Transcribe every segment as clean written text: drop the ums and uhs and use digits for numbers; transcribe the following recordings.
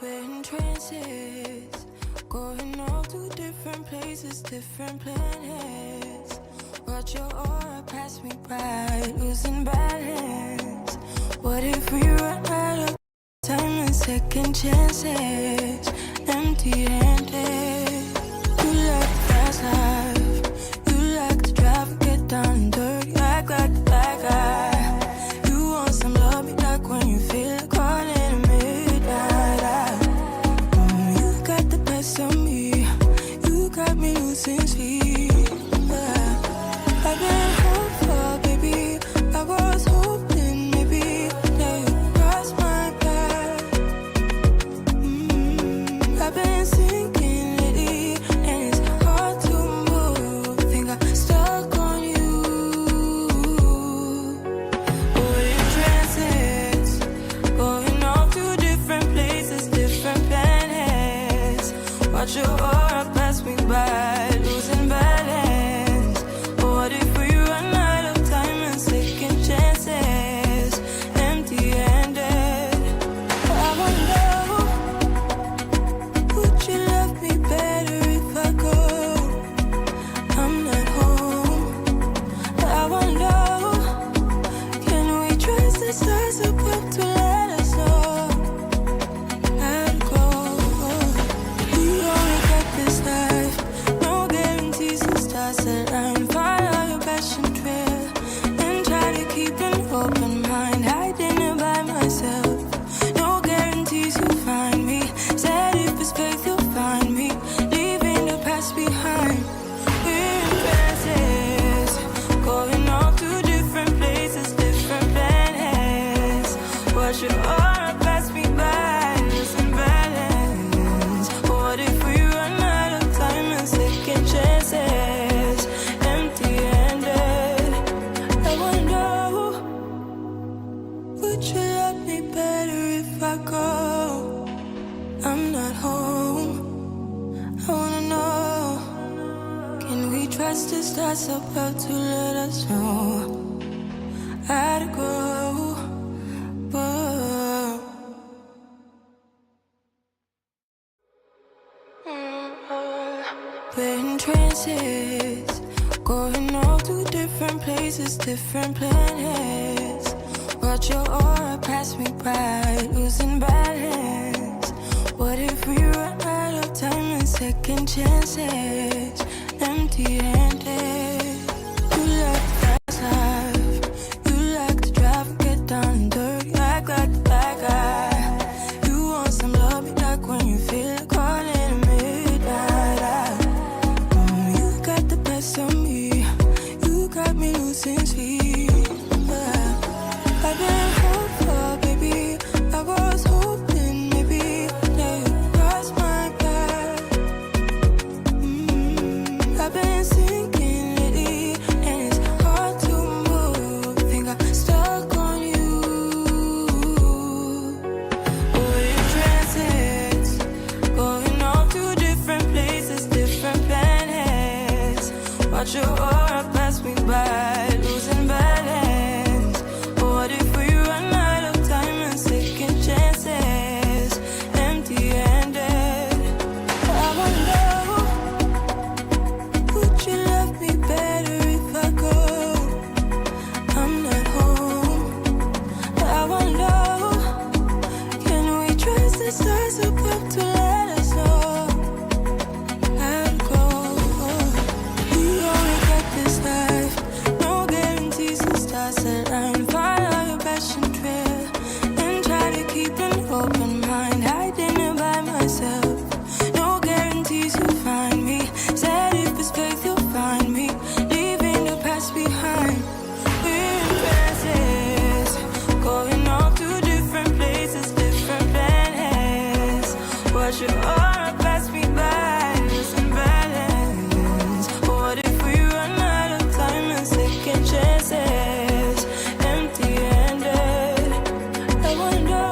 We're in trances, going off to different places, different planets. Watch your aura pass me by, losing balance. What if we run out of time and second chances? Empty-handed. You like the fast life, you like to drive and get down and dirty, act like the bad guy. You want some love, be like when you feel like calling at midnight. You got the best of me, you got me losing sleep. I've been hopeful, baby, I was hoping maybe that you'd cross my path. I've been sinking lately, and it's hard to move. Think I'm stuck on you. We're in trances, going off to different places, different planets. Watch your aura pass me by, losing balance. What if we run out of time and second chances? Empty-handed. I wonder, would you love me better if I go? I'm not home. I wonder, can we trust the stars above to let us know how to go? We only got this life, no guarantees. The stars align. Follow your passion trail and try to keep an open mind. Hiding it by myself, no guarantees you'll find me. Said if it's faith you'll find me, leaving the past behind. We're in trances, going off to different places, different planets. Watch your aura pass me by, losing balance. What if we run out of time and second chances? Empty-handed. I wonder, would you love me better if I go? I'm not home. I wanna know, can we trust the stars above to let us know how to go? Whoa. We're in trances, going off to different places, different planets. Watch your aura pass me by, losing balance. What if we run out of time and second chances? Empty-handed. You like the fast life, you like to drive and get down and dirty, act like the bad guy. You want some love, be like when you feel like calling at midnight. You got the best of me, you got me losing sleep. I've been hopeful, baby, I was hoping maybe that you'd cross my path. I've been sinking lately, and it's hard to move. Think I'm stuck on you. We're in trances, going off to different places, different planets. Watch your aura pass me by, losing balance. What if we run out of time and second chances? Empty-handed. I wonder, would you love me better if I go? I'm not home. I wonder, can we trust the stars above to let us know how to go? We only got this life, no guarantees. The stars align. Follow your passion trail and try to keep an open mind. Hiding it by myself, no guarantees you'll find me. Said if it's faith you'll find me, leaving the past behind. We're in trances, going off to different places, different planets. Watch your aura pass me by, losing balance. What if we run out of time and second chances? Empty-handed. I wonder,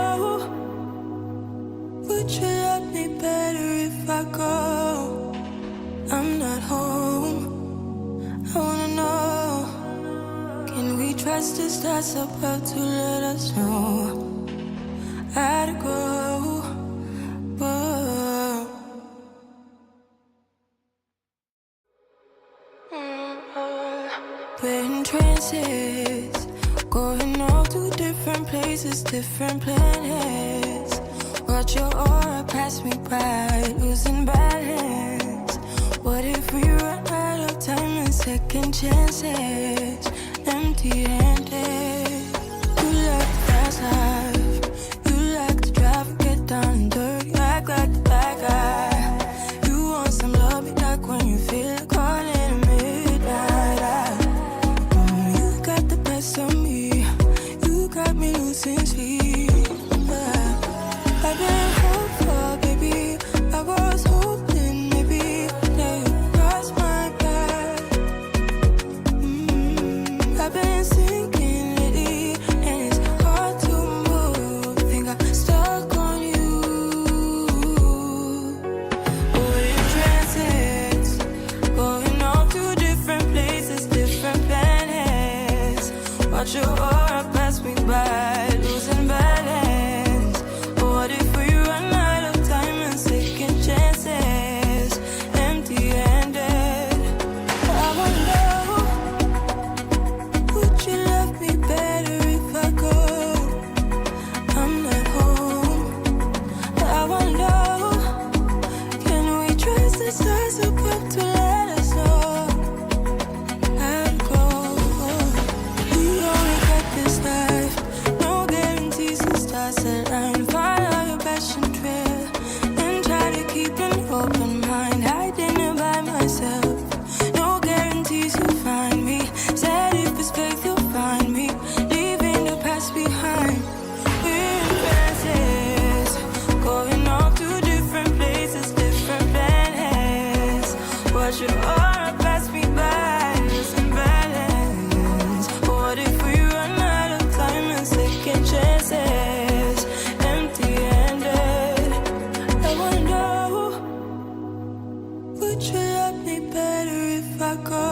would you love me better if I go? I'm not home. I wanna know, can we trust the stars above to let us know how to go? trances, going off to different places, different planets. Watch your aura pass me by, losing balance. What if we run out of time and second chances? Empty-handed. You like the fast life, you like to drive and get down and dirty, act like the bad guy. You want some love, be like when you feel like calling at midnight. You got the best of me, you got me losing sleep. I've been hopeful, baby, I was hoping maybe that you cross my path. I've been sinking lately, and it's hard to move. Think I'm stuck on you. We're in trances, going off to different places, different planets. Watch your aura pass me by, losing balance. What if we run out of time and second chances? Empty-handed. I wonder, would you love me better if I go? I'm not home. I wonder, can we trust the stars above to let us know? I'd go. We only got this life, no guarantees and stars align. Follow your passion trail and try to keep an open mind. Hiding it by myself, no guarantees you'll find me. Said if it's faith you'll find me, leaving the past behind. We're in trances, going off to different places, different planets. Watch your aura pass me by, losing balance. What if we run out of time and second chances? Empty-handed. I wonder, would you love me better if I go?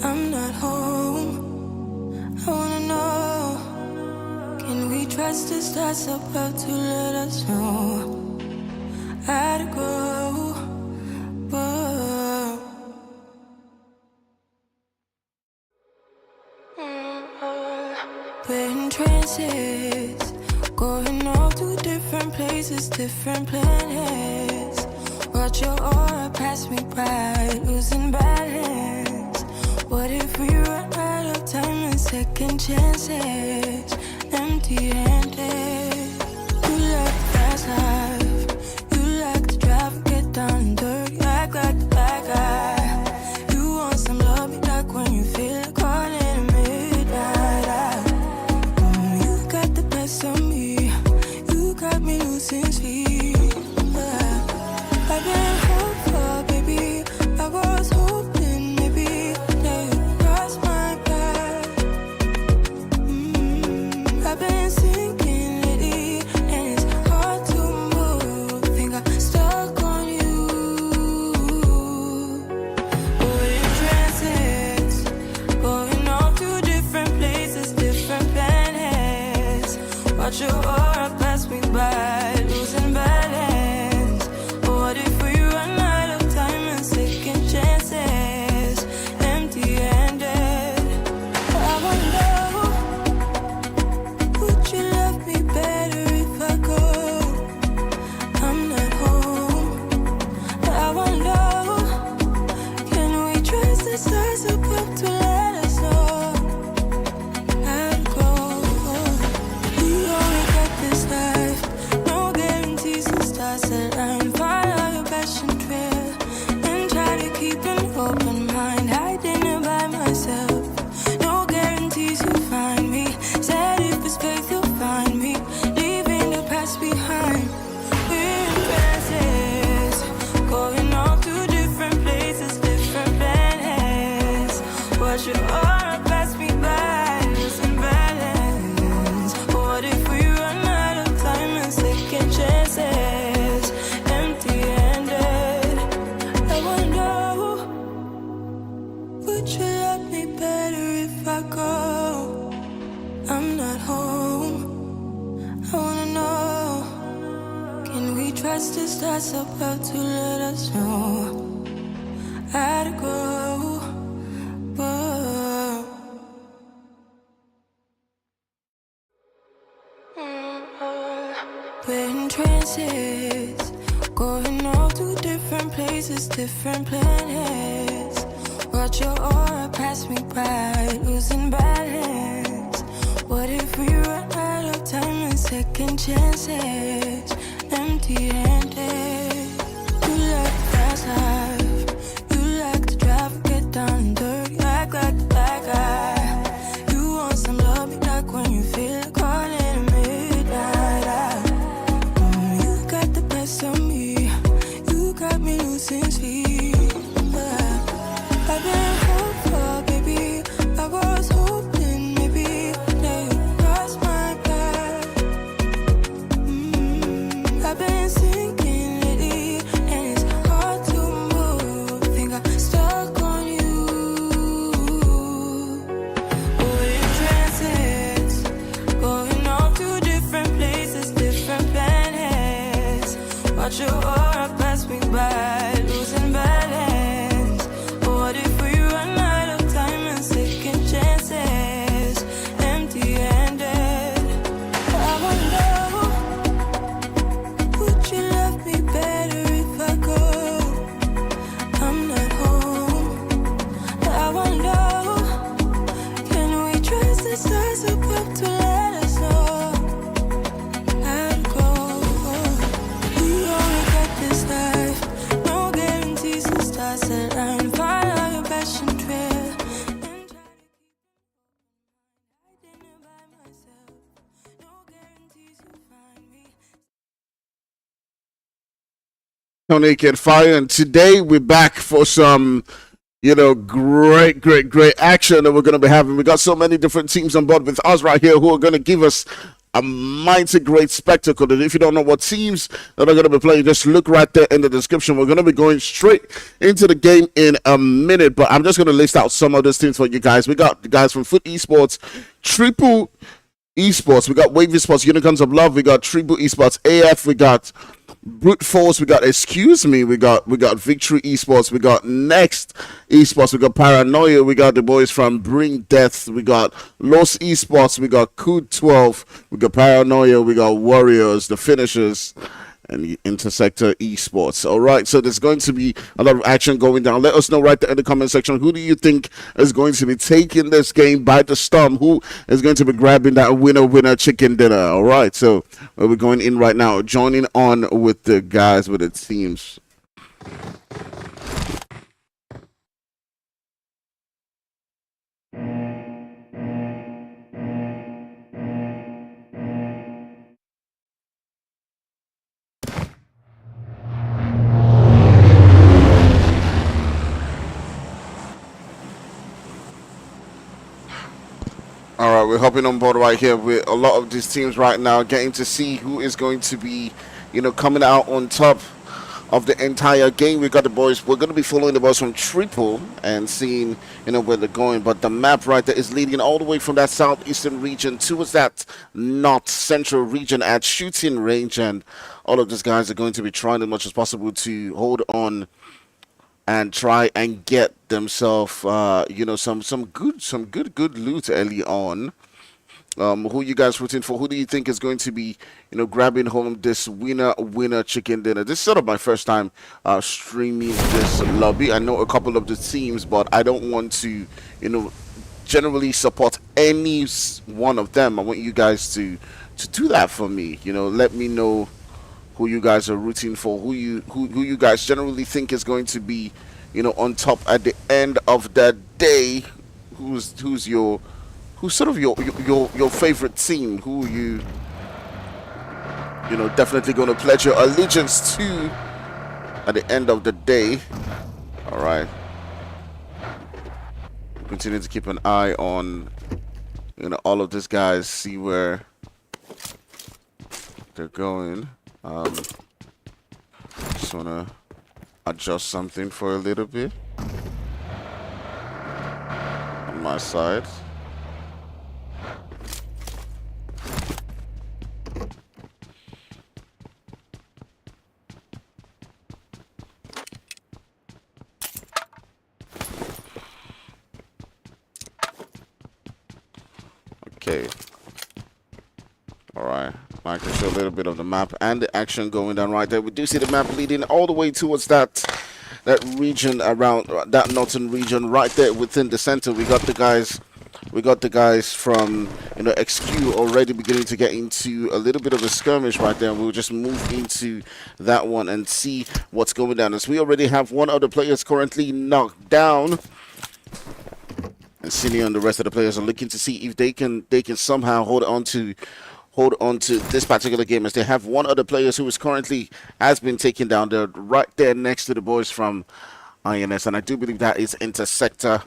I'm not home. I wanna know, can we trust the stars above to let us know? I'd go. Whoa. We're in trances, going off to different places, different planets. Watch your aura pass me by, losing balance. What if we run out of time and second chances? Empty-handed. You like the fast life, you like to drive and get down and dirty, act like the bad guy. You want some love, be like when you feel like calling at midnight. You got the best of me, you got me losing sleep. I've been hopeful, baby, I was hoping maybe that you cross my path. I've been sinking lately, and it's hard to move. Think I'm stuck on you. We're in trances, going off to different places, different planets. Watch your aura pass me by, losing balance. What if we run out of time and second chances? Empty-handed. I wonder, would you love me better if I go? I'm not home. I wonder, can we trust the stars above to let us know? I'd go. We only got this life, no guarantees and stars align. Follow your passion trail and try to keep an open mind. Hiding it by myself, no guarantees you'll find me. Said if it's faith you'll find me, leaving the past behind. We're in trances, going off to different places, different planets. Watch your aura pass me by, losing balance. What if we run out of time and second chances? Empty-handed. I wonder, would you love me better if I go? I'm not home. I wanna know, can we trust the stars above to let us know? I'd go. Whoa. trances, going off to different places, different planets. Watch your aura pass me by, losing balance. What if we run out of time and second chances? Empty-handed. You like the fast life, you like to drive, get down and dirty, act like the bad guy. You want some love, you like when you feel like calling at midnight. You got the best of me, you got me losing sleep. I've been hopeful, baby, I was hoping maybe that you crossed my path. I've been sinking lately, and it's hard to move. Think I'm stuck on you. We're in trances, going off to different places, different planets. Watch your aura pass me by, losing balance. What if we run out of time and second chances? Empty-handed. I wonder, would you love me better if I go? I'm not home. I wonder, can we trust the stars above to let us know how to go? We only got this life, no guarantees. The stars align, follow your passion trail, and try to keep hiding it by myself. No guarantees you'll find me. Naked Fire, and today we're back for some great action that we're going to be having. We got so many different teams on board with us right here who are going to give us a mighty great spectacle. And if you don't know what teams that are going to be playing, just look right there in the description. We're going to be going straight into the game in a minute, but I'm just going to list out some of those teams for you guys. We got the guys from Foot Esports, Triple Esports, we got Wave Esports, Unicorns of Love, we got Triple Esports AF, we got Brute Force, we got Excuse Me, we got Victory Esports, we got Next Esports, we got Paranoia, we got the boys from Bring Death, we got Los Esports, we got Cood 12, we got Paranoia, we got Warriors, the Finishers, and the Intersector Esports. All right, so there's going to be a lot of action going down. Let us know right there in the comment section, who do you think is going to be taking this game by the storm? Who is going to be grabbing that winner chicken dinner? All right, so we're going in right now, joining on with the guys with the teams. All right, we're hopping on board right here with a lot of these teams right now, getting to see who is going to be, coming out on top of the entire game. We got the boys. We're going to be following the boys from Triple and seeing, where they're going. But the map right there is leading all the way from that southeastern region towards that north central region at shooting range, and all of these guys are going to be trying as much as possible to hold on and try and get themselves, some good loot early on. Who you guys rooting for? Who do you think is going to be, grabbing home this winner chicken dinner? This is sort of my first time streaming this lobby. I know a couple of the teams, but I don't want to, generally support any one of them. I want you guys to do that for me. Let me know who you guys are rooting for, who you guys generally think is going to be, on top at the end of the day. Who's sort of your favorite team? Who you definitely going to pledge your allegiance to at the end of the day? All right. Continue to keep an eye on all of these guys, see where they're going. Just wanna adjust something for a little bit on my side. Okay. All right. I can show a little bit of the map and the action going down right there. We do see the map leading all the way towards that region around that northern region right there within the center. We got the guys from XQ already beginning to get into a little bit of a skirmish right there. We'll just move into that one and see what's going down, as we already have one of the players currently knocked down. And Cine and the rest of the players are looking to see if they can somehow hold on to this particular game, as they have one of the players who has been taken down. They're right there next to the boys from INS, and I do believe that is Interstellar,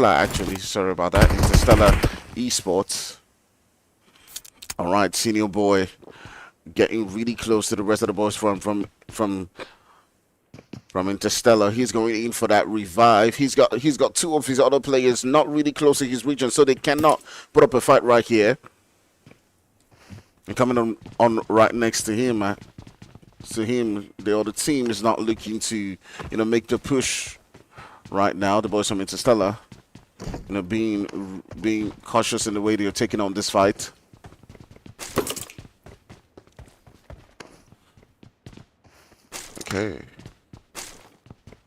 actually. Sorry about that. Interstellar Esports. All right, Senior Boy getting really close to the rest of the boys from Interstellar. He's going in for that revive. He's got two of his other players not really close to his region, so they cannot put up a fight right here. And coming on right next to him, the other team is not looking to make the push right now. The boys from Interstellar, being cautious in the way they're taking on this fight. Okay.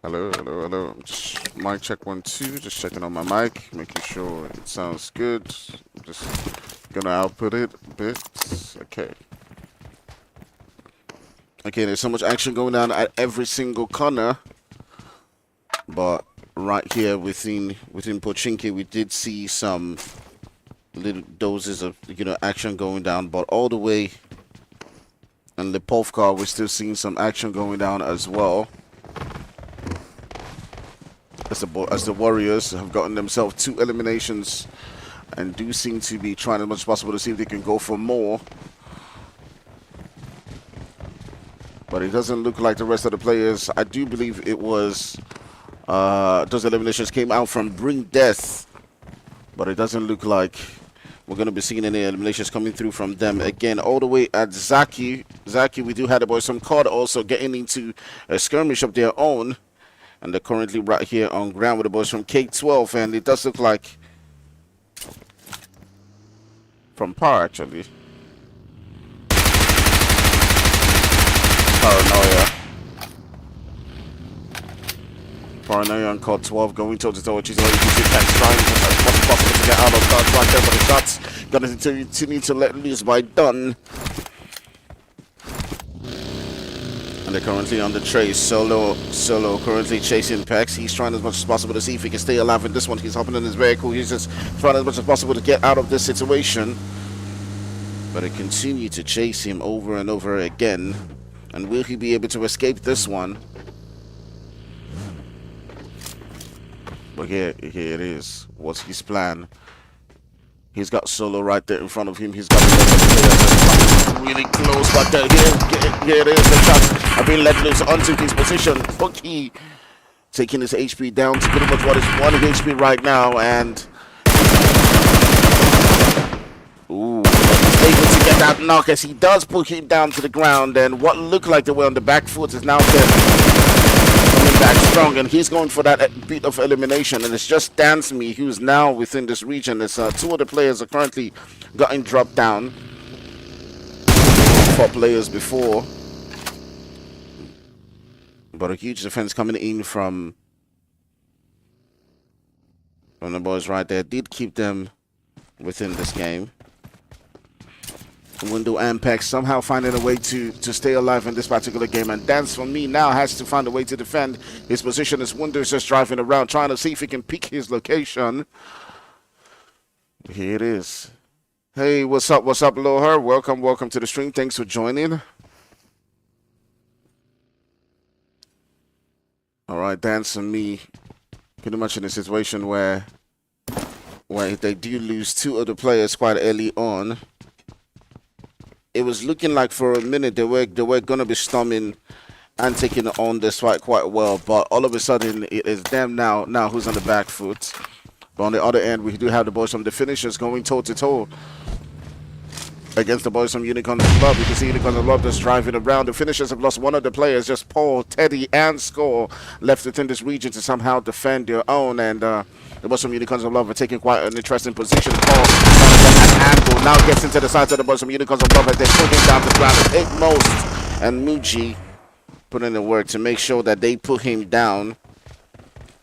Hello. Just mic check 1 2. Just checking on my mic, making sure it sounds good. Just gonna output it a bit. Okay, there's so much action going on at every single corner, but right here within Pochinki, we did see some little doses of action going down, but all the way in Lipovka, we're still seeing some action going down as well. As the Warriors have gotten themselves 2 eliminations and do seem to be trying as much as possible to see if they can go for more. But it doesn't look like the rest of the players. I do believe it was those eliminations came out from Bring Death, but it doesn't look like we're going to be seeing any eliminations coming through from them again. All the way at Zaki, we do have the boys from COD also getting into a skirmish of their own. And they're currently right here on ground with the boys from K12. And it does look like from Par, actually. Paranoia on COD 12 going toe to toe, which is all you can see. That's trying as much as possible to get out of guards right there, but the shots gonna continue to let loose by Dunn. And they're currently on the trace. Solo currently chasing Pex. He's trying as much as possible to see if he can stay alive in this one. He's hopping in his vehicle. He's just trying as much as possible to get out of this situation. But they continue to chase him over and over again. And will he be able to escape this one? But here it is. What's his plan? He's got Solo right there in front of him. He's got really close, but here it is. The shots have been let loose onto his position. Pubg taking his HP down to pretty much what is 1 HP right now, and he's able to get that knock as he does put him down to the ground. And what looked like they were on the back foot is now coming back strong, and he's going for that bit of elimination. And it's just Dance Me who's now within this region. As 2 of the players are currently gotten dropped down. 4 players before, but a huge defense coming in from the boys right there did keep them within this game. Window and Pex somehow finding a way to stay alive in this particular game, and Dance for me now has to find a way to defend his position as Windows just driving around trying to see if he can pick his location. Here it is. Hey, what's up, Loher? Welcome to the stream. Thanks for joining. All right, Dance and me pretty much in a situation where they do lose 2 other players quite early on. It was looking like for a minute they were going to be storming and taking on this fight quite well, but all of a sudden it is them now who's on the back foot. But on the other end, we do have the boys from the finishers going toe-to-toe against the boys from Unicorns of Love. You can see Unicorns of Love just driving around. The finishers have lost one of the players, just Paul, Teddy, and Score left within this region to somehow defend their own. And The boys from Unicorns of Love are taking quite an interesting position. Paul trying to get an angle. Now gets into the sides of the boys from Unicorns of Love as they put him down the ground. It's Most and Muji put in the work to make sure that they put him down.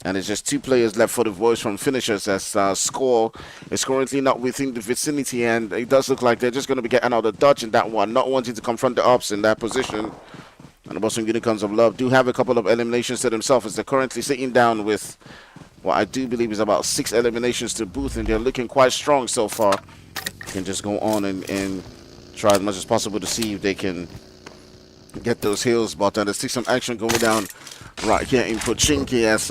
And it's just 2 players left for the boys from Finishers as Score is currently not within the vicinity, and it does look like they're just going to be getting out of dodge in that one, not wanting to confront the ops in that position. And the Boston Unicorns of Love do have a couple of eliminations to themselves as they're currently sitting down with what I do believe is about 6 eliminations to Booth, and they're looking quite strong so far. They can just go on and try as much as possible to see if they can get those heals, but there's still some action going down right here in Pochinki as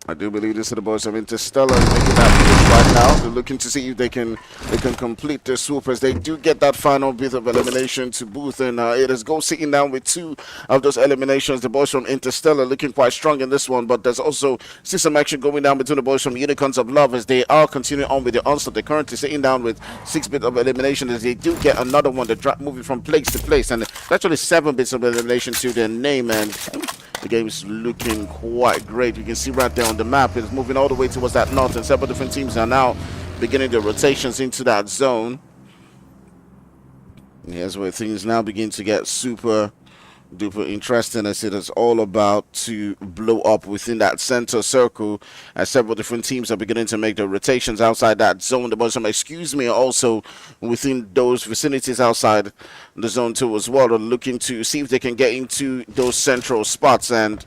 I do believe this is the boys of Interstellar making that push right now. They're looking to see if they can complete the swoop as they do get that final bit of elimination to Booth, and it is Go sitting down with 2 of those eliminations. The boys from Interstellar looking quite strong in this one, but there's also still some action going down between the boys from Unicorns of Love as they are continuing on with the onslaught. They're currently sitting down with 6 bits of elimination as they do get another one. They're moving from place to place, and it's actually 7 bits of elimination to their name, and the game is looking quite great. You can see right there on the map, it's moving all the way towards that north, and several different teams are now beginning their rotations into that zone. Here's where things now begin to get super duper interesting as it is all about to blow up within that center circle as several different teams are beginning to make their rotations outside that zone. The boys, excuse me, also within those vicinities outside the zone too as well, are looking to see if they can get into those central spots. And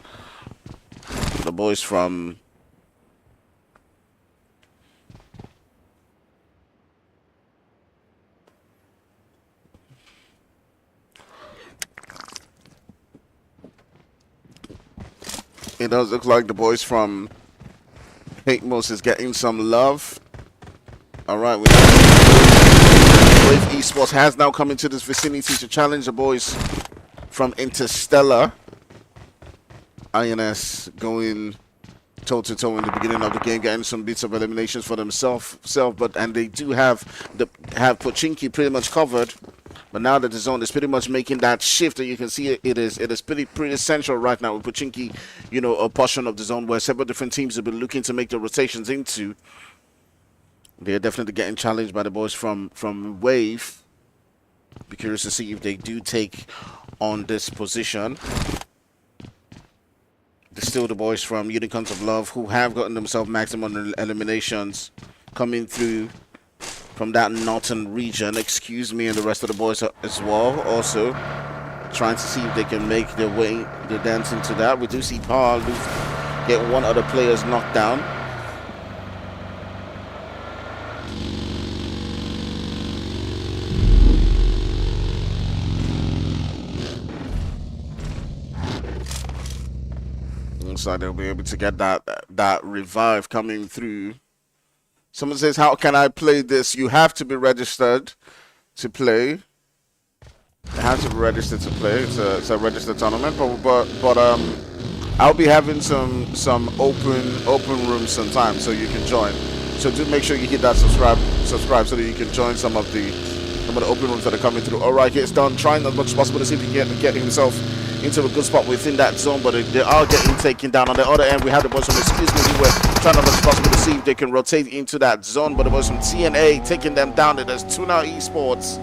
the boys from it does look like the boys from Hate Most is getting some love. All right, Brave Esports has now come into this vicinity to challenge the boys from Interstellar. INS going toe-to-toe in the beginning of the game, getting some bits of eliminations for themselves, and they do have Pochinki pretty much covered. But now that the zone is pretty much making that shift, and you can see it is pretty central right now with Pochinki, a portion of the zone where several different teams have been looking to make the rotations into. They're definitely getting challenged by the boys from Wave. Be curious to see if they do take on this position. There's still the boys from Unicorns of Love who have gotten themselves maximum eliminations coming through from that northern region, excuse me, and the rest of the boys as well, also trying to see if they can make their dance into that. We do see Paul get 1 other players knocked down. Looks like they'll be able to get that revive coming through. Someone says, how can I play this? You have to be registered to play. You have to be registered to play. It's a registered tournament, but I'll be having some open rooms sometime, so you can join. So do make sure you hit that subscribe so that you can join some of the open rooms that are coming through. All right, here it's done. Trying as much as possible to see if he can get himself into a good spot within that zone, but they are getting taken down. On the other end, we have the boys from Excuse Me who were trying as much as possible to see if they can rotate into that zone, but the boys from TNA taking them down. There's Tuna Esports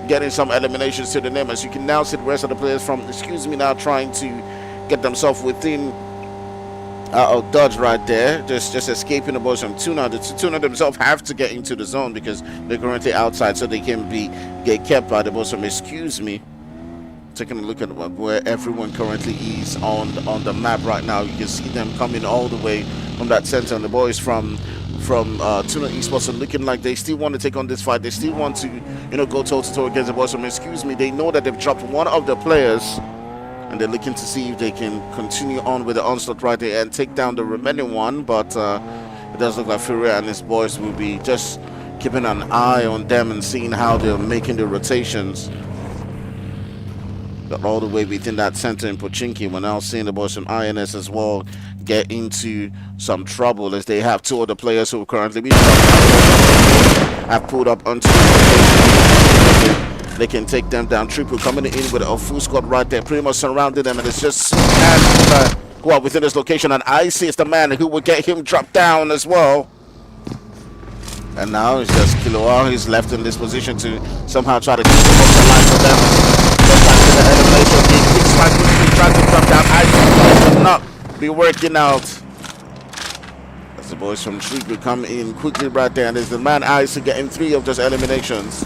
getting some eliminations to the name, as you can now see the rest of the players from Excuse Me now trying to get themselves within dodge right there, just escaping the boys from Tuna. The Tuna themselves have to get into the zone because they're currently outside, so they can get kept by the boys from Excuse Me. Taking a look at where everyone currently is on the map right now, you can see them coming all the way from that center, and the boys from Tuna Esports are looking like they still want to take on this fight. They still want to go toe-to-toe against the boys from Excuse Me. They know that they've dropped 1 of the players, and they're looking to see if they can continue on with the onslaught right there and take down the remaining one. But it does look like Furia and his boys will be just keeping an eye on them and seeing how they're making the rotations. Got all the way within that center in Pochinki. We're now seeing the boys from INS as well get into some trouble, as they have two other players who currently be have pulled up onto the location. They can take them down. Triple coming in with a full squad right there, pretty much surrounding them, and it's just who are within this location, and Icy is the man who will get him dropped down as well. And now it's just Kiloa who's left in this position to somehow try to keep the line for them. Just back to the elimination game. Quick strike quickly trying to drop down Icy, will not be working out. As the boys from Triple come in quickly right there, and there's the man Icy getting 3 of those eliminations.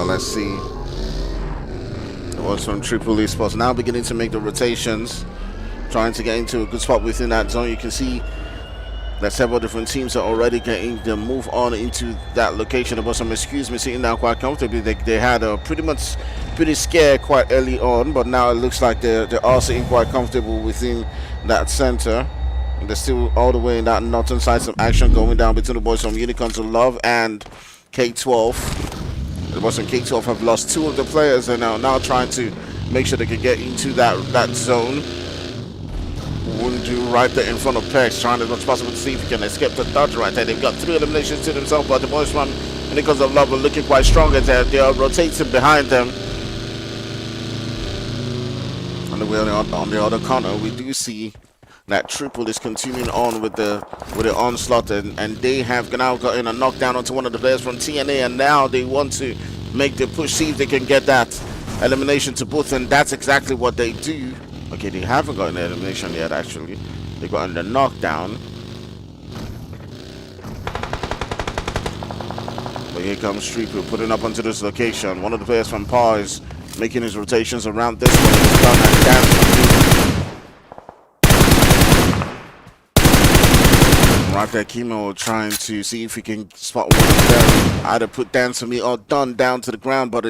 Let's see. The boys from Triple Esports now beginning to make the rotations, trying to get into a good spot within that zone. You can see that several different teams are already getting the move on into that location. The boys from Excuse Me sitting down quite comfortably. They had a pretty scared quite early on, but now it looks like they're all sitting quite comfortable within that center. And they're still all the way in that northern side. Some action going down between the boys from Unicorns of Love and K12. The boys from K12 have lost 2 of the players and are now trying to make sure they can get into that zone. Wundu right there in front of Pex, trying as much as possible to see if he can escape the dodge right there. They've got 3 eliminations to themselves, but the boys from Unicorns of Love are looking quite strong as they are rotating behind them. On the other corner, we do see that Triple is continuing on with the onslaught, and they have now gotten a knockdown onto one of the players from TNA, and now they want to make the push, see if they can get that elimination to both, and that's exactly what they do. Okay, they haven't gotten the elimination yet, actually. They've gotten the knockdown. But here comes Triple putting up onto this location. One of the players from PAR is making his rotations around this one. He's done and dancing. Right there, Kimo trying to see if he can spot one of them. Either put down to me or done down to the ground, but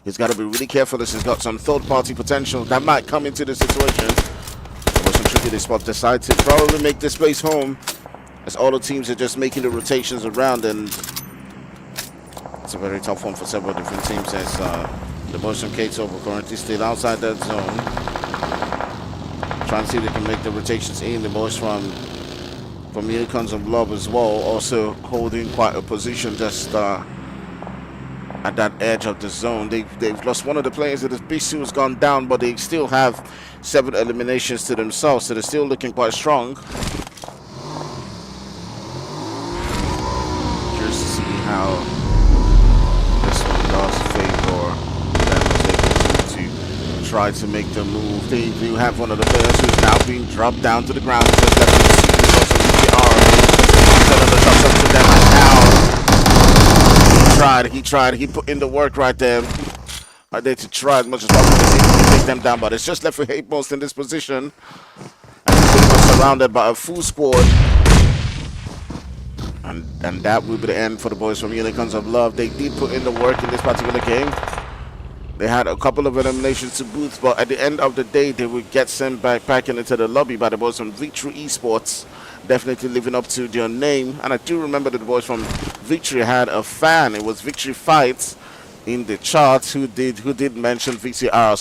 he's got to be really careful as he's got some third-party potential that might come into the situation. It was some tricky this spot. Decide to probably make this place home, as all the teams are just making the rotations around, and it's a very tough one for several different teams as the boys from K12 are currently still outside that zone. Trying to see if they can make the rotations in. The boys from Unicorns of Love as well, also holding quite a position just at that edge of the zone. They've lost one of the players. The BC has gone down, but they still have 7 eliminations to themselves, so they're still looking quite strong. Curious to see how this one does favor them to try to make the move. They do have one of the players who's now being dropped down to the ground. Just he put in the work right there to try as much as possible to take them down, but it's just left with Hate Most in this position, and he's pretty much surrounded by a full squad, and that will be the end for the boys from Unicorns of Love. They did put in the work in this particular game. They had a couple of eliminations to boot, but at the end of the day, they would get sent back into the lobby by the boys from Victory Esports. Definitely living up to their name. And I do remember that the boys from Victory had a fan. It was Victory Fights in the charts who did mention VCR.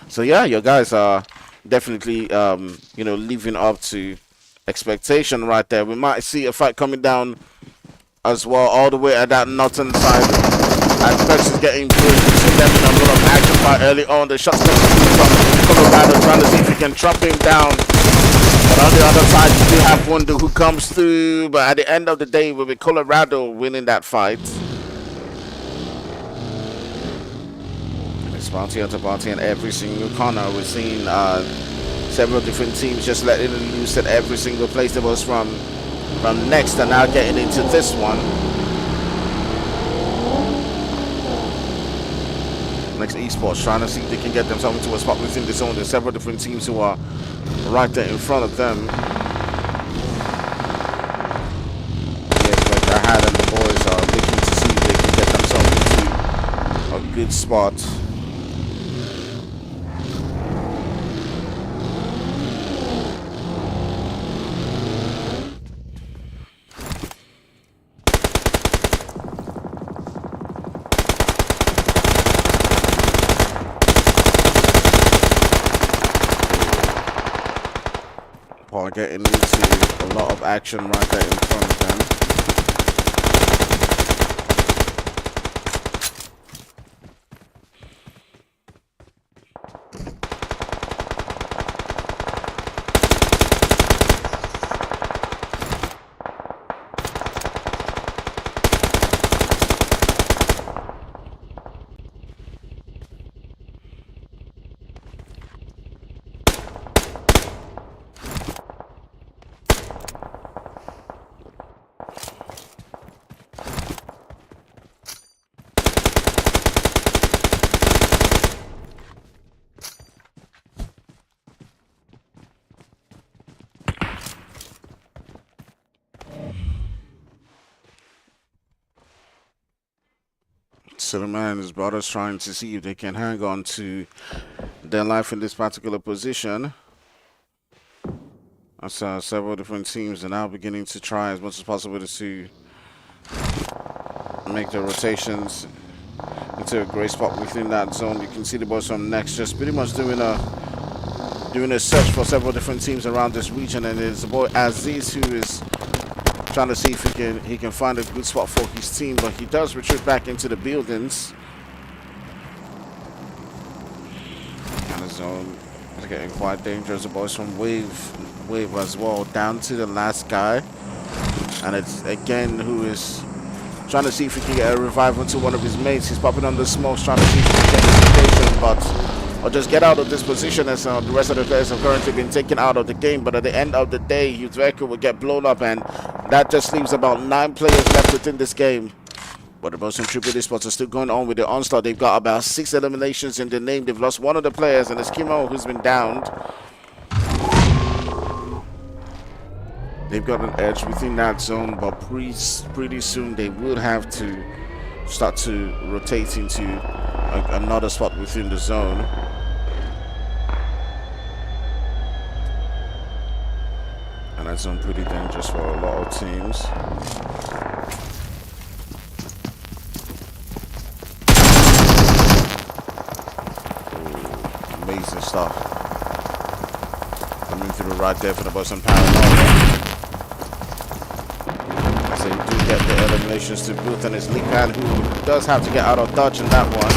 So yeah, your guys are definitely living up to expectation right there. We might see a fight coming down as well, all the way at that northern side. And Pex is getting good. We've seen them in a lot of action quite early on. The shots coming from Colorado, trying to see if he can drop him down. But on the other side, you do have Wundu who comes through. But at the end of the day, it will be Colorado winning that fight. And it's bounty after bounty in every single corner. We're seeing Several different teams just letting it loose at every single place. There was from next and now getting into this one. Next Esports trying to see if they can get themselves into a spot within the zone. There's several different teams who are right there in front of them. Yes, but Jahad and the boys are looking to see if they can get themselves into a good spot. Getting into a lot of action right there in front of them. Suleiman and his brothers trying to see if they can hang on to their life in this particular position. As several different teams are now beginning to try as much as possible to make the rotations into a great spot within that zone. You can see the boys from next just pretty much doing a search for several different teams around this region, and it's the boy Aziz who is trying to see if he can find a good spot for his team, but he does retreat back into the buildings. And the zone is getting quite dangerous. The boys from Wave as well, down to the last guy. And it's again who is trying to see if he can get a revival to one of his mates. He's popping on the smokes, trying to see if he can get the situation, or just get out of this position, as the rest of the players have currently been taken out of the game. But at the end of the day, his vehicle will get blown up, and that just leaves about 9 players left within this game. But the Boston Triple Esports are still going on with the onslaught. They've got about 6 eliminations in the name. They've lost one of the players, and it's Kimo who's been downed. They've got an edge within that zone, but pretty soon they will have to start to rotate into another spot within the zone. And that's pretty dangerous for a lot of teams. Ooh, amazing stuff. Coming through right there for the Boston Paranormal. As they do get the eliminations to Booth, and it's Lipan who does have to get out of dodge in that one.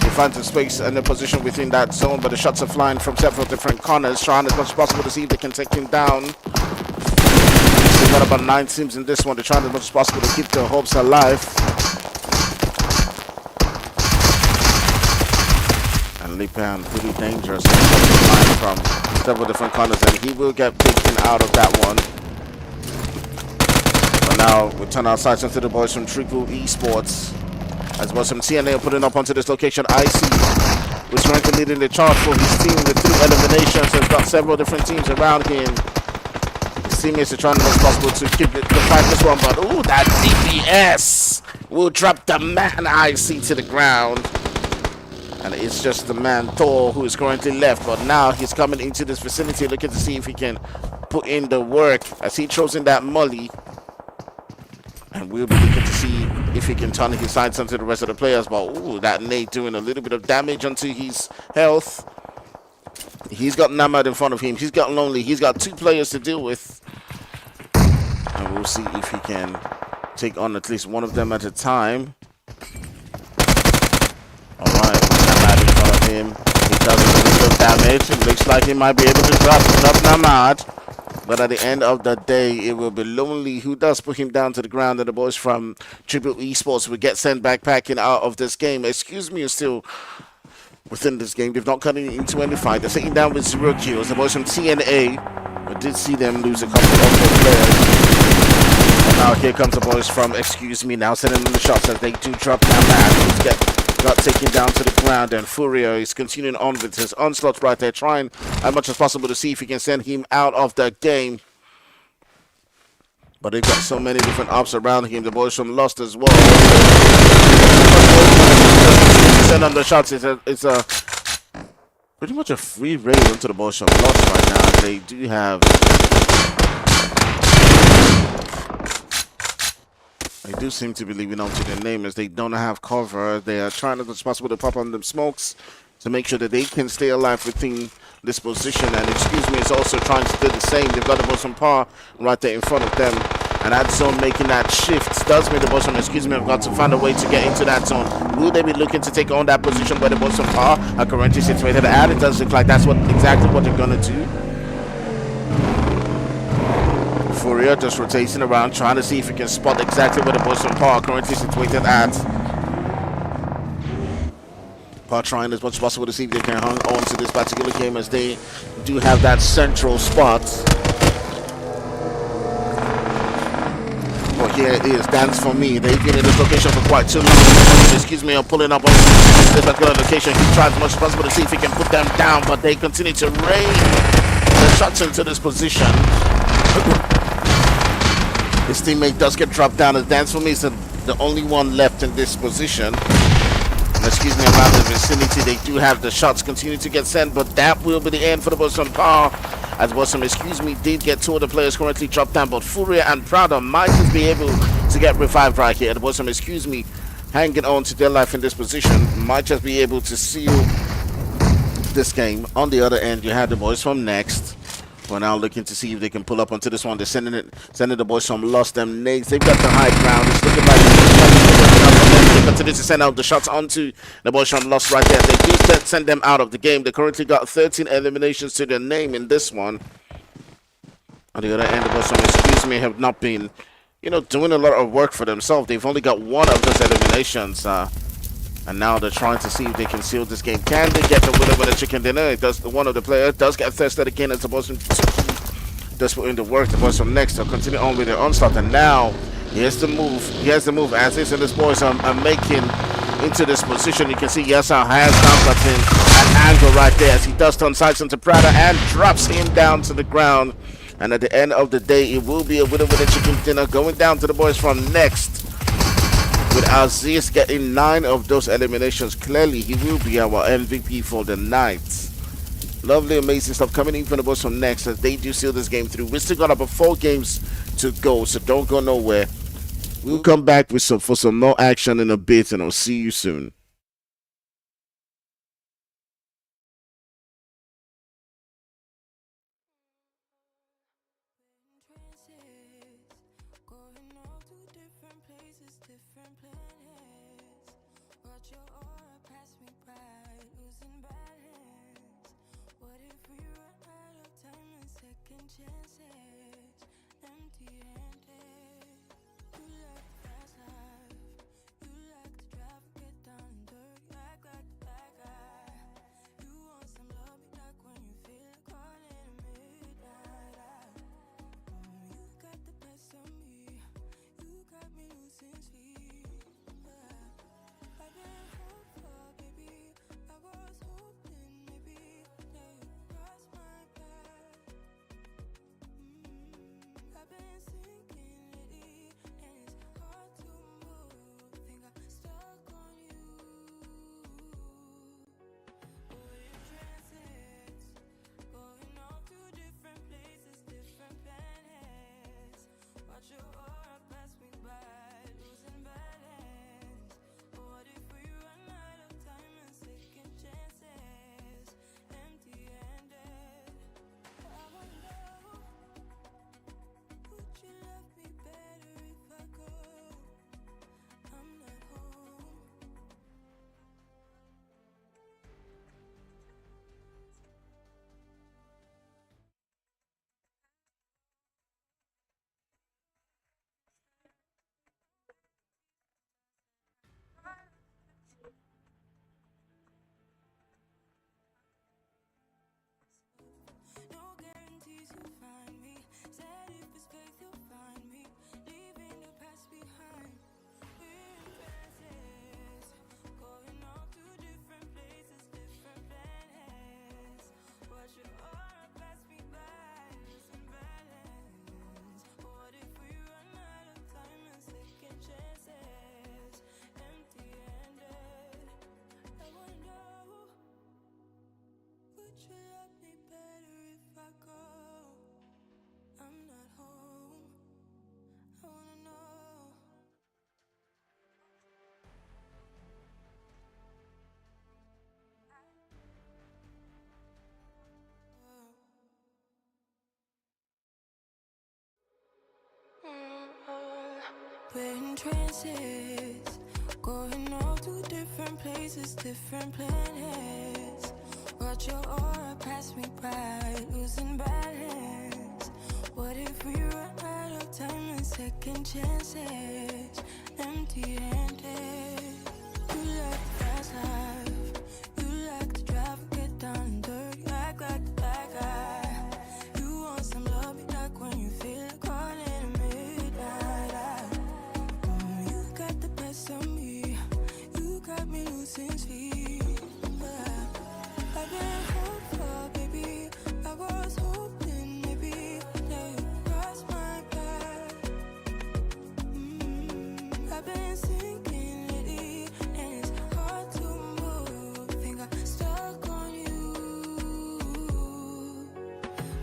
He finds a space and a position within that zone, but the shots are flying from several different corners, trying as much as possible to see if they can take him down. They've got about 9 teams in this one. They're trying as much as possible to keep their hopes alive. And Lipan pretty dangerous from several different corners, and he will get taken out of that one. But now we turn our sights onto the boys from Triple Esports. As well, some TNA are putting up onto this location. IC was currently leading the charge for his team with 3 eliminations. There's got several different teams around him. His teammates are trying as much as possible to keep it to fight this one, but ooh, that DPS will drop the man IC to the ground. And it's just the man Thor who is currently left, but now he's coming into this vicinity looking to see if he can put in the work as he throws in that molly. And we'll be looking to see if he can turn his sights onto the rest of the players. But ooh, that Nate doing a little bit of damage onto his health. He's got Namad in front of him. He's got Lonely. He's got 2 players to deal with. And we'll see if he can take on at least one of them at a time. Alright, Namad in front of him. He does a little bit of damage. It looks like he might be able to drop Namad. But at the end of the day, it will be Lonely who does put him down to the ground, and the boys from Triple Esports will get sent back packing out of this game. Excuse me, still within this game. They've not cut into any fight. They're sitting down with 0 kills. The boys from TNA, I did see them lose a couple of their players. And now here comes the boys from Excuse Me now, sending them the shots as they do drop down that. Got taken down to the ground, and Furia is continuing on with his onslaught right there, trying as much as possible to see if he can send him out of the game. But they've got so many different ops around him. The boys from Lost as well. Send on the shots. It's a pretty much a free reign into the boys from Lost right now. They do have. They do seem to be leaving on to their name as they don't have cover. They are trying as much as possible to pop on them smokes to make sure that they can stay alive within this position. And Excuse Me is also trying to do the same. They've got the boys from Par right there in front of them. And that zone making that shift does mean the boys from Excuse Me have got to find a way to get into that zone. Will they be looking to take on that position where the boys from Par are currently situated at? It does look like that's exactly what they're going to do. Furia just rotating around, trying to see if he can spot exactly where the boys from Par are currently situated at. Par trying as much as possible to see if they can hang on to this particular game as they do have that central spot. But here it is, Dance For Me. They've been in this location for quite too long. Excuse Me, I'm pulling up on this particular location. He tries as much as possible to see if he can put them down, but they continue to rain the shots into this position. His teammate does get dropped down as Dance For Me is the only one left in this position. And Excuse Me, around the vicinity, they do have the shots continue to get sent, but that will be the end for the boys from Par. As boys from Excuse Me did get 2 of the players currently dropped down, but Furia and Prada might just be able to get revived right here. The boys from Excuse Me hanging on to their life in this position might just be able to seal this game. On the other end, you have the boys from Next. We're now looking to see if they can pull up onto this one. They're sending the boys from Lost them nades. They've got the high ground. It's looking like they continue to send out the shots onto the boys from Lost right there. They do send them out of the game. They currently got 13 eliminations to their name in this one. On the other end, the boys from Excuse Me have not been, doing a lot of work for themselves. They've only got 1 of those eliminations. And now they're trying to see if they can seal this game. Can they get the winner with a chicken dinner? One of the players does get thirsted again as the boys from does put in the work. The boys from Next will continue on with their onslaught. And now here's the move. Here's the move as this and this boys are making into this position. You can see Yasa has now got an angle right there as he does turn sights into Prada and drops him down to the ground. And at the end of the day, it will be a winner with a chicken dinner going down to the boys from Next. With Aziz getting 9 of those eliminations, clearly he will be our MVP for the night. Lovely, amazing stuff coming in from the boys from Next as they do seal this game through. We still got about 4 games to go, so don't go nowhere. We'll come back with for some more action in a bit, and I'll see you soon. I've been singing We're in trances, going off to different places, different planets. Watch your aura pass me by, losing balance. What if we run out of time and second chances? Empty-handed. You like the fast life, you like to drive and get down and dirty, act like the bad guy. You want some love, be like when you feel like caught in a midnight. You got the best of me, you got me losing sleep. I've been hopeful, baby, I was hoping maybe that you crossed my path. I've been sinking lately, and it's hard to move. Think I'm stuck on you.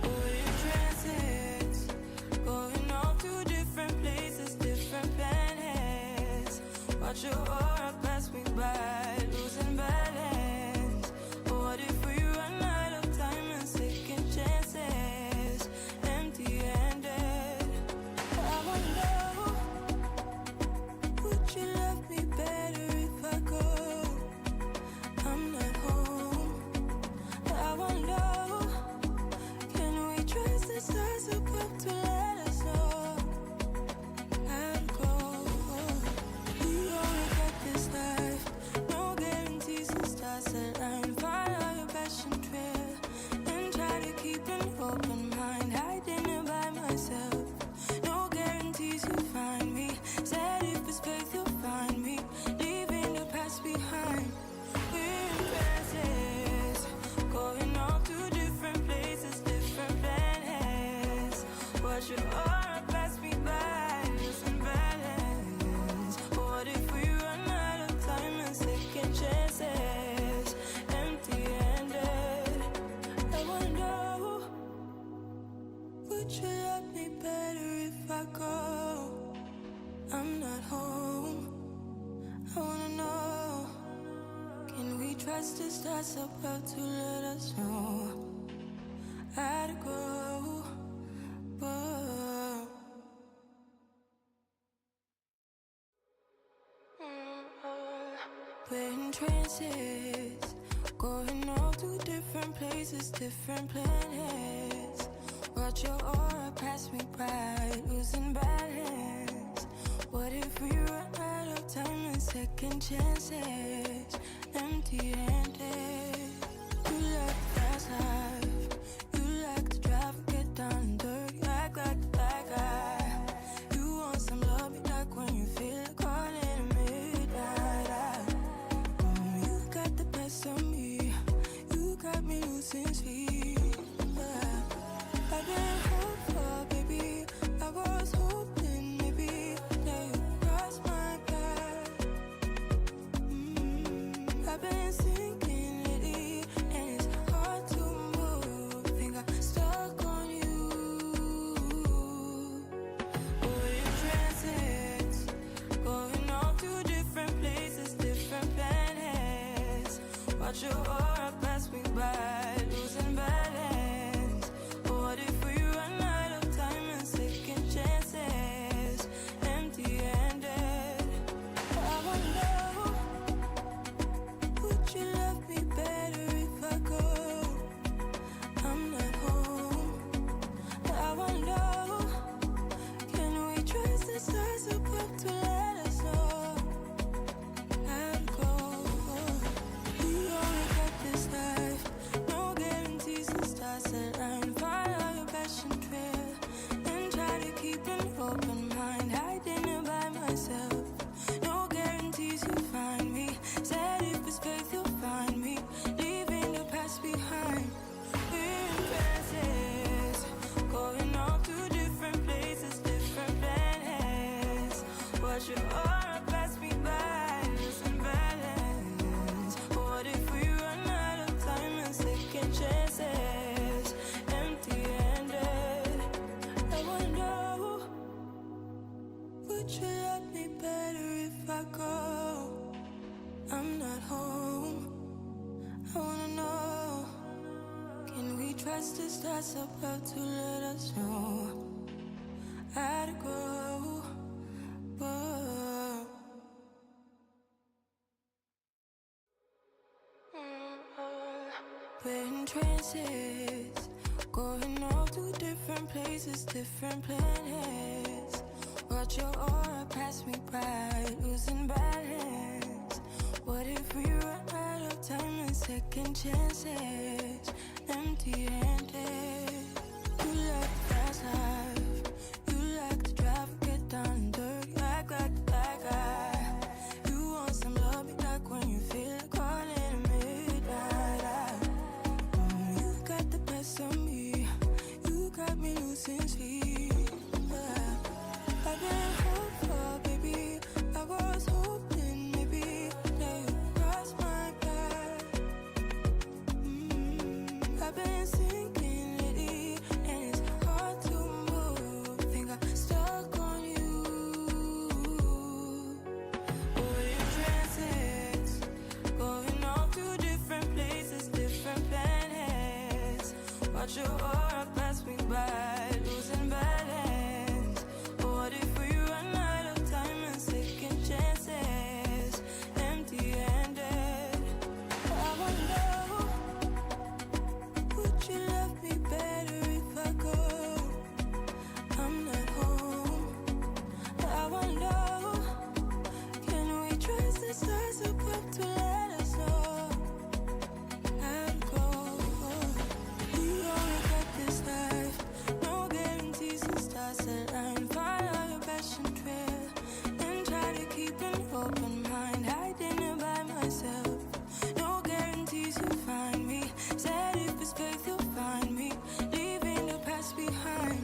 We're in trances, going off to different places, different planets. Watch your aura pass me by, losing balance. What if we run out of time and second chances? Empty-handed. I wonder, would you love me better if I go? I'm not home. I wonder, can we trust the stars above to let us know? I'd go. We only got this life, no guarantees and stars align. Follow your passion trail and try to keep an open mind. Hiding it by myself, no guarantees you'll find me. Said if it's faith you'll find me, leaving the past behind. We're in trances, going off to different places, different planets. Watch your aura pass me by, losing balance. What if we run out of time and second chances? Empty-handed. I wonder, would you love me better if I go? I'm not home. I wanna know, can we trust the stars above to let us know? I'd go. We're in trances, going off to different places, different planets. Watch your aura pass me by, losing balance. What if we run out of time and second chances? Empty-handed. You like the fast life, you like to drive and get down and dirty, act like the bad guy. You want some love, be like when you feel like caught in a midnight. You got the best of me, you got me losing sleep. I've been hopeful, baby, I was hoping maybe that you crossed my path. I've been sinking lately, and it's hard to move. Think I'm stuck on you. We're in trances, going off to different places, different planets. Watch your aura pass me by, losing balance. What if we run out of time and second chances? Empty-handed. I wonder, would you love me better if I go? I'm not home. I wonder, can we trust the stars above to let us know? I'd go. We only got this life, no guarantees and stars align. Follow your passion trail and try to keep an open mind. Hiding it by myself, no guarantees you'll find me. Said if it's faith you'll find me, leaving the past behind. We're in trances, going off to different places, different planets. Watch your aura pass me by, losing balance. What if we run out of time and second chances? Empty-handed. I wonder, would you love me better if I go? I'm not home. I wanna know, can we trust the stars above to let us know? I'd go. We're in trances, going off to different places, different planets. Watch your aura pass me by, losing balance. What if we run out of time and second chances? Empty-handed. You like the fast life, you like to drive, get down and dirty, act like the bad guy. You want some love, be like when you feel it calling at midnight. You got the best of me, you got me losing sleep. I've been hopeful, baby, I was hoping maybe that you cross my path. I've been sinking lately, and it's hard to move. Think I'm stuck on you. We're in trances, going off to different places, different planets. Watch your aura pass me by, losing balance. What if we run out of time and second chances? Empty-handed. I wonder, would you love me better if I go? I'm not home. I wonder, can we trust the stars above to let us know how to go? We only got this life, no guarantees and stars align. Follow your passion trail and try to keep an open mind. Hiding it by myself, no guarantees you'll find me. Said if it's faith you'll find me, leaving the past behind.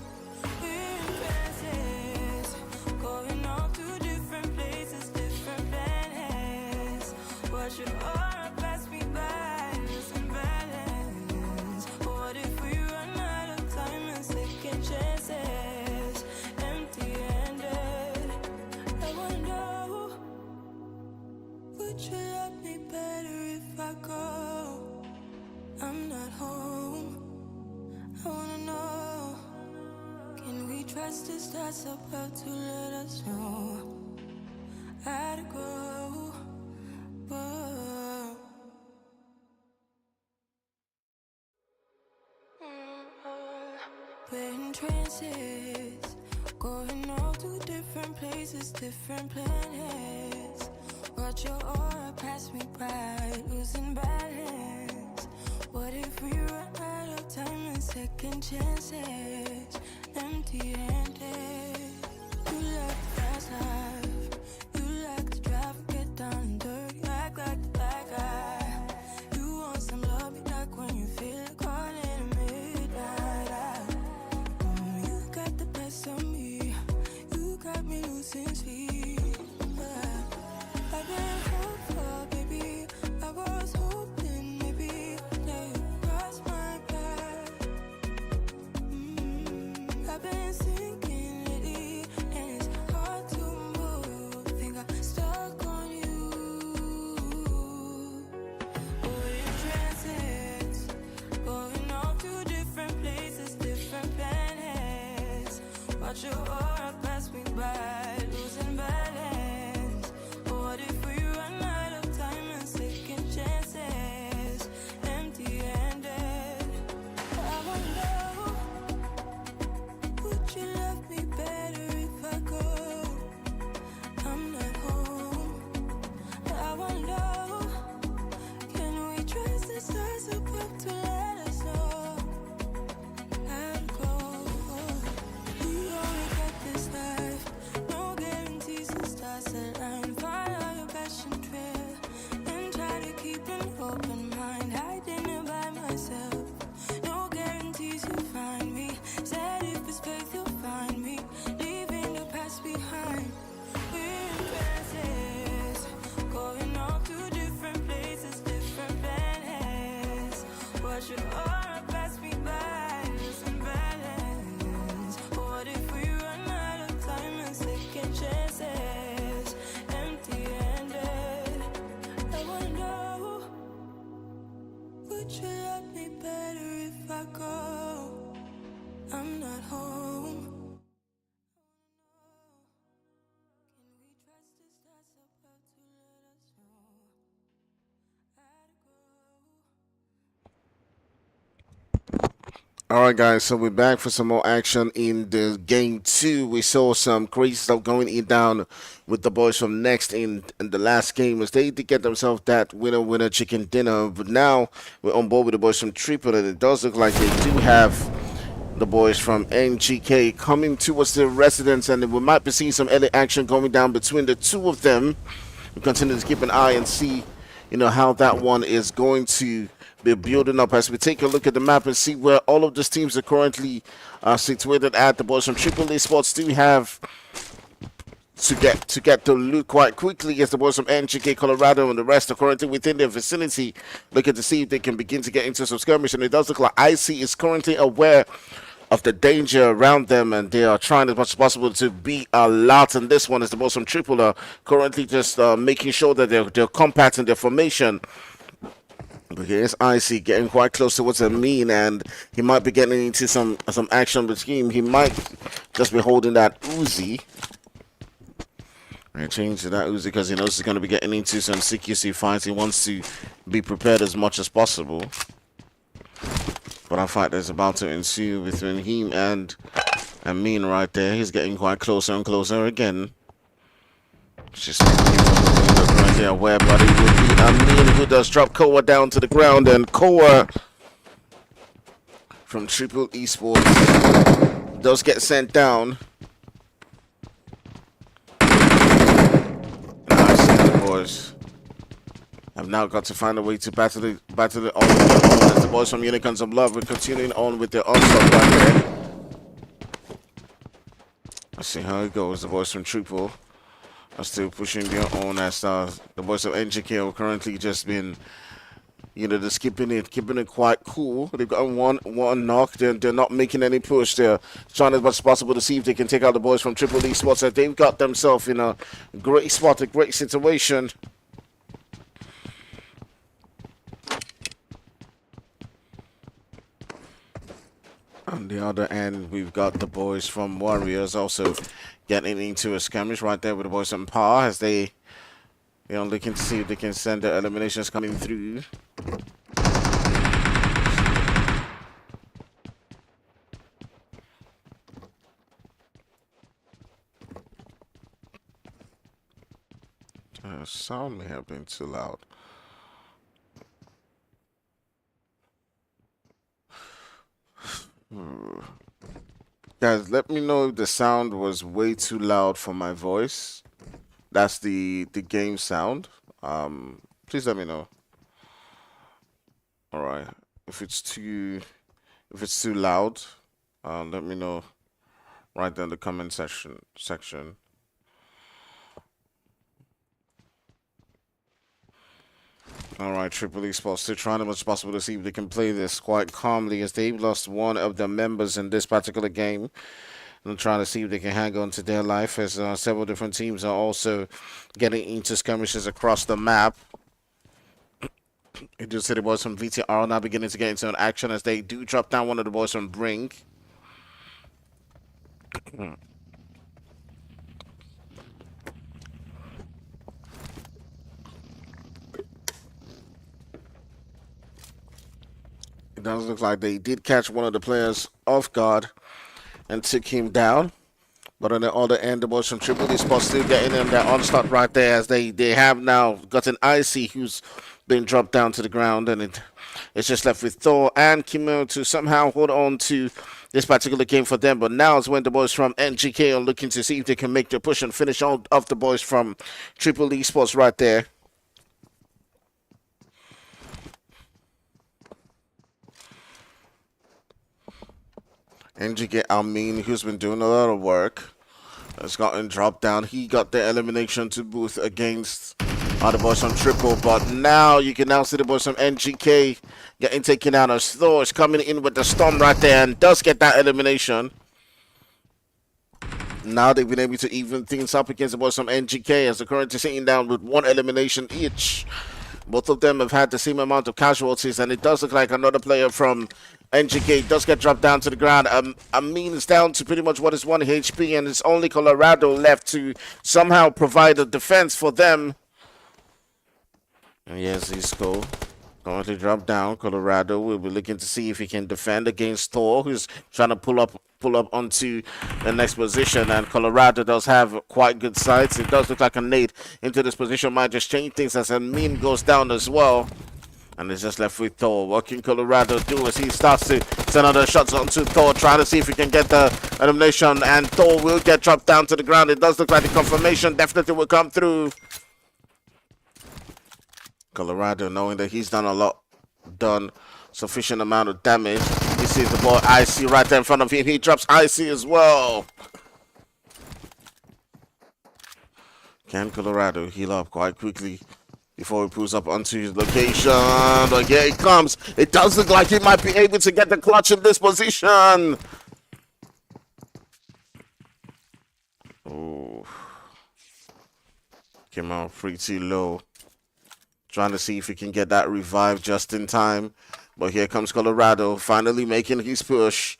We're in trances, going off to different places, different planets. Watch your aura pass me by, losing balance. What if we run out of time and second chances? Empty-handed. I wonder, would you love me better if I go? I'm not home. I wanna know, can we trust the stars above to let us know how to go? Whoa. We're in trances, going off to different places, different planets. Watch your aura pass me by, losing balance. What if we run out of time and second chances? Empty-handed. You like the fast life, you like to drive, get down and dirty, act like the bad guy. You want some love, be like when you feel it calling at midnight. You got the best of me, you got me losing sleep. I've been hopeful, baby, I was hoping maybe that you cross my path. I've been sinking lately, and it's hard All right, guys. So we're back for some more action in the game two. We saw some crazy stuff going in down with the boys from Next in the last game as they did get themselves that winner chicken dinner. But now we're on board with the boys from Triple, and it does look like they do have the boys from NGK coming towards their residence, and we might be seeing some early action going down between the two of them. We continue to keep an eye and see, how that one is going to be building up as we take a look at the map and see where all of these teams are currently situated at. The boys from Triple A Sports do have to get the loot quite quickly as the boys from NGK Colorado and the rest are currently within their vicinity, looking to see if they can begin to get into some skirmish. And it does look like IC is currently aware of the danger around them, and they are trying as much as possible to be alert. And this one is the boys from Triple are currently just making sure that they're compact in their formation. But here's IC getting quite close towards a mean, and he might be getting into some action with him. He might just be holding that Uzi. I changed to that Uzi because he knows he's going to be getting into some CQC fights. He wants to be prepared as much as possible. But a fight that's about to ensue between him and Amin right there. He's getting quite closer and closer again. Just right there where, but it would be Amin who does drop Koa down to the ground, and Koa from Triple Esports does get sent down. Boys have now got to find a way to battle the as the boys from Unicorns of Love. We're continuing on with their onslaught right there. Let's see how it goes. The boys from Triple are still pushing their own as the boys of NGK have currently just been, just keeping it quite cool. They've got one knock. They're not making any push. They're trying as much as possible to see if they can take out the boys from Triple Esports. As they've got themselves in a great spot, a great situation. On the other end, we've got the boys from Warriors also getting into a skirmish right there with the boys from Power as they looking to see if they can send the eliminations coming through. Sound may have been too loud. Guys, let me know if the sound was way too loud for my voice. That's the game sound. Please let me know. All right. If it's too loud, let me know right there in the comment section. All right, Triple Esports still trying as much as possible to see if they can play this quite calmly as they've lost one of their members in this particular game. And trying to see if they can hang on to their life as several different teams are also getting into skirmishes across the map. You do see the boys from VTR now beginning to get into an action as they do drop down one of the boys from Brink. It does look like they did catch one of the players off guard and took him down. But on the other end, the boys from Triple Esports still getting them that onslaught right there as they have now got an IC who's been dropped down to the ground, and it's just left with Thor and Kimmo to somehow hold on to this particular game for them. But now is when the boys from NGK are looking to see if they can make the push and finish off the boys from Triple Esports right there. NGK Amin, who's been doing a lot of work, has gotten dropped down. He got the elimination to booth against the boys from Triple, but now you can now see the boys from NGK getting taken out. As Thor is coming in with the storm right there and does get that elimination. Now they've been able to even things up against the boys from NGK as they're currently sitting down with one elimination each. Both of them have had the same amount of casualties, and it does look like another player from NGK does get dropped down to the ground. Amin is down to pretty much what is 1 HP, and it's only Colorado left to somehow provide a defense for them. And here's his goal. Going to drop down. Colorado will be looking to see if he can defend against Thor, who's trying to pull up onto the next position. And Colorado does have quite good sights. It does look like a nade into this position might just change things as a meme goes down as well. And it's just left with Thor. What can Colorado do as he starts to send other shots onto Thor, trying to see if he can get the elimination. And Thor will get dropped down to the ground. It does look like the confirmation definitely will come through. Colorado knowing that he's done sufficient amount of damage. He sees the ball Icy right there in front of him. He drops Icy as well. Can Colorado heal up quite quickly before he pulls up onto his location? But here it comes. It does look like he might be able to get the clutch in this position. Oh, came out pretty low. Trying to see if he can get that revive just in time. But here comes Colorado, finally making his push.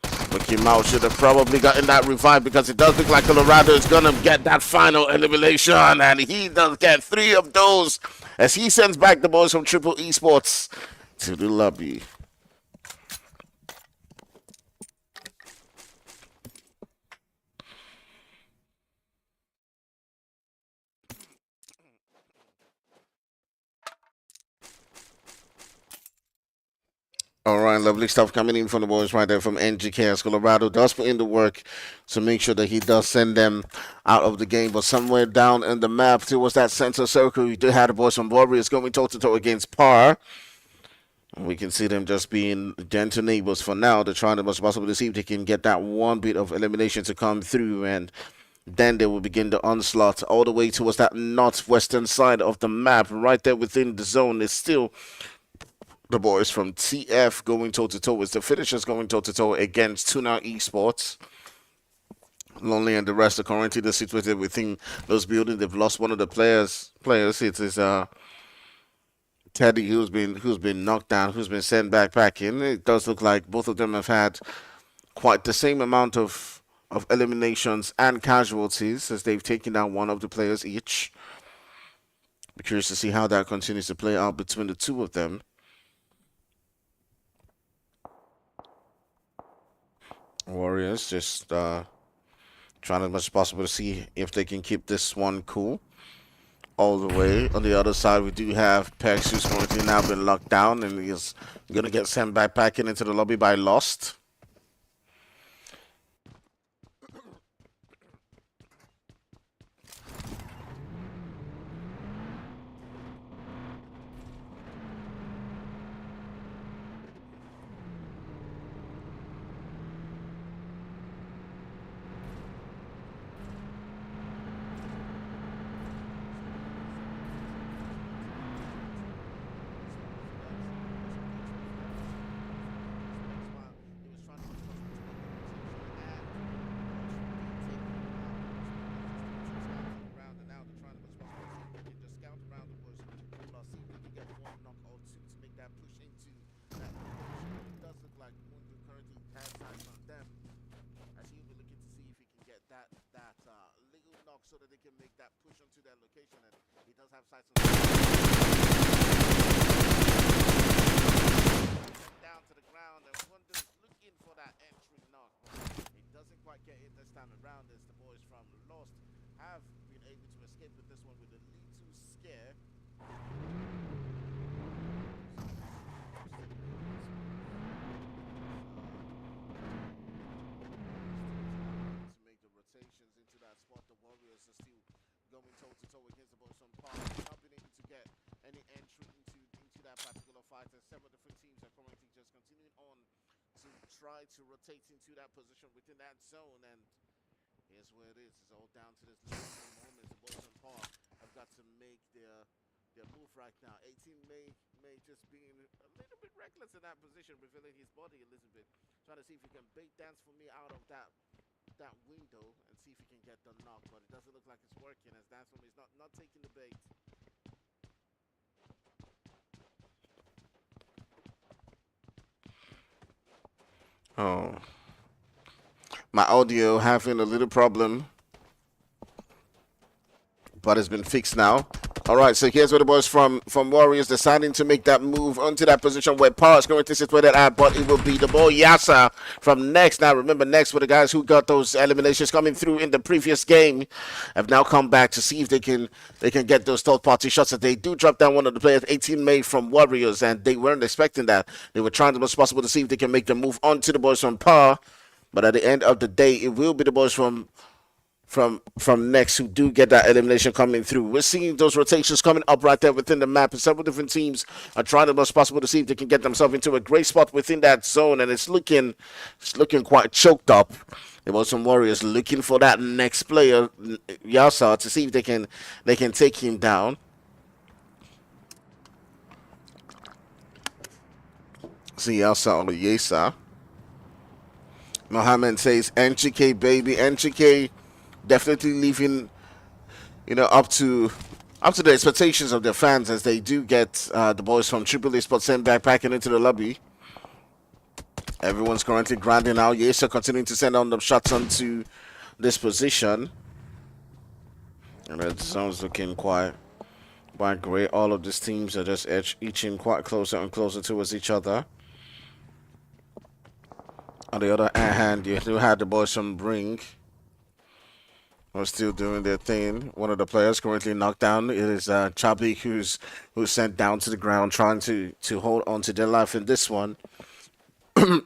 But Kimau should have probably gotten that revive because it does look like Colorado is going to get that final elimination. And he does get 3 of those as he sends back the boys from Triple Esports to the lobby. All right, lovely stuff coming in from the boys right there from NGK as Colorado does put in the work to make sure that he does send them out of the game. But somewhere down in the map towards that center circle, you do have the boys from Warriors going toe-to-toe against Par. And we can see them just being gentle neighbors for now. They're trying as much as possible to see if they can get that one bit of elimination to come through. And then they will begin the onslaught all the way towards that northwestern side of the map. Right there within the zone is still the boys from TF going toe-to-toe with the finishers going toe-to-toe against Tuna Esports. Lonely and the rest are currently situated within those buildings. They've lost one of the players. It is Teddy who's been knocked down, who's been sent back in. It does look like both of them have had quite the same amount of eliminations and casualties as they've taken down one of the players each. Be curious to see how that continues to play out between the two of them. Warriors just trying as much as possible to see if they can keep this one cool all the way. On the other side, we do have Pex, who's currently now been locked down and is going to get sent back into the lobby by Lost. So that they can make that push onto that location, and he does have sights on down to the ground, and Wonder's looking for that entry knock, but he doesn't quite get it this time around as the boys from Lost have been able to escape with this one with a little scare. Into that spot, the Warriors are still going toe-to-toe against the boys from Park. Not been able to get any entry into that particular fight, and several different teams are currently just continuing on to try to rotate into that position within that zone. And here's where it is. It's all down to this last moment. The boys from Park have got to make their move right now. 18 may just being a little bit reckless in that position, revealing his body a little bit, trying to see if he can bait dance for me out of that window and see if he can get the knock, but it doesn't look like it's working as Dance for me is not taking the bait. Oh, my audio having a little problem, but it's been fixed now. All right, so here's where the boys from Warriors deciding to make that move onto that position where Park's going to sit with it at, but it will be the boy Yasa from Next. Now, remember, Next were the guys who got those eliminations coming through in the previous game, have now come back to see if they can get those third-party shots. That they do drop down one of the players, 18 May from Warriors, and they weren't expecting that. They were trying the most possible to see if they can make the move onto the boys from Par, but at the end of the day, it will be the boys from Next who do get that elimination coming through. We're seeing those rotations coming up right there within the map, and several different teams are trying the most possible to see if they can get themselves into a great spot within that zone, and it's looking quite choked up. There was some Warriors looking for that next player, Yasa, to see if they can take him down. See Yasa on the Yesa. Mohammed says NGK baby, NGK definitely leaving, up to the expectations of their fans as they do get the boys from Triple Esport sent back into the lobby. Everyone's currently grinding out. Yesa continuing to send on the shots onto this position. And that sounds looking quite great. All of these teams are just edging quite closer and closer towards each other. On the other hand, you do have the boys from Brink are still doing their thing. One of the players currently knocked down. It is Chabi who's sent down to the ground, trying to hold on to their life in this one. And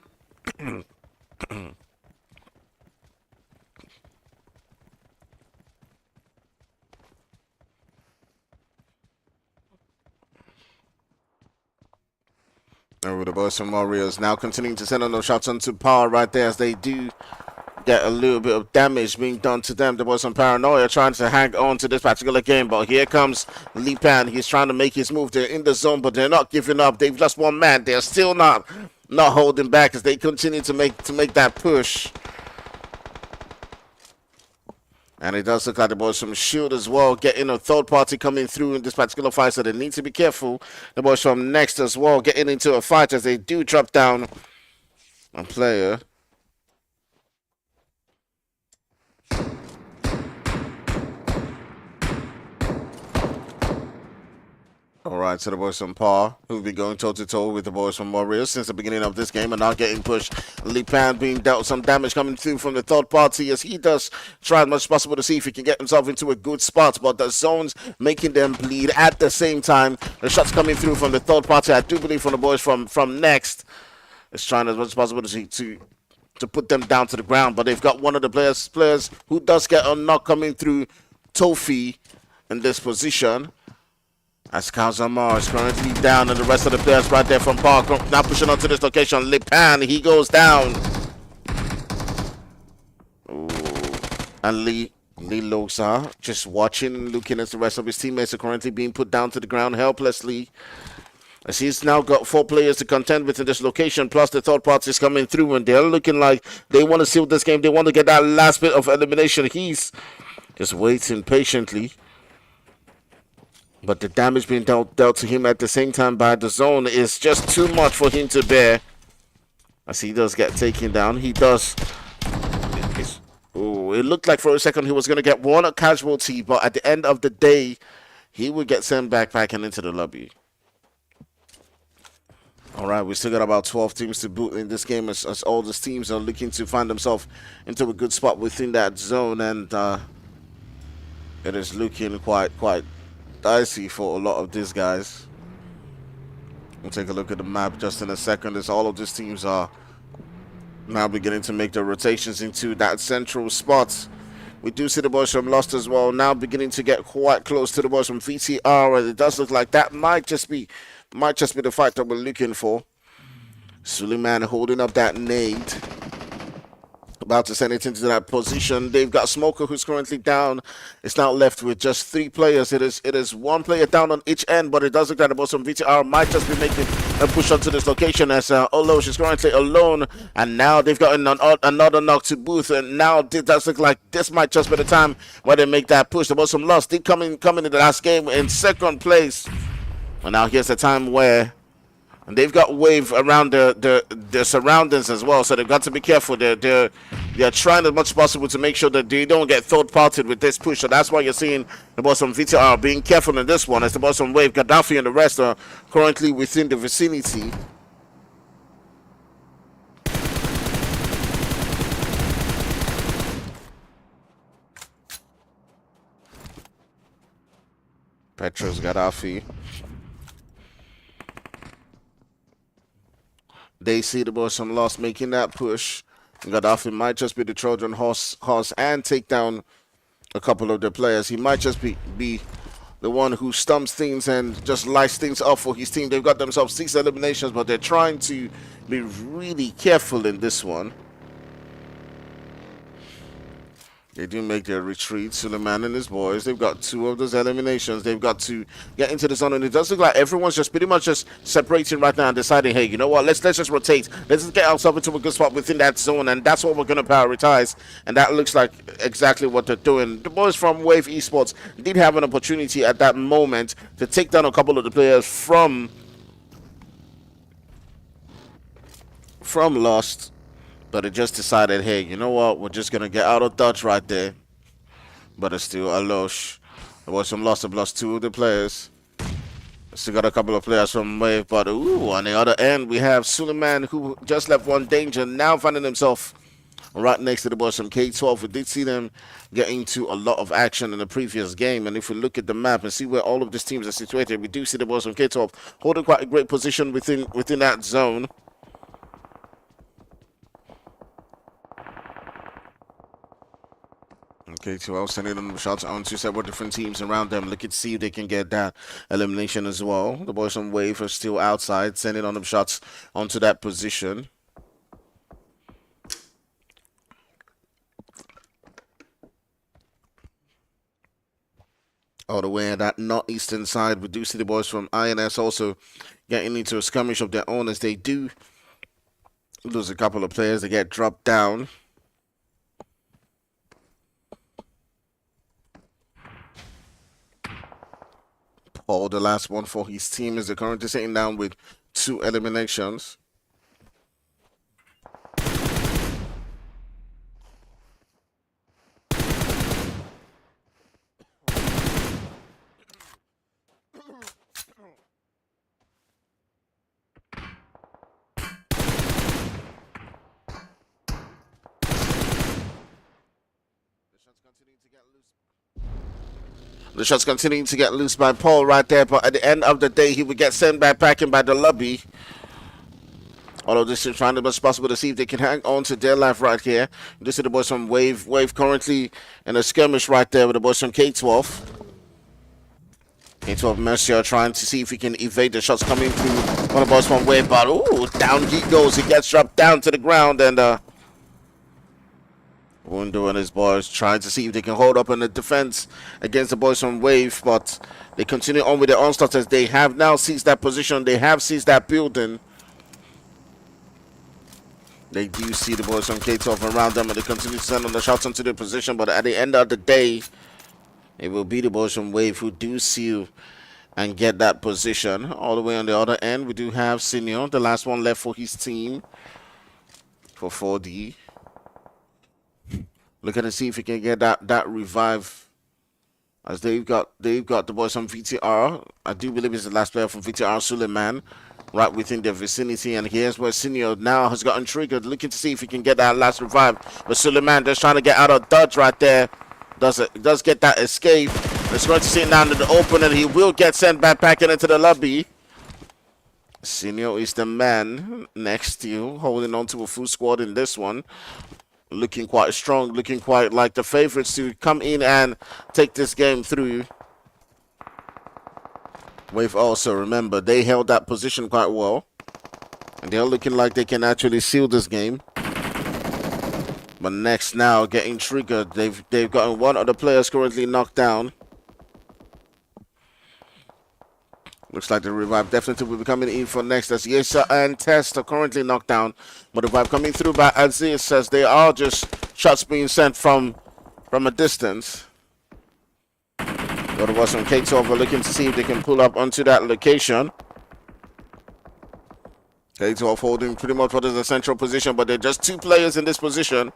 with the boys from Warriors now continuing to send on those shots onto Power right there as they do get a little bit of damage being done to them. The boys from Paranoia trying to hang on to this particular game, but here comes Lipan. He's trying to make his move. They're in the zone, but they're not giving up. They've lost one man. They're still not holding back as they continue to make that push. And it does look like the boys from Shield as well getting a third party coming through in this particular fight, so they need to be careful. The boys from Next as well getting into a fight as they do drop down a player. All right, so the boys from Par, who've been going toe-to-toe with the boys from Warriors since the beginning of this game, are now getting pushed. Lipan being dealt some damage coming through from the third party as he does try as much as possible to see if he can get himself into a good spot, but the zone's making them bleed at the same time. The shots coming through from the third party, I do believe from the boys from Next, is trying as much as possible to put them down to the ground, but they've got one of the players who does get a knock coming through, Tofi, in this position. As Kazamar is currently down, and the rest of the players right there from Park now pushing onto this location. Lipan, he goes down. Ooh. And Lee Losa just watching, looking as the rest of his teammates are currently being put down to the ground helplessly. As he's now got 4 players to contend with in this location, plus the third parties coming through, and they're looking like they want to seal this game. They want to get that last bit of elimination. He's just waiting patiently. But the damage being dealt to him at the same time by the zone is just too much for him to bear. As he does get taken down, he does. It looked like for a second he was going to get one casualty, but at the end of the day, he would get sent back and into the lobby. All right, we still got about 12 teams to boot in this game as all these teams are looking to find themselves into a good spot within that zone, and it is looking quite dicey for a lot of these guys. We'll take a look at the map just in a second as all of these teams are now beginning to make their rotations into that central spot. We do see the boys from Lost as well now beginning to get quite close to the boys from VTR, and it does look like that might just be the fight that we're looking for. Suleiman holding up that nade, about to send it into that position. They've got Smoker, who's currently down. It's now left with just 3 players. It is 1 player down on each end, but it does look like the boys from VTR might just be making a push onto this location as Olosh is currently alone, and now they've got another knock to Booth, and now it does look like this might just be the time where they make that push. The boys from Lost did come in the last game in 2nd place, and now here's the time where And they've got wave around their surroundings as well, so they've got to be careful. They're trying as much as possible to make sure that they don't get third-parted with this push. So that's why you're seeing the boys from VTR being careful in this one, as the boys from Wave, Gaddafi, and the rest are currently within the vicinity. Petros, Gaddafi. They see the boys from Lost making that push. Gaddafi might just be the Trojan horse and take down a couple of the players. He might just be the one who stumps things and just lights things up for his team. They've got themselves 6 eliminations, but they're trying to be really careful in this one. They do make their retreat. Suleiman and his boys, they've got 2 of those eliminations. They've got to get into the zone, and it does look like everyone's just pretty much just separating right now and deciding, hey, you know what, let's just rotate. Let's just get ourselves into a good spot within that zone, and that's what we're going to prioritize. And that looks like exactly what they're doing. The boys from Wave Esports did have an opportunity at that moment to take down a couple of the players from Lost. But it just decided, hey, you know what? We're just going to get out of Dodge right there. But it's still a Losh. There was some loss of lost 2 of the players. Still got a couple of players from Wave. But, ooh, on the other end, we have Suleiman, who just left one danger, now finding himself right next to the boys from K12. We did see them get into a lot of action in the previous game. And if we look at the map and see where all of these teams are situated, we do see the boys from K12 holding quite a great position within that zone. Okay, 12 sending them shots on to several different teams around them. Looking to see if they can get that elimination as well. The boys on Wave are still outside, sending on them shots onto that position. All the way at that northeastern side, we do see the boys from INS also getting into a skirmish of their own, as they do lose a couple of players. They get dropped down. Paul, the last one for his team, is currently sitting down with 2 eliminations. The shot's continuing to get loose by Paul right there, but at the end of the day, he would get sent back in by the lobby. All of this is trying as much as possible to see if they can hang on to their life right here. This is the boys from Wave. Wave currently in a skirmish right there with the boys from K12. K12 Mercier trying to see if he can evade the shots coming through one of the boys from Wave, but ooh, down he goes. He gets dropped down to the ground, and Wundo and his boys trying to see if they can hold up in the defense against the boys from Wave, but they continue on with their onslaught as they have now seized that position. They have seized that building. They do see the boys from K12 around them, and they continue to send on the shots onto their position, but at the end of the day, it will be the boys from Wave who do seal and get that position. All the way on the other end, we do have Senior, the last one left for his team for 4D. Looking to see if he can get that revive, as they've got the boys from VTR. I do believe it's the last player from VTR, Suleiman, right within their vicinity. And here's where Senior now has gotten triggered, looking to see if he can get that last revive. But Suleiman just trying to get out of dodge right there. Does get that escape. It's going to sit down in the open, and he will get sent back into the lobby. Senior is the man next to you, holding on to a full squad in this one. Looking quite strong, looking quite like the favorites to come in and take this game through. Wave also, remember, they held that position quite well, and they're looking like they can actually seal this game. But next now, getting triggered, they've gotten one of the players currently knocked down. Looks like the revive definitely will be coming in for next, as Yesa and Test are currently knocked down. But the revive coming through by Aziz, says they are just shots being sent from a distance. But it was some K12 looking to see if they can pull up onto that location. Okay, to holding pretty much what is the central position, but there are just 2 players in this position.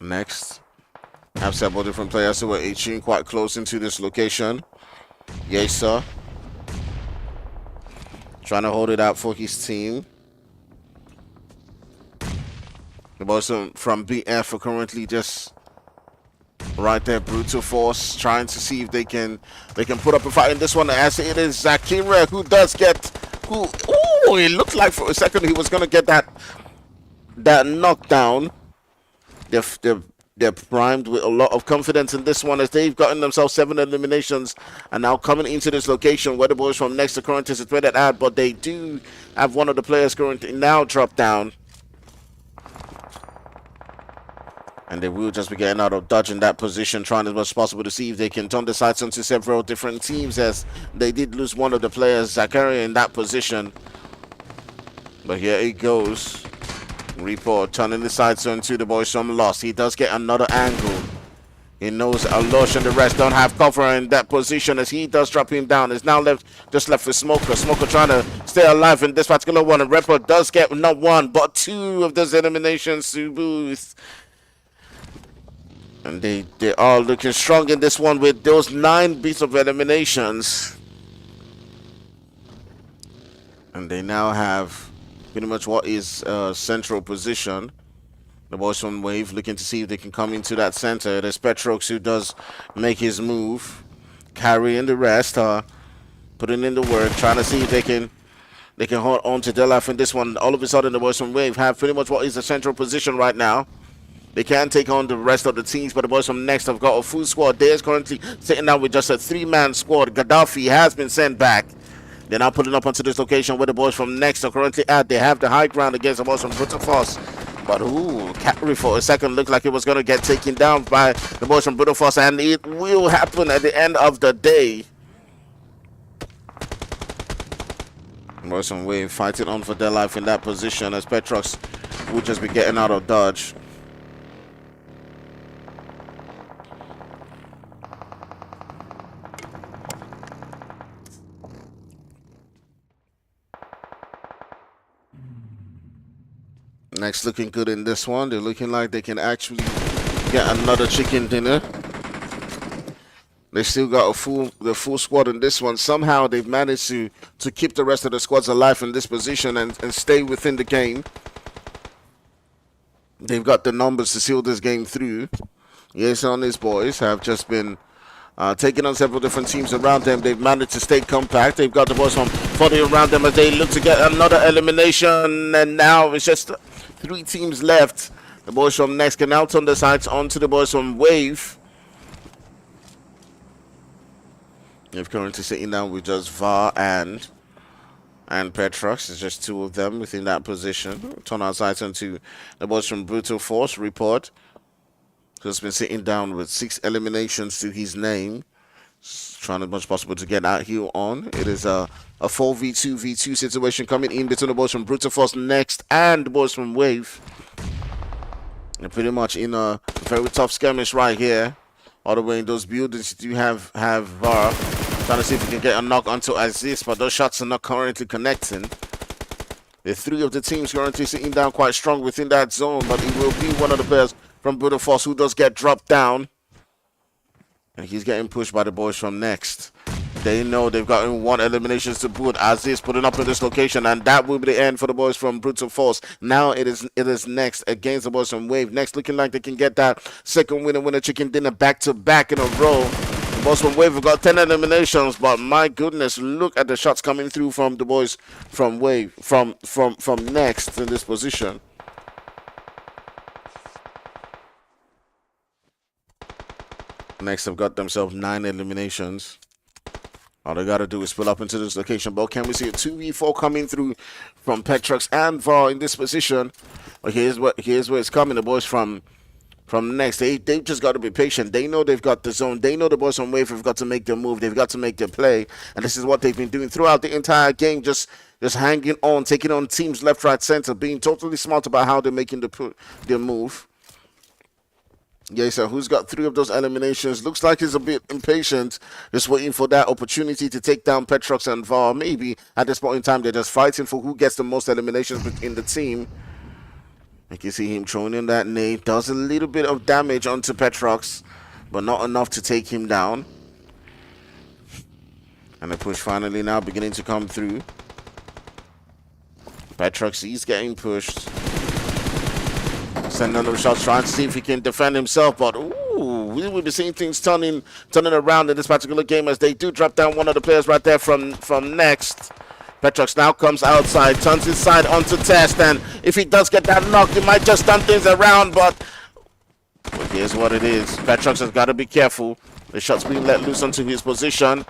Next, have several different players who are itching quite close into this location. Yes, sir. Trying to hold it out for his team. The boys from BF are currently just right there. Brutal Force trying to see if they can put up a fight in this one, as it is Zakira who does get it looked like for a second he was gonna get that knockdown. They're primed with a lot of confidence in this one, as they've gotten themselves 7 eliminations and now coming into this location where the boys from next to current is threaded out, but they do have one of the players currently now dropped down. And they will just be getting out of dodge in that position, trying as much as possible to see if they can turn the sights onto several different teams, as they did lose one of the players, Zakaria, in that position. But here it goes. Report turning the sights onto the boys from Lost. He does get another angle. He knows Alosh and the rest don't have cover in that position, as he does drop him down. It's now just left with Smoker. Smoker trying to stay alive in this particular one. And Report does get not 1, but 2 of those eliminations to Booth. And they are looking strong in this one with those 9 bits of eliminations. And they now have pretty much what is central position. The boys from Wave looking to see if they can come into that center. There's Petrox who does make his move. Carrie and the rest are putting in the work, trying to see if they can hold on to their life in this one. All of a sudden, the boys from Wave have pretty much what is the central position right now. They can take on the rest of the teams, but the boys from Next have got a full squad. They're currently sitting down with just a 3-man squad. Gaddafi has been sent back. They're now pulling up onto this location where the boys from Next are currently at. They have the high ground against the boys from Brutal Force. But Catry for a second looked like it was going to get taken down by the boys from Brutal Force, and it will happen at the end of the day. The boys from Wave fighting on for their life in that position, as Petrox will just be getting out of dodge. Next looking good in this one. They're looking like they can actually get another chicken dinner. They still got the full squad in this one. Somehow they've managed to keep the rest of the squads alive in this position and stay within the game. They've got the numbers to seal this game through. Yes, and these boys have just been taking on several different teams around them. They've managed to stay compact. They've got the boys from 40 around them as they look to get another elimination. And now it's just 3 teams left. The boys from Next can now turn the sights onto the boys from Wave. They're currently sitting down with just VAR and Petrox. It's just 2 of them within that position. Turn our sights onto the boys from Brutal Force. Report, who's been sitting down with 6 eliminations to his name. Trying as much as possible to get out here on. It is a 4v2v2 situation coming in between the boys from Brutal Force Next and the boys from Wave. They're pretty much in a very tough skirmish right here. All the way in those buildings, you do have VAR. Trying to see if we can get a knock onto Aziz, but those shots are not currently connecting. The 3 of the teams currently sitting down quite strong within that zone, but it will be one of the players from Brutal Force who does get dropped down. And he's getting pushed by the boys from Next. They know they've gotten 1 elimination to boot. Aziz putting up in this location, and that will be the end for the boys from Brutal Force. Now it is Next against the boys from Wave. Next looking like they can get that second winner chicken dinner back-to-back in a row. The boys from Wave have got 10 eliminations, but my goodness, look at the shots coming through from the boys from Wave, from Next in this position. Next have got themselves 9 eliminations. All they got to do is pull up into this location. But can we see a 2v4 coming through from Petrox and VAR in this position? But here's where it's coming. The boys from Next, they've just got to be patient. They know they've got the zone. They know the boys from Wave have got to make their move. They've got to make their play. And this is what they've been doing throughout the entire game. Just hanging on, taking on teams left, right, center, being totally smart about how they're making their move. Yeah, so who's got 3 of those eliminations? Looks like he's a bit impatient, just waiting for that opportunity to take down Petrox and VAR. Maybe at this point in time, they're just fighting for who gets the most eliminations in the team. You can see him throwing in that nade. Does a little bit of damage onto Petrox, but not enough to take him down. And the push finally now beginning to come through. Petrox, he's getting pushed. Sending another shots, trying to see if he can defend himself, but ooh, we will be seeing things turning around in this particular game as they do drop down one of the players right there from next. Petrox now comes outside, turns his side onto Test, and if he does get that knock, he might just turn things around, but here's what it is. Petrox has got to be careful. The shot's being let loose onto his position.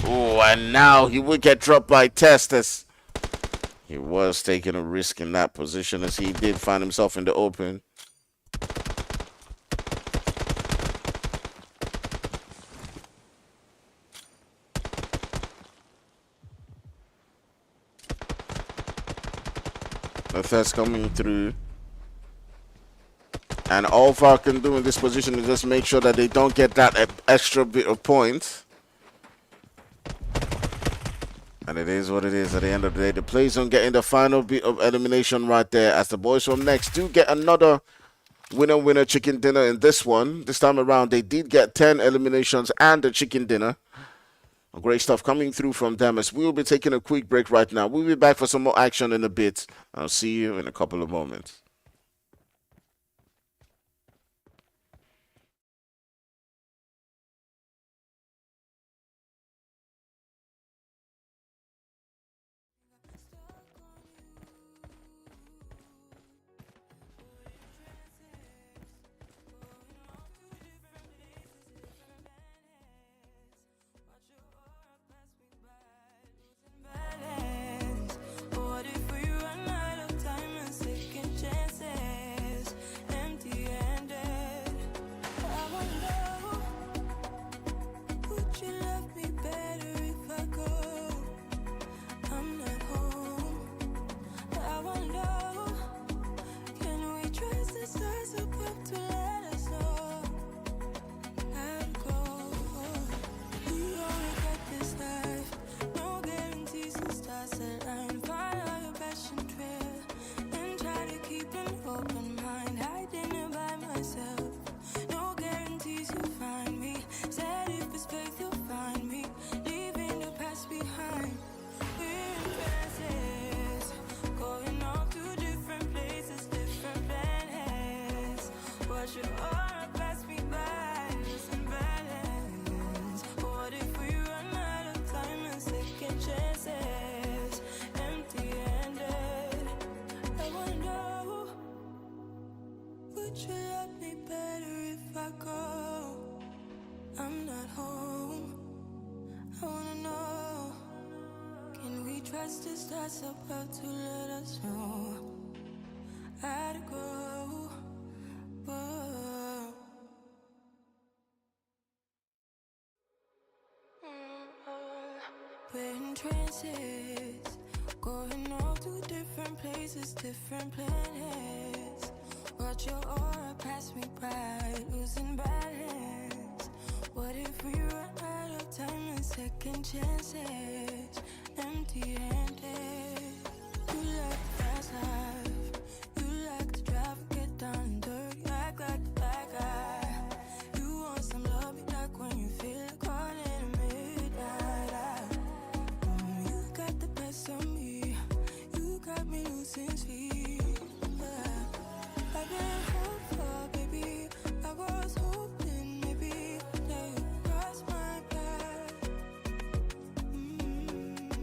Oh, and now he will get dropped by Test as he was taking a risk in that position as he did find himself in the open. The Test coming through. And all VAR can do in this position is just make sure that they don't get that extra bit of points. And it is what it is at the end of the day. The players don't get in the final bit of elimination right there as the boys from next do get another winner chicken dinner in this one. This time around, they did get 10 eliminations and a chicken dinner. Great stuff coming through from them as we'll be taking a quick break right now. We'll be back for some more action in a bit. I'll see you in a couple of moments. Trust is that's about to let us know how to go. Whoa. We're in trances, going off to different places, different planets. Watch your aura pass me by, losing balance. What if we run out of time and second chances? Empty-handed. You like the fast life, you like to drive and get down and dirty, act like the bad guy. You want some love, you like when you feel like caught in the midnight. You got the best of me, you got me losing sleep. I've been hopeful, baby, I was hoping maybe that you'd cross my path.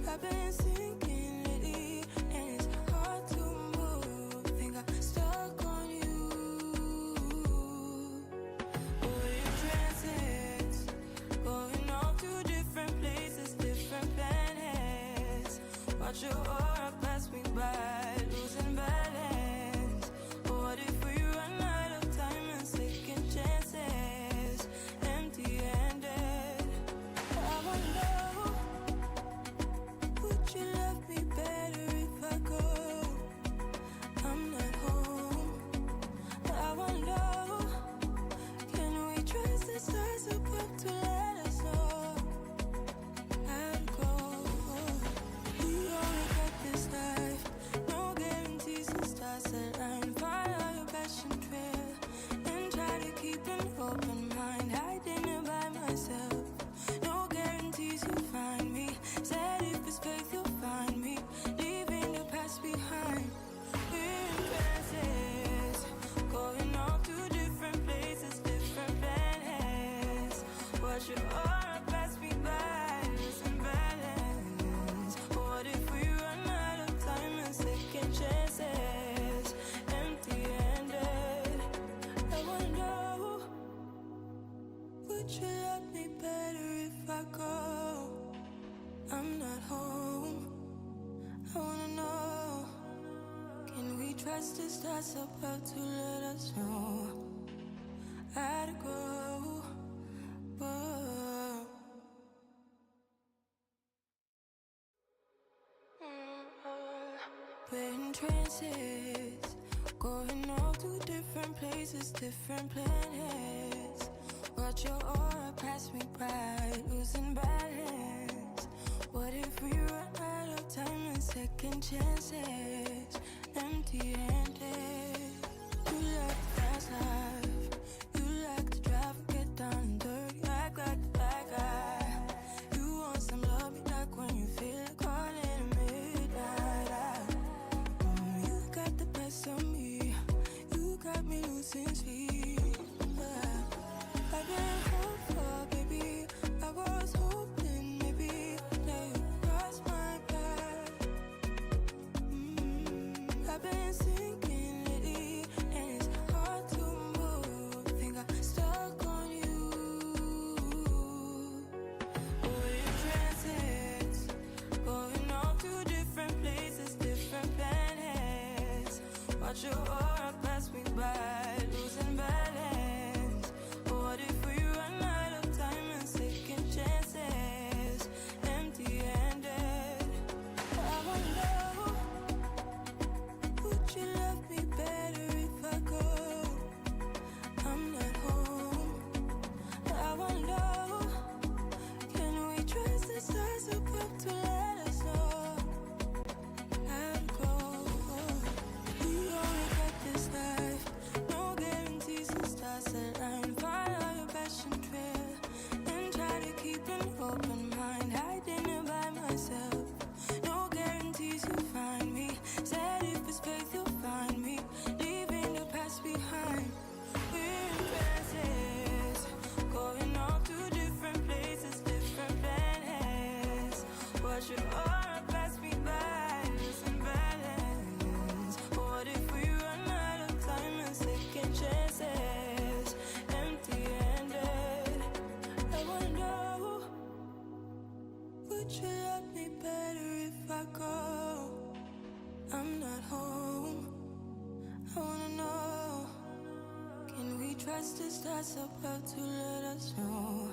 I've been sinking lately, and it's hard to move. Think I'm stuck on you. We're in transits, going off to different places, different planets. Watch your aura pass me by, losing balance. What if we run out of time and second chances? Empty-handed. I wonder, would you love me better if I go? I'm not home. I wonder, Watch your aura pass me by, losing balance. What if we run out of time and second chances? Empty-handed. I wanna know, would you love me better if I go? I'm not home. I wanna know, can we trust the stars above to let us know? I'd go, we're in trances, going off to different places, different planets. Watch your aura pass me by, losing balance. What if we run out of time and second chances? Empty-handed. You like the fast life, you like to drive and get down and dirty, act like the bad guy. You want some love, you like when you feel like calling at midnight. You got the best of me, you got me losing sleep. I've been hopeful, baby, I was hoping maybe that you'd cross my path. I've been sinking lately, and it's hard to move. Think I'm stuck on you. We're in transits, going off to different places, different planets. Watch your aura pass me by, losing balance. What if we run out of time and second chances? Empty-handed. I wanna know, would you love me better if I go? I'm not home. I wanna know, can we trust the stars above to let us know? I'd go. We only got this life, no guarantees the stars align. Follow your passion trail and try to keep an open mind. Hiding it by myself, no guarantees you'll find me. Said if it's faith you'll find me, leaving the past behind. We're in trances, going off to different places, different planets. Watch your aura pass me by, losing balance. What if we run out of time and second chances? Empty-handed. I wanna know, would you love me better if I go? I'm not home. I wanna know, can we trust the stars above to let us know?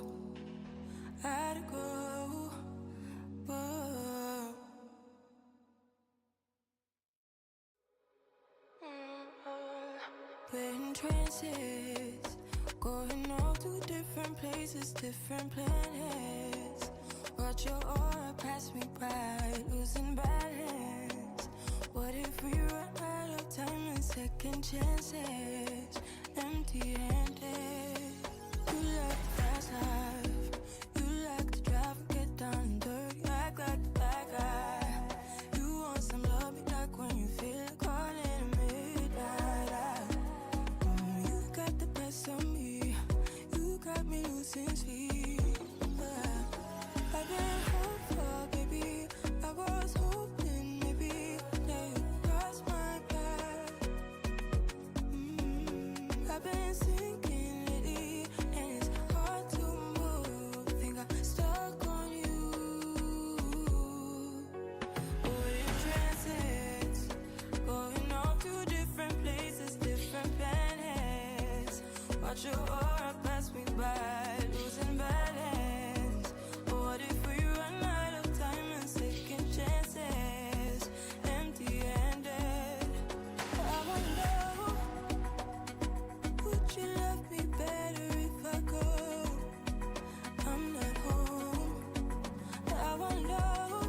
I'd go, we're in trances, going off to different places, different planets. Watch your aura pass me by, losing balance. What if we run out of time and second chances? Empty-handed. You like the fast life, you like to drive and get down and dirty, act like the bad guy. You want some love, you like when you feel like calling at midnight. You got the best of me, you got me losing sleep. I've been hopeful, baby, I was hoping maybe that you'd cross my path. I've been sinking lately, and it's hard to move. Think I'm stuck on you. We're in transits, going off to different places, different planets. Watch your aura pass me by, losing balance. What if we run out of time and second chances? Empty-handed. I wanna know, would you love me better if I go? I'm not home. I wanna know,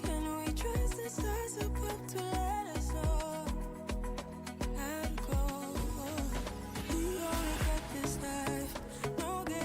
can we trust the stars above to let us know? I'd go. We only got this life, no guarantee.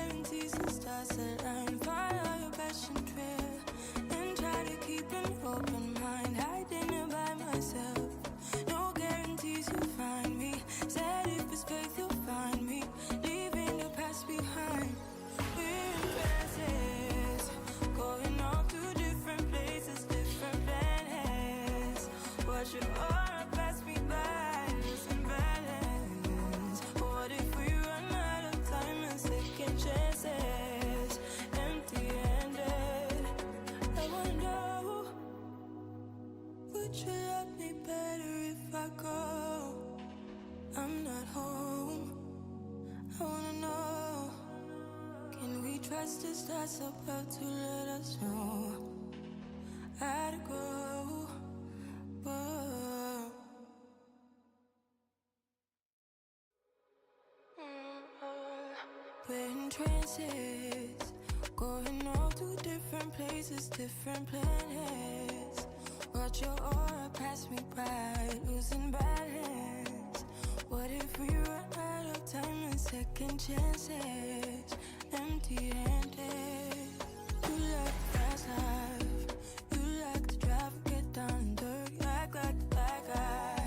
trust us that's about to let us know how to grow. Whoa. We're in trances, going all to different places, different planets. Watch your aura pass me by, losing balance. What if we run out of time and second chances? Empty-handed. You like the fast life, you like to drive, get down and dirty, act like a bad guy.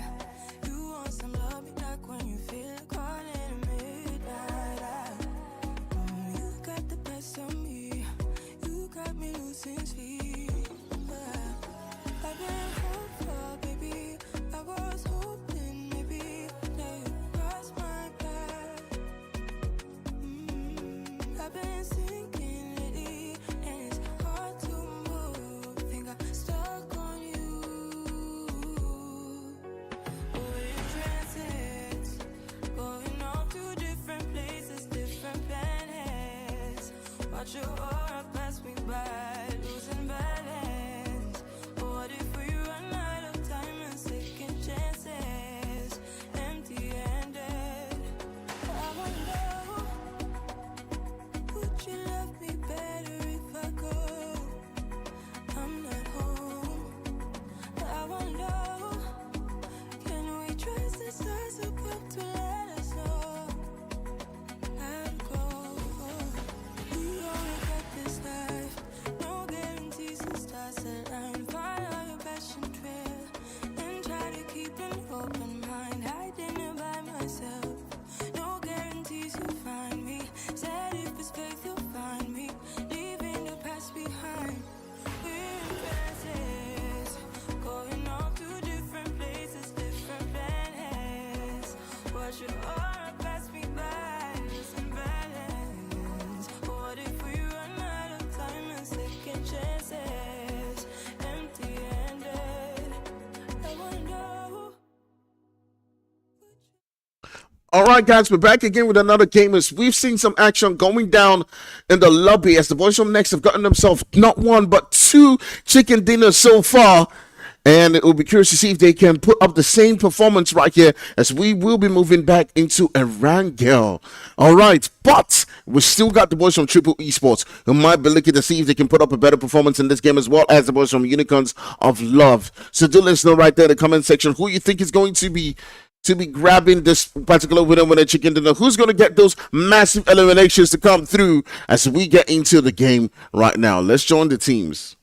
You want some love, you like when you feel like calling midnight. You got the best of me, you got me losing sleep. I've been hopeful, baby, I was hoping maybe that you'd cross my path. I've been sinking lately, and it's hard to move. Think I'm stuck on you. We're in transits, going off to different places, different planets. Watch your aura pass me by, losing balance. What if we run out of time and second chances? Empty-handed. I wonder, would you love me better if I go? I'm not home. I wonder, can we trust the stars above to let us know how to go? We only got this life, no guarantees and stars align. Follow your passion trail and try to keep an open mind. Hiding it by myself, no guarantees you'll find me. Said if it's faith you'll find me, leaving the past behind. We're in places, going off to different places, different planets. Watch your aura pass me by, losing balance. What if we run out of time and second chances? Empty-handed. I wonder. All right, guys, we're back again with another gamers. We've seen some action going down in the lobby as the boys from Next have gotten themselves not one but two chicken dinners so far. And it will be curious to see if they can put up the same performance right here as we will be moving back into Erangel. All right, but we still got the boys from Triple Esports who might be looking to see if they can put up a better performance in this game, as well as the boys from Unicorns of Love. So do let us know right there in the comment section who you think is going to be grabbing this particular winner chicken dinner. Who's going to get those massive eliminations to come through as we get into the game right now. Let's join the teams.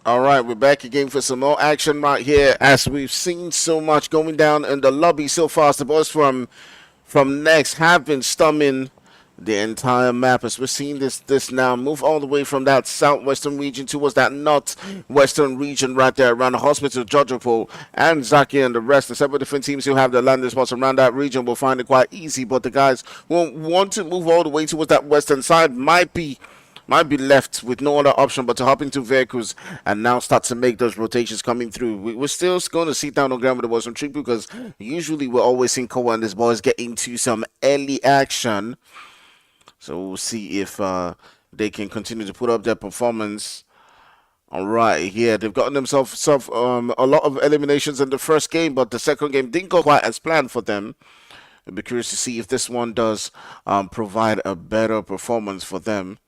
All right, we're back again for some more action right here as we've seen so much going down in the lobby so far. The boys from Next have been stumming the entire map as we're seeing this now move all the way from that southwestern region towards that northwestern region right there around the hospital, Jojopo and Zaki and the rest. The several different teams who have their landing spots around that region will find it quite easy, but the guys who want to move all the way towards that western side might be left with no other option but to hop into vehicles and now start to make those rotations coming through. We're still going to sit down on ground with the boys from Trick because usually we're always seeing Koa and his boys get into some early action. So we'll see if they can continue to put up their performance. All right, here they've gotten themselves a lot of eliminations in the first game, but the second game didn't go quite as planned for them. I'll be curious to see if this one does provide a better performance for them,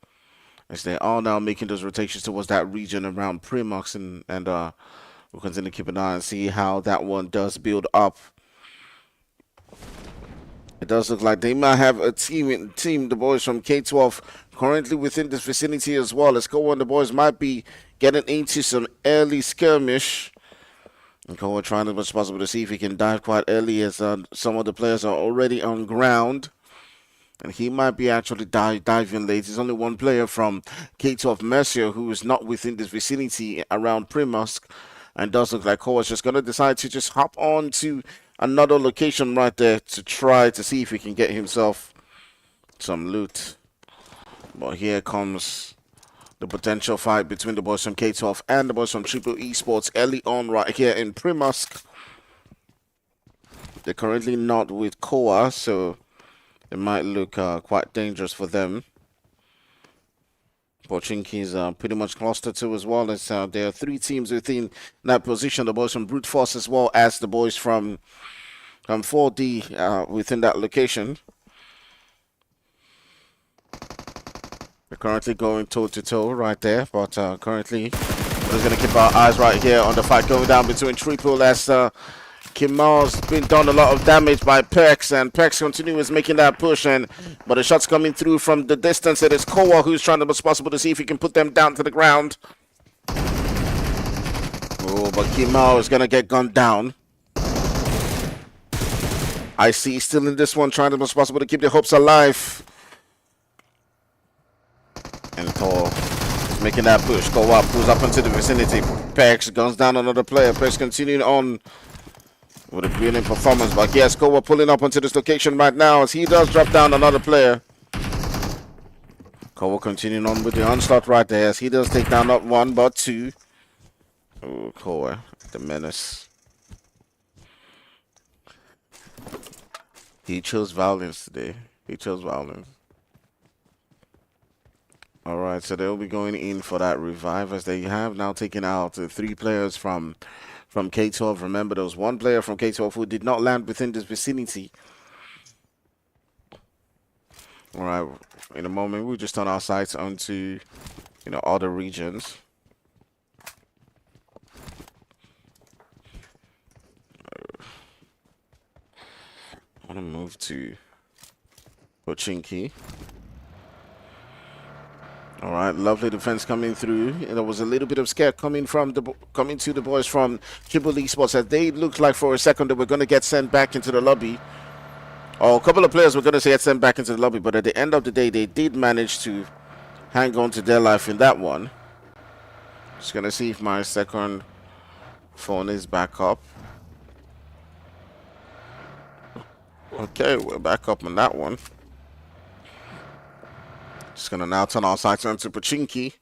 as they are now making those rotations towards that region around Primox, and we'll continue to keep an eye and see how that one does build up. It does look like they might have a team, the boys from K12, currently within this vicinity as well. Let's go on. The boys might be getting into some early skirmish. And Koa trying as much as possible to see if he can dive quite early, as some of the players are already on ground. And he might be actually diving late. There's only one player from K12 Mercia who is not within this vicinity around Primosk. And it does look like Koa's just going to decide to just hop on to another location right there to try to see if he can get himself some loot. But here comes the potential fight between the boys from K12 and the boys from Triple Esports early on right here in Primosk. They're currently not with Koa, so it might look quite dangerous for them. Pochinki's pretty much clustered too as well, as there are three teams within that position. The boys from Brute Force as well as the boys from 4D within that location. We're currently going toe-to-toe right there, but currently we're going to keep our eyes right here on the fight going down between Triple, as Kimal's been done a lot of damage by Pex, and Pex continues making that push, but the shots coming through from the distance. It is Koa who's trying as much as possible to see if he can put them down to the ground. Oh, but Kimal is going to get gunned down. I see still in this one, trying as much as possible to keep the hopes alive. And Thor is making that push. Koa pulls up into the vicinity. Pex guns down another player. Pex continuing on with a brilliant performance, but yes, Koa pulling up onto this location right now as he does drop down another player. Koa continuing on with the onslaught right there as he does take down not one but two. Oh, Koa, the menace. He chose violence today. He chose violence. Alright, so they'll be going in for that revive, as they have now taken out the three players from K12. Remember, there was one player from K12 who did not land within this vicinity. All right, in a moment, we'll just turn our sights onto, other regions. I want to move to Pochinki. All right, lovely defense coming through. And there was a little bit of scare coming to the boys from Triple Esports, as they looked like for a second they were going to get sent back into the lobby. Or a couple of players were going to get sent back into the lobby, but at the end of the day, they did manage to hang on to their life in that one. Just going to see if my second phone is back up. Okay, we're back up on that one. Just going to now turn our sights onto Pochinki,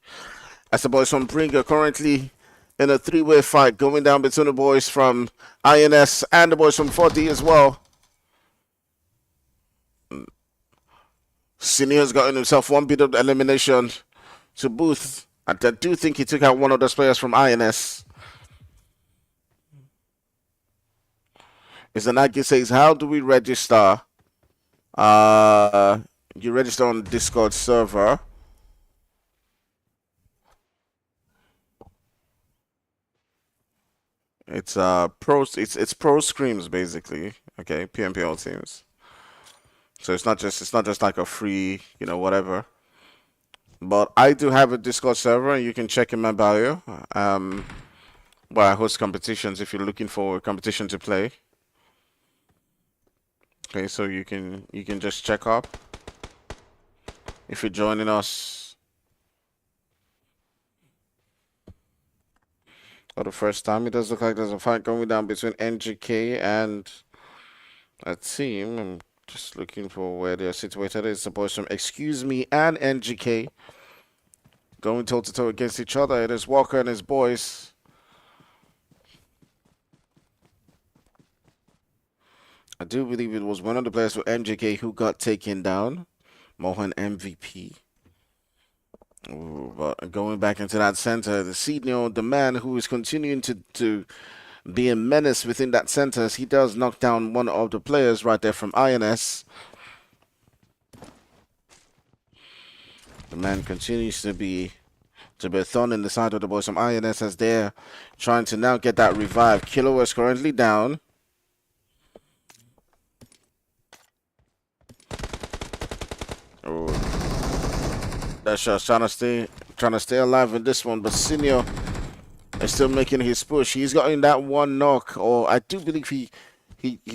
as the boys from Bring are currently in a three-way fight going down between the boys from INS and the boys from 4D as well. Senior's gotten himself one bit of elimination to Booth. I do think he took out one of those players from INS. Izanagi says, how do we register? You register on the Discord server. It's it's pro screams basically. Okay, PMPL teams. So it's not just like a free, whatever. But I do have a Discord server, and you can check in my bio. Where I host competitions if you're looking for a competition to play. Okay, so you can just check up. if you're joining us for the first time. It does look like there's a fight going down between NGK and a team. I'm just looking for where they're situated. It's the boys from Excuse Me and NGK going toe to toe against each other. It is Walker and his boys. I do believe it was one of the players for NGK who got taken down. Mohan MVP. Ooh, but going back into that center, the senior, the man who is continuing to be a menace within that center, as he does knock down one of the players right there from INS. The man continues to be a thorn in the side of the boys from INS as they're trying to now get that revive. Kilo is currently down. Oh, that shot's trying to stay alive in this one, but Senior is still making his push. He's gotten that one knock, or I do believe he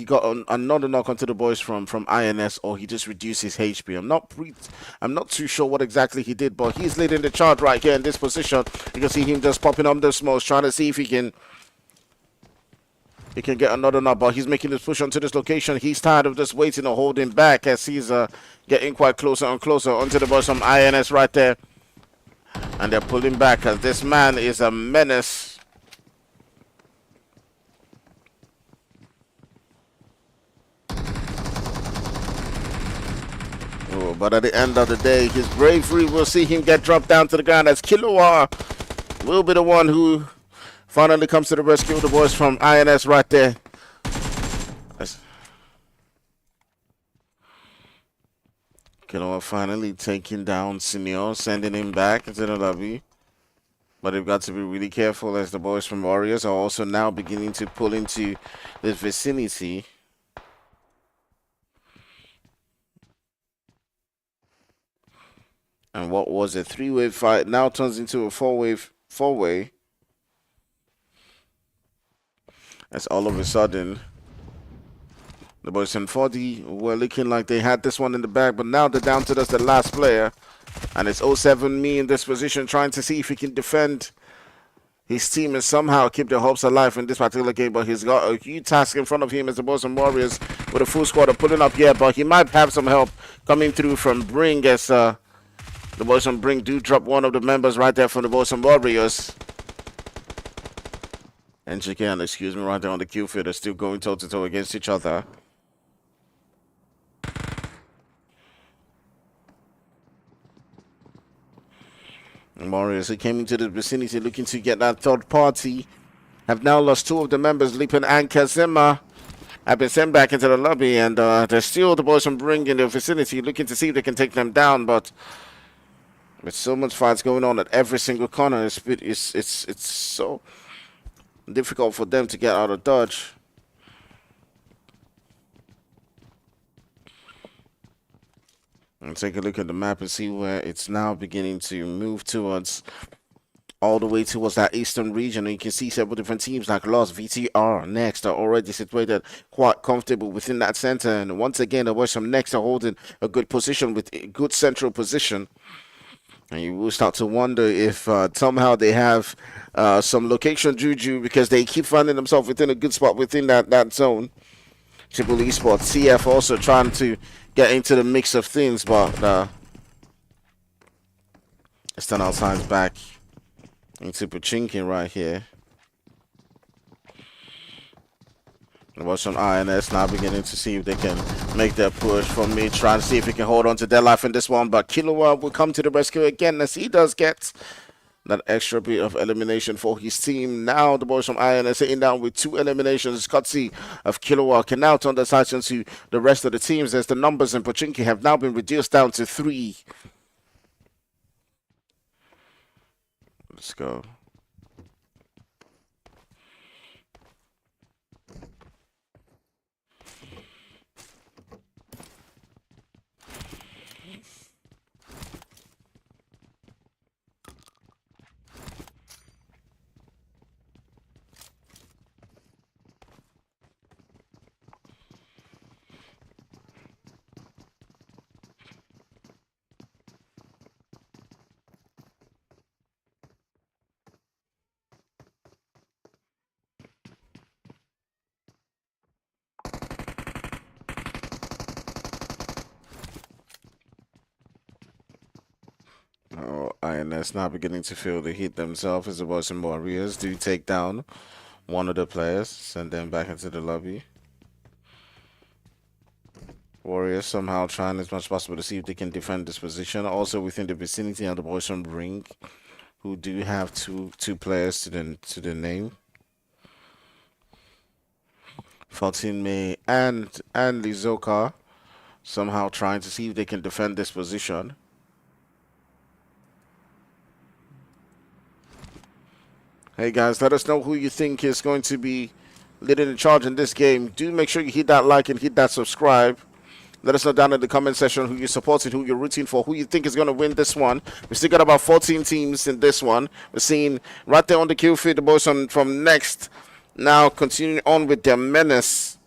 got another knock onto the boys from INS, or he just reduced his HP. I'm not too sure what exactly he did, but he's leading the charge right here in this position. You can see him just popping on the smokes, trying to see if he can get another knock, but he's making his push onto this location. He's tired of just waiting or holding back as he's getting quite closer and closer onto the boys from INS right there. And they're pulling back as this man is a menace. Oh, but at the end of the day, his bravery will see him get dropped down to the ground as Kilowa will be the one who finally comes to the rescue of the boys from INS right there. Kilowa finally taking down Senior, sending him back into the lobby. But they've got to be really careful as the boys from Warriors are also now beginning to pull into this vicinity. And what was a three-way fight now turns into a four-way. As all of a sudden, the boys in 40 were looking like they had this one in the bag, but now they're down to just the last player. And it's 07 Me in this position, trying to see if he can defend his team and somehow keep their hopes alive in this particular game. But he's got a huge task in front of him as the Boston Warriors with a full squad of pulling up here. But he might have some help coming through from Bring as the boys from Bring do drop one of the members right there from the Boston Warriors. And Chicken, excuse me, right there on the kill field are still going toe to toe against each other. Warriors who came into the vicinity looking to get that third party have now lost two of the members, Lipan and Kazema. Have been sent back into the lobby, and there's still the boys from Bring in the vicinity looking to see if they can take them down. But with so much fights going on at every single corner, it's so difficult for them to get out of dodge. And take a look at the map and see where it's now beginning to move towards, all the way towards that eastern region. And you can see several different teams like Lost, VTR, Next are already situated quite comfortable within that center. And once again, the boys from Next are holding a good position with a good central position. And you will start to wonder if somehow they have some location juju, because they keep finding themselves within a good spot within that zone. Triple Esport, CF also trying to get into the mix of things, but it's done outside back into Pachinkin right here. The boys from INS now beginning to see if they can make their push. From me trying to see if he can hold on to their life in this one, but Kilowa will come to the rescue again as he does get that extra bit of elimination for his team. Now the boys from INS sitting down with 2 eliminations. Courtesy of Kilowa can now turn their sights into the rest of the teams as the numbers in Pachinki have now been reduced down to 3. Let's go. Oh, INS now beginning to feel the heat themselves as the Boston Warriors do take down one of the players, send them back into the lobby. Warriors somehow trying as much as possible to see if they can defend this position. Also within the vicinity of the Boston ring, who do have two players to the name. 14 May and Lizoka somehow trying to see if they can defend this position. Hey guys, let us know who you think is going to be leading the charge in this game. Do make sure you hit that like and hit that subscribe. Let us know down in the comment section who you're supporting, who you're rooting for, who you think is going to win this one. We still got about 14 teams in this one. We're seeing right there on the kill feed the boys from Next. Now continuing on with their menace.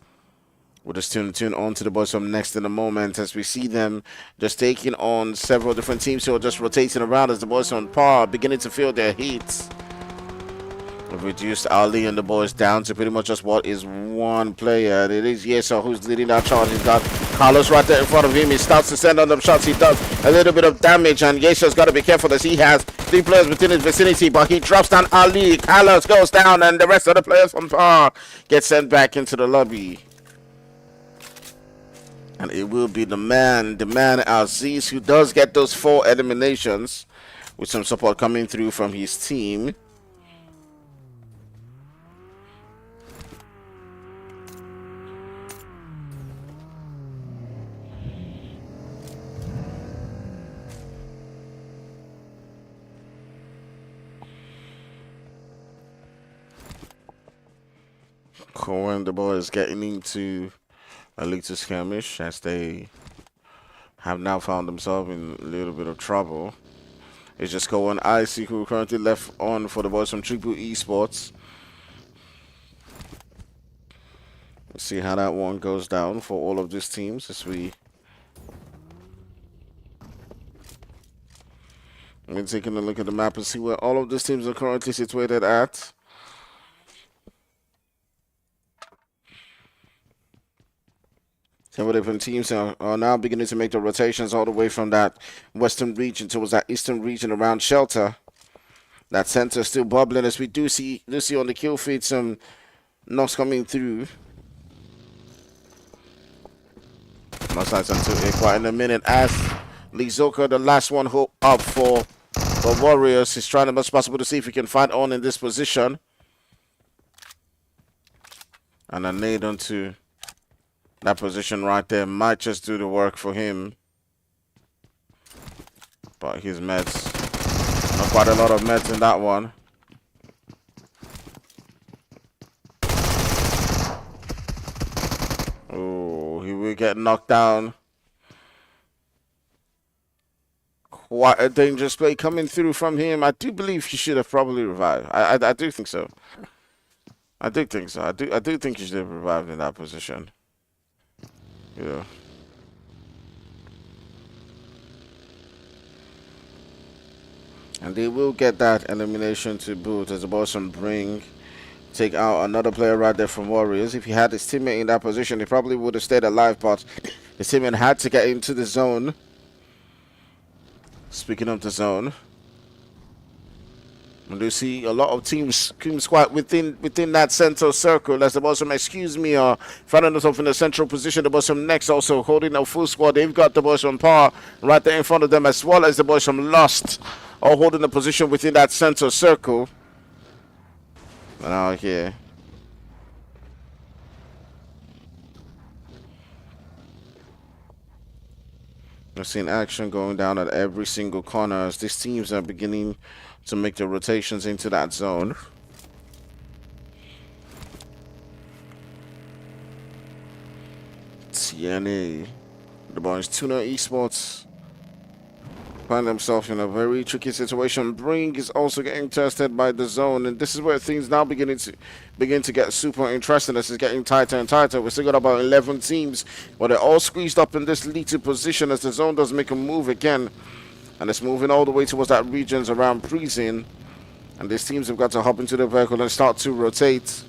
We'll just tune on to the boys from Next in a moment as we see them just taking on several different teams who are just rotating around as the boys on par beginning to feel their heat. We've reduced Ali and the boys down to pretty much just what is one player. It is Yesa who's leading that charge. He's got Carlos right there in front of him. He starts to send on them shots. He does a little bit of damage, and Yesa's got to be careful as he has 3 players within his vicinity, but he drops down Ali. Carlos goes down, and the rest of the players on par get sent back into the lobby. And it will be the man Aziz, who does get those 4 eliminations with some support coming through from his team. Cohen, the boys getting into a little skirmish as they have now found themselves in a little bit of trouble. It's just Cohen Icy who currently left on for the boys from Triple Esports. Let's see how that one goes down for all of these teams as we're taking a look at the map and see where all of these teams are currently situated at. Several different teams are now beginning to make the rotations all the way from that western region towards that eastern region around Shelter. That center still bubbling as we do see on the kill feed some knocks coming through. Not sights until quite in a minute as Lizoka, the last one up for the Warriors, is trying as much as possible to see if he can fight on in this position. And a nade onto that position right there might just do the work for him. But his meds, not quite a lot of meds in that one. Oh, he will get knocked down. Quite a dangerous play coming through from him. I do believe he should have probably revived. I do think so. I do think so. I do think he should have revived in that position. Yeah. And they will get that elimination to boot as the Boston bring take out another player right there from Warriors. If he had his teammate in that position, he probably would have stayed alive, but his teammate had to get into the zone. Speaking of the zone, and you see a lot of teams quite within that central circle as the Boston, excuse me, are finding themselves in the central position. The Boston Next also holding a full squad. They've got the Boston Power right there in front of them, as well as the Boston Lost, all holding a position within that central circle. And out here, we're seeing action going down at every single corner as these teams are beginning to make the rotations into that zone. TNA, the boys Tuna Esports find themselves in a very tricky situation. Bring is also getting tested by the zone, and this is where things now begin to get super interesting as it's getting tighter and tighter. We still got about 11 teams, but they're all squeezed up in this little position as the zone does make a move again. And it's moving all the way towards that regions around prison. And these teams have got to hop into the vehicle and start to rotate.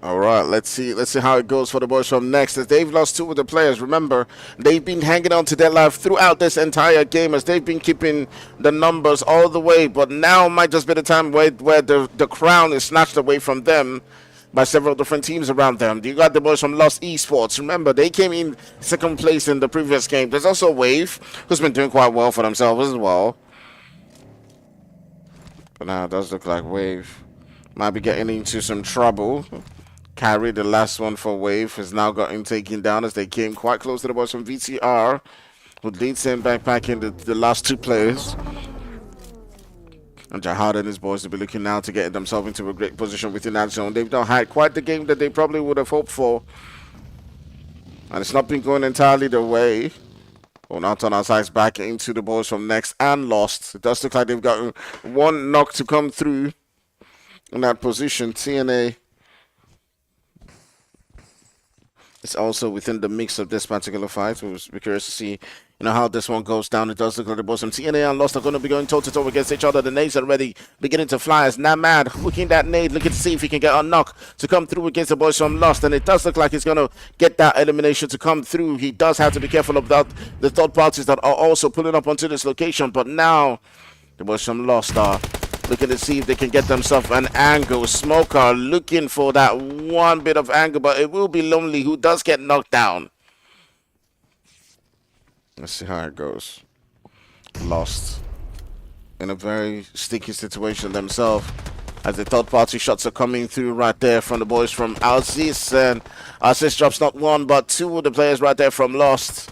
All right, let's see how it goes for the boys from next. As they've lost two of the players, remember they've been hanging on to their life throughout this entire game, as they've been keeping the numbers all the way. But now might just be the time where the crown is snatched away from them by several different teams around them. You got the boys from Lost Esports. Remember, they came in second place in the previous game. There's also Wave, who's been doing quite well for themselves as well. But now it does look like Wave might be getting into some trouble. Carry, the last one for Wave, has now gotten taken down as they came quite close to the boys from VTR, who leads him back in the last two players. And Jahad and his boys will be looking now to get themselves into a great position within that zone. They've not had quite the game that they probably would have hoped for. And it's not been going entirely their way. Well, now turn our sides back into the boys from next and lost. It does look like they've got one knock to come through in that position. TNA is also within the mix of this particular fight. We'll be curious to see, how this one goes down. It does look like the boys from TNA and Lost are going to be going toe-to-toe against each other. The nades are already beginning to fly as Namad hooking that nade, looking to see if he can get a knock to come through against the boys from Lost. And it does look like he's going to get that elimination to come through. He does have to be careful about the third parties that are also pulling up onto this location. But now the boys from Lost are looking to see if they can get themselves an angle. Smoker looking for that one bit of angle, but it will be Lonely who does get knocked down. Let's see how it goes. Lost in a very sticky situation themselves, as the third party shots are coming through right there from the boys from Alcis, and Alcis drops not one but two of the players right there from Lost.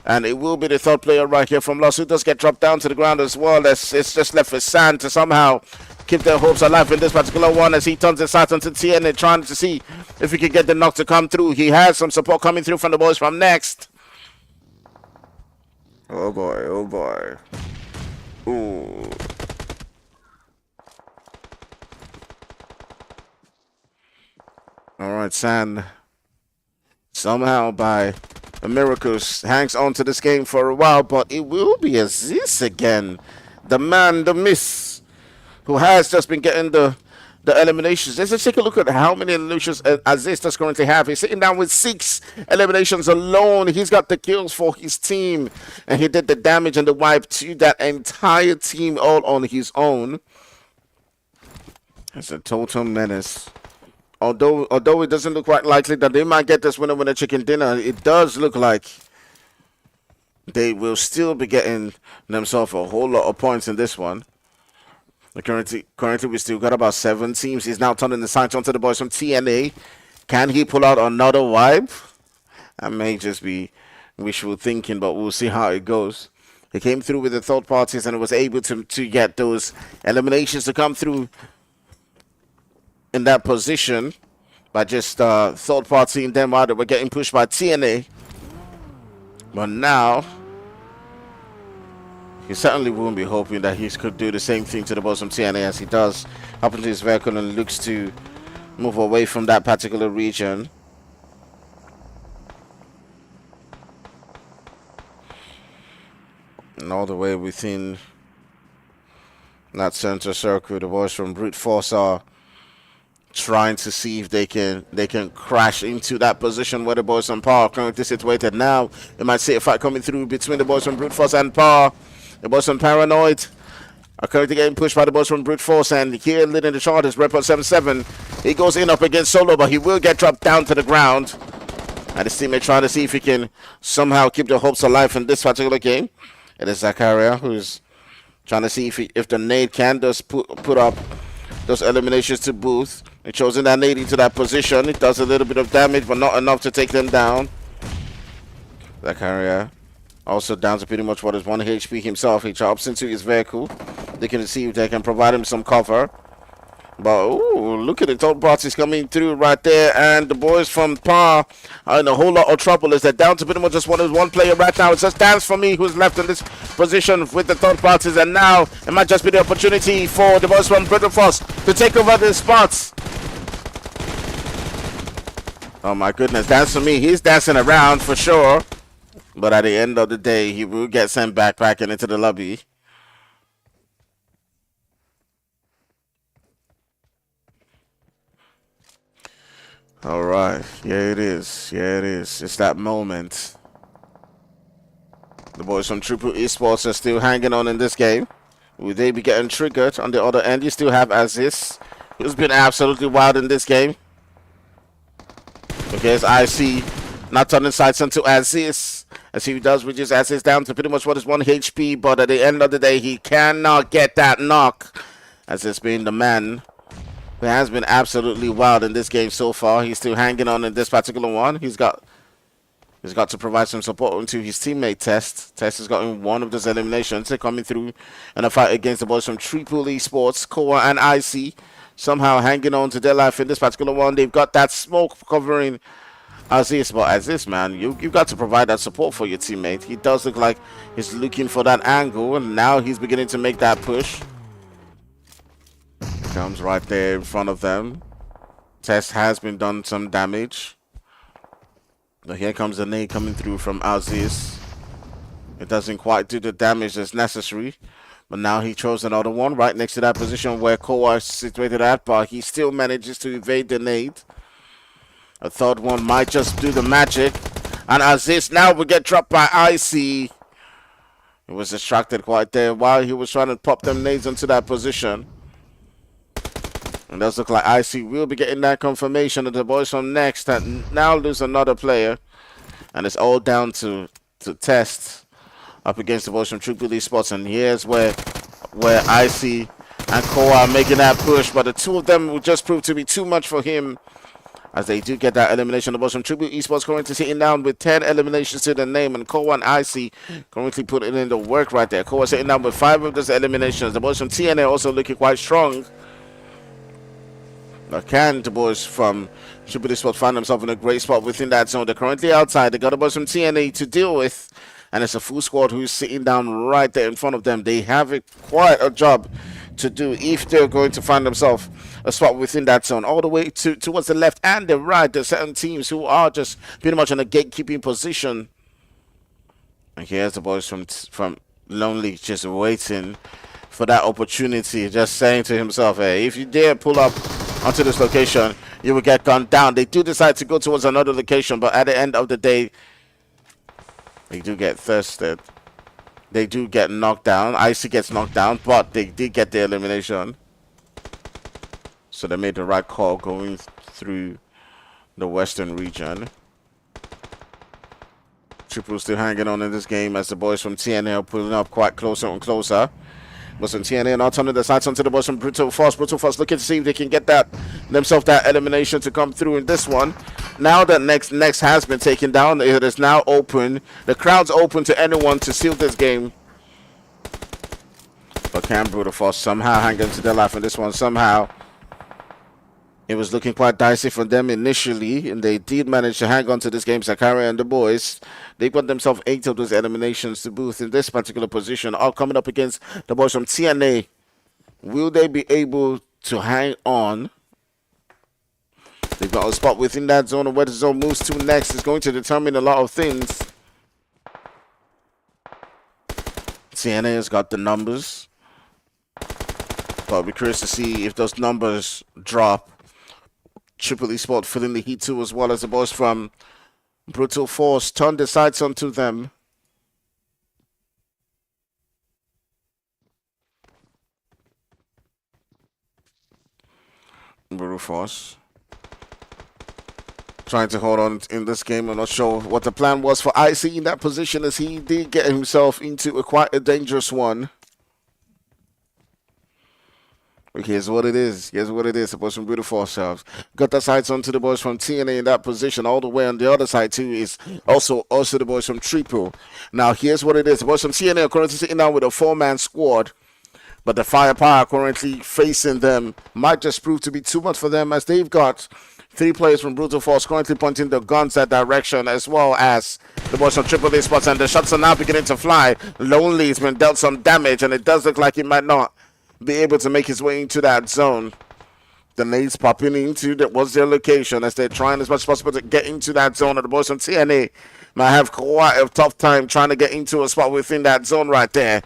And it will be the third player right here from Lost who does get dropped down to the ground as well. It's just left for Sand to somehow keep their hopes alive in this particular one, as he turns his sights onto TNA, trying to see if he can get the knock to come through. He has some support coming through from the boys from next. Oh boy, oh boy. Ooh. All right, Sand somehow by a miracle hangs on to this game for a while, but it will be Aziz again. The man, the miss, who has just been getting the eliminations. Let's just take a look at how many eliminations Aziz does currently have. He's sitting down with 6 eliminations alone. He's got the kills for his team, and he did the damage and the wipe to that entire team all on his own. It's a total menace. Although it doesn't look quite likely that they might get this winner chicken dinner, it does look like they will still be getting themselves a whole lot of points in this one. Currently, we still got about 7 teams. He's now turning the sights onto the boys from TNA. Can he pull out another wipe? That may just be wishful thinking, but we'll see how it goes. He came through with the third parties and was able to get those eliminations to come through in that position by just third partying them out. They were getting pushed by TNA. But now he certainly won't be hoping that he could do the same thing to the boys from TNA, as he does up into his vehicle and looks to move away from that particular region. And all the way within that center circle, the boys from Brute Force are trying to see if they can crash into that position where the boys from Power are currently situated. Now you might see a fight coming through between the boys from Brute Force and Power. The boys from Paranoid are currently getting pushed by the boys from Brute Force, and here leading the chart is Report 77. He goes in up against Solo, but he will get dropped down to the ground. And his teammate trying to see if he can somehow keep the hopes alive in this particular game. It is Zakaria who's trying to see if the nade can just put up those eliminations to Booth. He chosen that nade into that position. It does a little bit of damage, but not enough to take them down. Zakaria also down to pretty much what is 1 HP himself. He chops into his vehicle. They can see if they can provide him some cover. But ooh, look at the third parties coming through right there, and the boys from Power are in a whole lot of trouble as they're down to pretty much just one player right now. It's just Dance for Me who's left in this position with the third parties, and now it might just be the opportunity for the boys from Brute Force to take over the spots. Oh my goodness, Dance for Me, he's dancing around for sure. But at the end of the day, he will get sent backpacking into the lobby. All right. Yeah, it is. Yeah, it is. It's that moment. The boys from Triple Esports are still hanging on in this game. Will they be getting triggered on the other end? You still have Aziz, who's been absolutely wild in this game. Because I see not turning sights onto Aziz. As he does reduce Aziz down to pretty much what is 1 HP, but at the end of the day, he cannot get that knock. Aziz being the man who has been absolutely wild in this game so far. He's still hanging on in this particular one. He's got to provide some support to his teammate Test. Test has gotten one of those eliminations. They're coming through in a fight against the boys from Triple Esports, Koa and IC. Somehow hanging on to their life in this particular one. They've got that smoke covering Aziz. But Aziz, man, you've got to provide that support for your teammate. He does look like he's looking for that angle, and now he's beginning to make that push. Comes right there in front of them. Test has been done some damage. But here comes the nade coming through from Aziz. It doesn't quite do the damage that's necessary. But now he throws another one right next to that position where Koa is situated at. But he still manages to evade the nade. A third one might just do the magic. And Aziz now will get dropped by IC. He was distracted quite there while he was trying to pop them nades into that position. And it does look like IC will be getting that confirmation of the boys from Next that now lose another player. And it's all down to Test up against the boys from Triple Esports. And here's where IC and Koa are making that push. But the two of them will just prove to be too much for him, as they do get that elimination. The boys from Triple Esports currently sitting down with 10 eliminations to their name. And Koa and IC currently putting in the work right there. Koa sitting down with 5 of those eliminations. The boys from TNA also looking quite strong. Can the boys from Triple Esports find themselves in a great spot within that zone? They're currently outside. They got the boys from TNA to deal with, and it's a full squad who's sitting down right there in front of them. They have quite a job to do if they're going to find themselves a spot within that zone. All the way towards the left and the right, there's certain teams who are just pretty much in a gatekeeping position. And here's the boys from Lonely just waiting for that opportunity, just saying to himself, hey, if you dare pull up onto this location, you will get gunned down. They do decide to go towards another location, but at the end of the day, they do get thirsted. They do get knocked down. IC gets knocked down, but they did get the elimination. So they made the right call going through the western region. Triple still hanging on in this game as the boys from TNA are pulling up quite closer and closer. Boys from TNA not turning the sights onto the boys from Brutal Force. Brutal Force looking to see if they can get themselves that elimination to come through in this one. Now that next has been taken down, it is now open. The crowd's open to anyone to seal this game. But can Brutal Force somehow hang into their life in this one? Somehow. It was looking quite dicey for them initially, and they did manage to hang on to this game. Zakaria and the boys, they got themselves 8 of those eliminations to booth in this particular position, all coming up against the boys from TNA. Will they be able to hang on? They've got a spot within that zone, and where the zone moves to next is going to determine a lot of things. TNA has got the numbers, but I'll be curious to see if those numbers drop. Triple Esport feeling the heat too, as well as the boys from Brutal Force turn their sights onto them. Brutal Force trying to hold on in this game. I'm not sure what the plan was for IC in that position, as he did get himself into quite a dangerous one. Here's what it is. Here's what it is. The boys from Brutal Force got the sights onto the boys from TNA in that position. All the way on the other side too is also the boys from Triple. Now here's what it is. The boys from TNA are currently sitting down with a 4-man squad, but the firepower currently facing them might just prove to be too much for them, as they've got 3 players from Brutal Force currently pointing the guns that direction, as well as the boys from Triple Esports, and the shots are now beginning to fly. Lonely has been dealt some damage, and it does look like he might not be able to make his way into that zone. The nades popping into that was their location, as they're trying as much as possible to get into that zone. And the boys from TNA might have quite a tough time trying to get into a spot within that zone right there.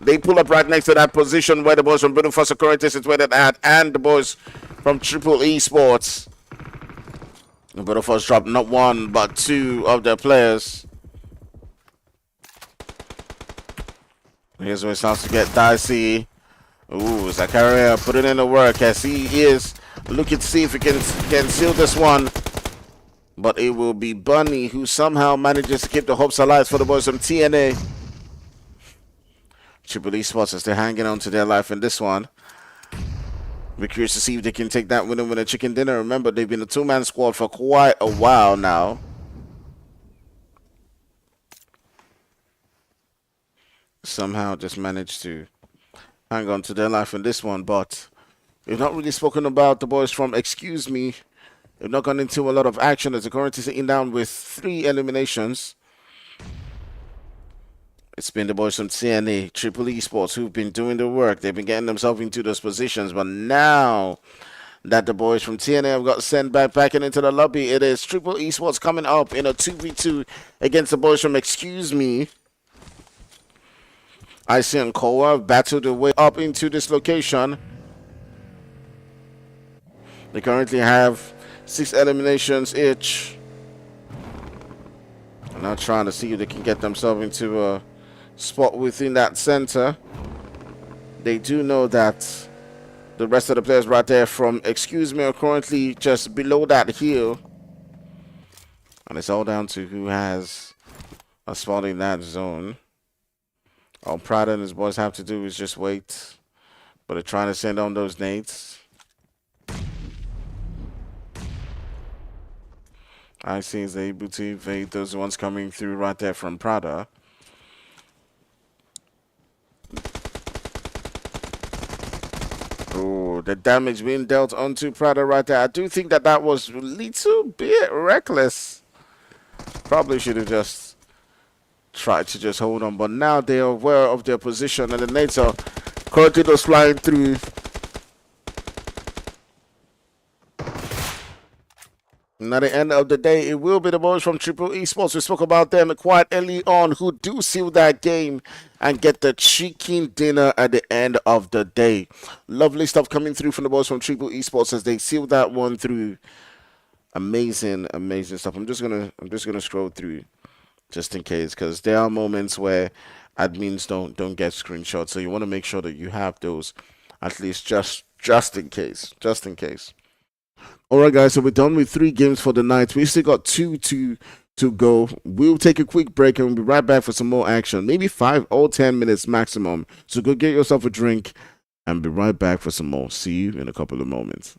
They pull up right next to that position where the boys from Brutal Force are currently situated at, and the boys from Triple Esports. Both of us dropped not one, but two of their players. Here's where it starts to get dicey. Ooh, Zakaria putting in the work as he is looking to see if he can seal this one. But it will be Bunny who somehow manages to keep the hopes alive for the boys from TNA. Triple Esports as they're hanging on to their life in this one. We're curious to see if they can take that winner with a chicken dinner. Remember, they've been a two-man squad for quite a while now. Somehow just managed to hang on to their life in this one, but we've not really spoken about the boys from Excuse Me. They've not gone into a lot of action as they're currently sitting down with 3 eliminations. It's been the boys from TNA, Triple Esports, who've been doing the work. They've been getting themselves into those positions, but now that the boys from TNA have got sent back into the lobby, it is Triple Esports coming up in a 2v2 against the boys from Excuse Me. Icy and Koa have battled their way up into this location. They currently have 6 eliminations each. And now trying to see if they can get themselves into a spot within that center. They do know that the rest of the players right there from Excuse Me are currently just below that hill. And it's all down to who has a spot in that zone. All Prada and his boys have to do is just wait. But they're trying to send on those nades. I see is able to evade those ones coming through right there from Prada. Oh, the damage being dealt onto Prada right there. I do think that was a little bit reckless. Probably should have just tried to just hold on. But now they are aware of their position and the nades are currently just flying through. And at the end of the day, it will be the boys from Triple Esports. We spoke about them quite early on who do seal that game and get the chicken dinner at the end of the day. Lovely stuff coming through from the boys from Triple Esports as they seal that one through. Amazing, amazing stuff. I'm just gonna scroll through just in case, because there are moments where admins don't get screenshots. So you want to make sure that you have those at least just in case. Just in case. Alright guys, so we're done with 3 games for the night. We still got 2 to go. We'll take a quick break and we'll be right back for some more action. Maybe 5 or 10 minutes maximum. So go get yourself a drink and be right back for some more. See you in a couple of moments.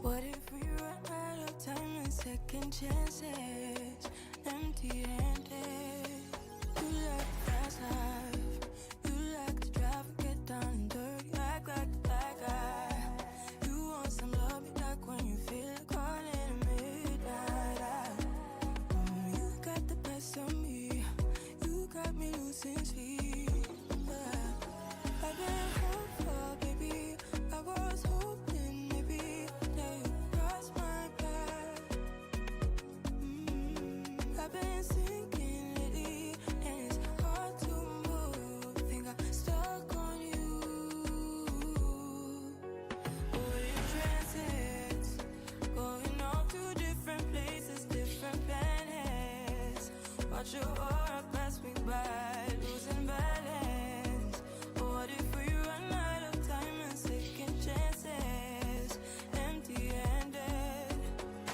What if we run out of time and second chances? Empty-handed. You like fast life. You like to drive, get down and dirty, act like that guy. You want some love, like when you feel calling at midnight. You got the best of me. You got me losing sleep. I've been hopeful, baby. I was hoping maybe that you cross my path. I've been sinking lately, and it's hard to move. Think I'm stuck on you. We're in transits, going off to different places, different planets. Watch your aura pass me by, losing balance. What if we run out of time and second chances? Empty-handed.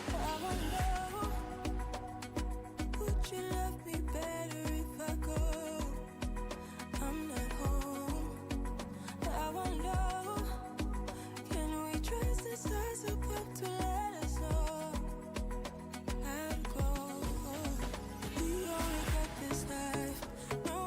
I wonder, would you love me better if I go? I'm not home. I wonder, can we trust the stars above to let us know? I'd go. We only got this life, no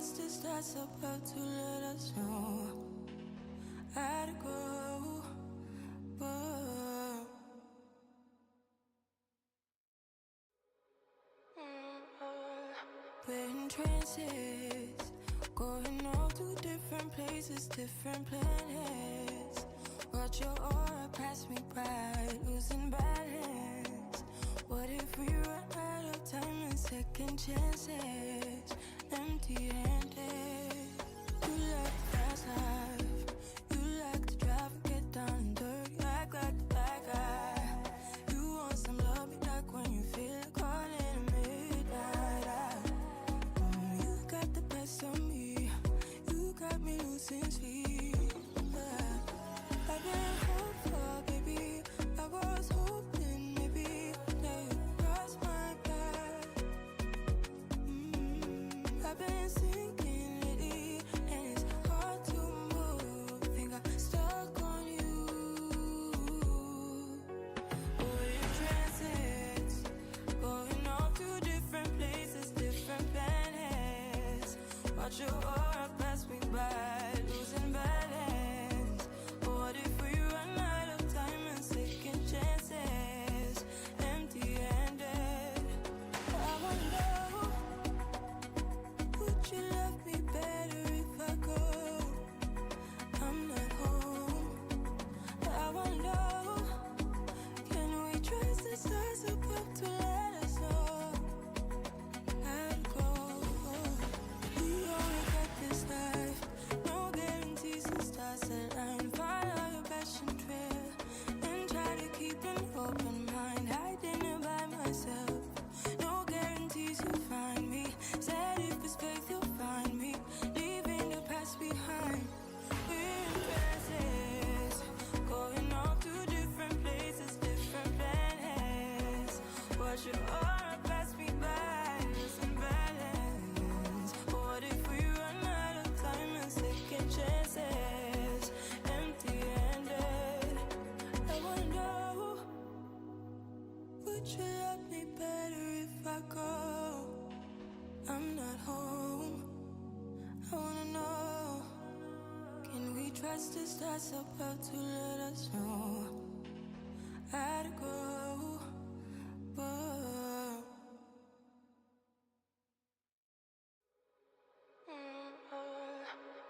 trust is that's about to let us know how to go. But we're in trances, going off to different places, different planets. Watch your aura pass me by, losing balance. What if we run out of time and second chances? Empty-handed. You like the fast life, you like to drive and get down and dirty, act like the bad guy. You want some love, be like when you feel it calling at midnight. You got the best of me, you got me losing sleep. I've been hopeful, baby, I was hoping maybe that you'd cross my path. I've been sinking lately, and it's hard to move. Think I'm stuck on you. We're in transits, going off to different places, different planets. Watch your aura pass me by, losing balance. What if we run out of time and second chances? Empty-handed. I wonder, would you love me better if I go? I'm not home. I wonder, can we trust the stars above to let us know how to go? We only got this life, no guarantees and stars align. Follow your passion trail and try to keep an open mind. Hiding it by myself, no guarantees you'll find me. Said if it's faith you'll find me, leaving the past behind. We're in trances, going off to different places, different planets. Watch your aura pass me by, losing balance. What if we run out of time and second chances? Empty-handed. I wonder, would you love me better if I go? I'm not home. I wanna know, can we trust the stars about to let us know how to go? But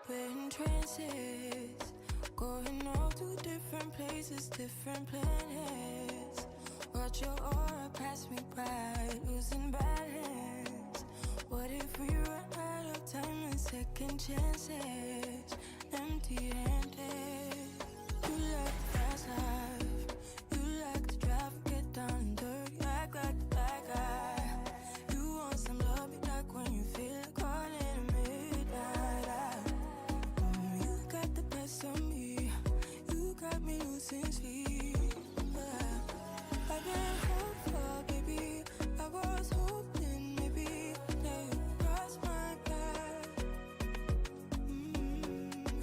we're in trances, going off to different places, different planets. Watch your aura pass me by, losing balance. What if we run out of time and second chances? Empty-handed. You like the fast life, you like to drive and get down and dirty, act like the bad guy. You want some love, be like when you feel it calling at midnight. You got the best of me, you got me losing sleep. I've been hopeful, baby, I was hoping maybe that you'd cross my path.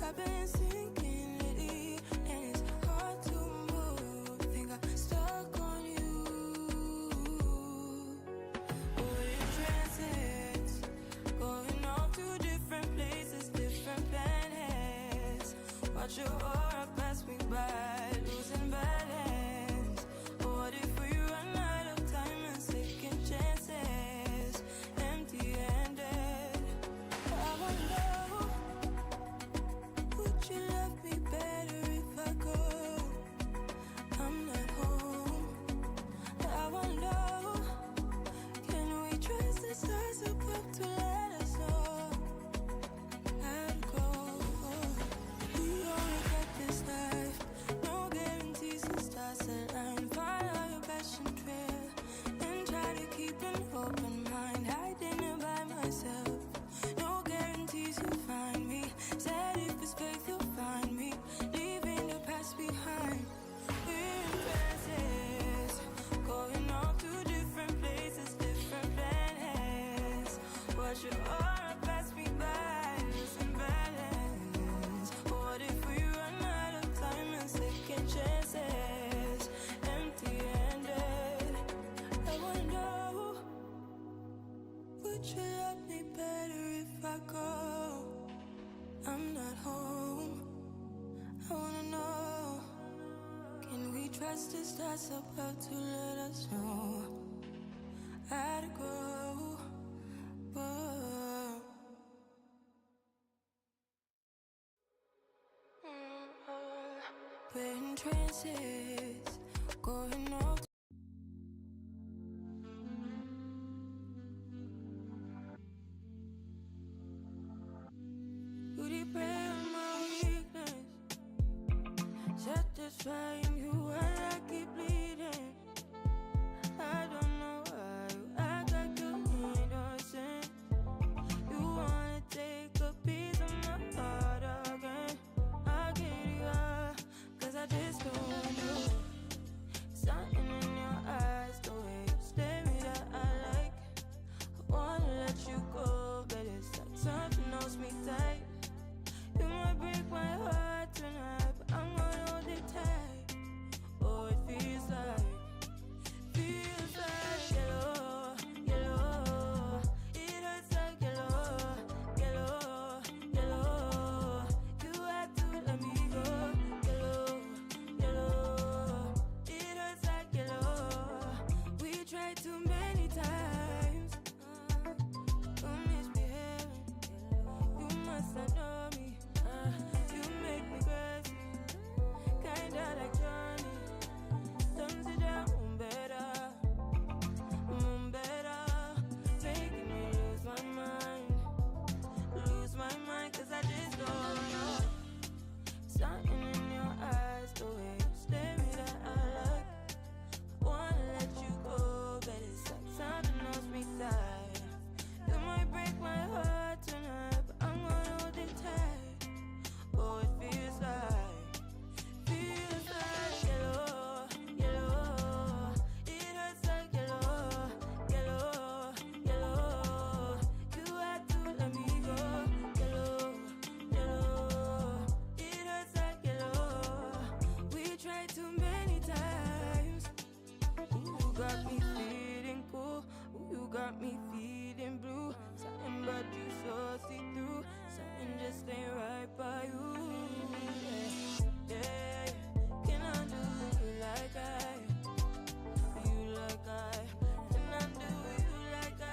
I've been sinking lately, and it's hard to move. Think I'm stuck on you. We're in transits, going off to different places, different planets. Watch your aura pass me by, losing balance. What if we run out of time and second chances? Empty-handed. I wonder, would you love me better if I go? I'm not home. I wonder, can we trust the stars above to let us know how to go? We only got this life, no guarantees and stars align. Follow your passion trail and try to keep an open mind. Hiding it by myself, no guarantees you'll find me. Said if it's faith you'll find me, leaving the past behind. We're in trances, going off to different places, different planets. Watch your aura pass me by, losing balance. What if we run out of time and second chances? Empty-handed. I wonder, would you love me better if I I go, I'm not home. I wanna know, can we trust the stars above to let us know how to go? Whoa. We're in trances, going off. You prey on my weakness, satisfying you while I keep bleeding. I don't know why you act like you're innocent. You wanna take a piece of my heart again. I'll get you out, 'cause I just don't know. Something in your eyes, the way you stare me that I like. I wanna let you go, but it's like something holds me tight. You might break my heart tonight, but I'm gonna hold it tight. Oh, it feels like yellow, yellow. It hurts like yellow, yellow, yellow. You had to let me go, yellow, yellow. It hurts like yellow. We tried too many times. Don't misbehaving. You must not know me. You make me crazy, kinda like Johnny. Thumbs it down better, making me lose my mind, 'cause I just don't know. Something in your eyes, the way you stare me that I like. Wanna let you go, but it's like something holds me tight. You might break my heart tonight, but I'm gonna hold it tight. Oh, it feels like yellow, yellow. It hurts like yellow, yellow, yellow. You had to let me go, yellow, yellow. It hurts like yellow. We tried too many times. Ooh, you got me feeling cool. Ooh, you got me feeling blue. Something about you so see-through. Something just ain't right by you. Yeah. Can I do you like I? You like I? Can I do you like I?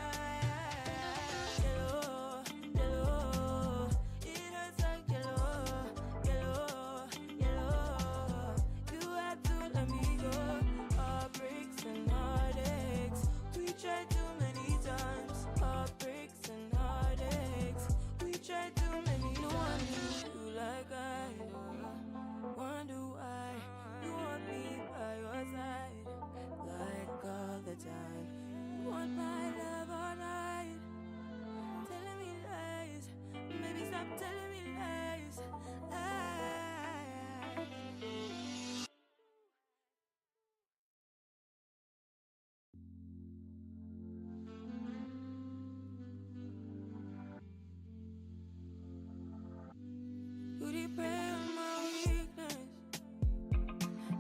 Yellow, yellow. It hurts like yellow, yellow, yellow. You had to let me go. Heartbreaks and heartaches. We tried too many times. Heartbreaks and heartaches. We tried too many. No one knew you like I do. Wonder why you want me by your side, like all the time. You want my love all night, telling me lies. Maybe stop telling me lies. You prey on my weakness,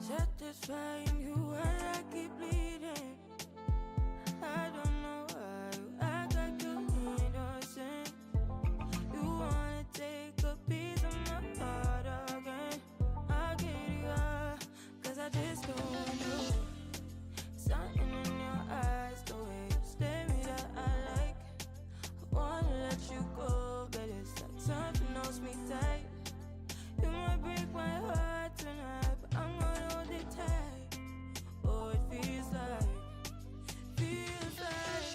satisfying you while I keep bleeding. I don't know why you act like you're innocent. You wanna take a piece of my heart again. I'll get you out, 'cause I just don't know. Something in your eyes, the way you stare me that I like. I wanna let you go, but it's like something holds me tight. You might break my heart tonight, but I'm gonna hold it tight. Oh, it feels like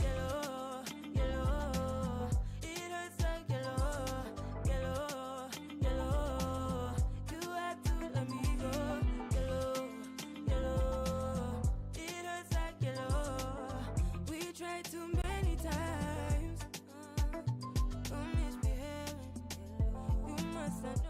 yellow, yellow. It hurts like yellow, yellow, yellow. You had to let me go, yellow, yellow. It hurts like yellow. We tried too many times. Don't misbehaving. You must not know.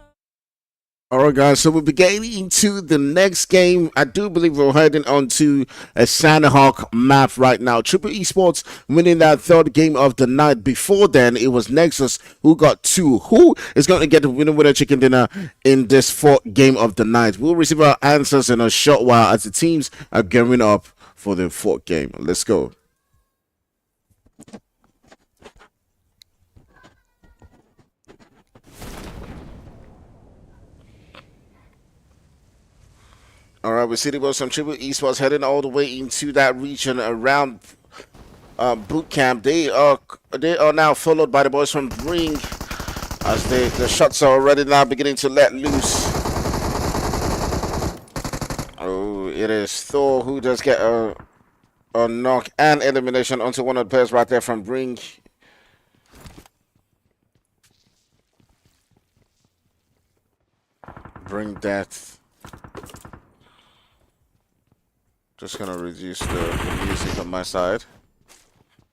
All right, guys. So we'll be getting into the next game. I do believe we're heading on to a Sandhawk map right now. Triple Esports winning that third game of the night. Before then, it was Nexus who got two. Who is going to get the winner chicken dinner in this fourth game of the night? We'll receive our answers in a short while as the teams are gearing up for the fourth game. Let's go. All right, we see the boys from Triple Esports heading all the way into that region around boot camp. They are now followed by the boys from Bring as the shots are already now beginning to let loose. Oh, it is Thor who does get a knock and elimination onto one of the players right there from Bring. Bring death. Just gonna reduce the music on my side.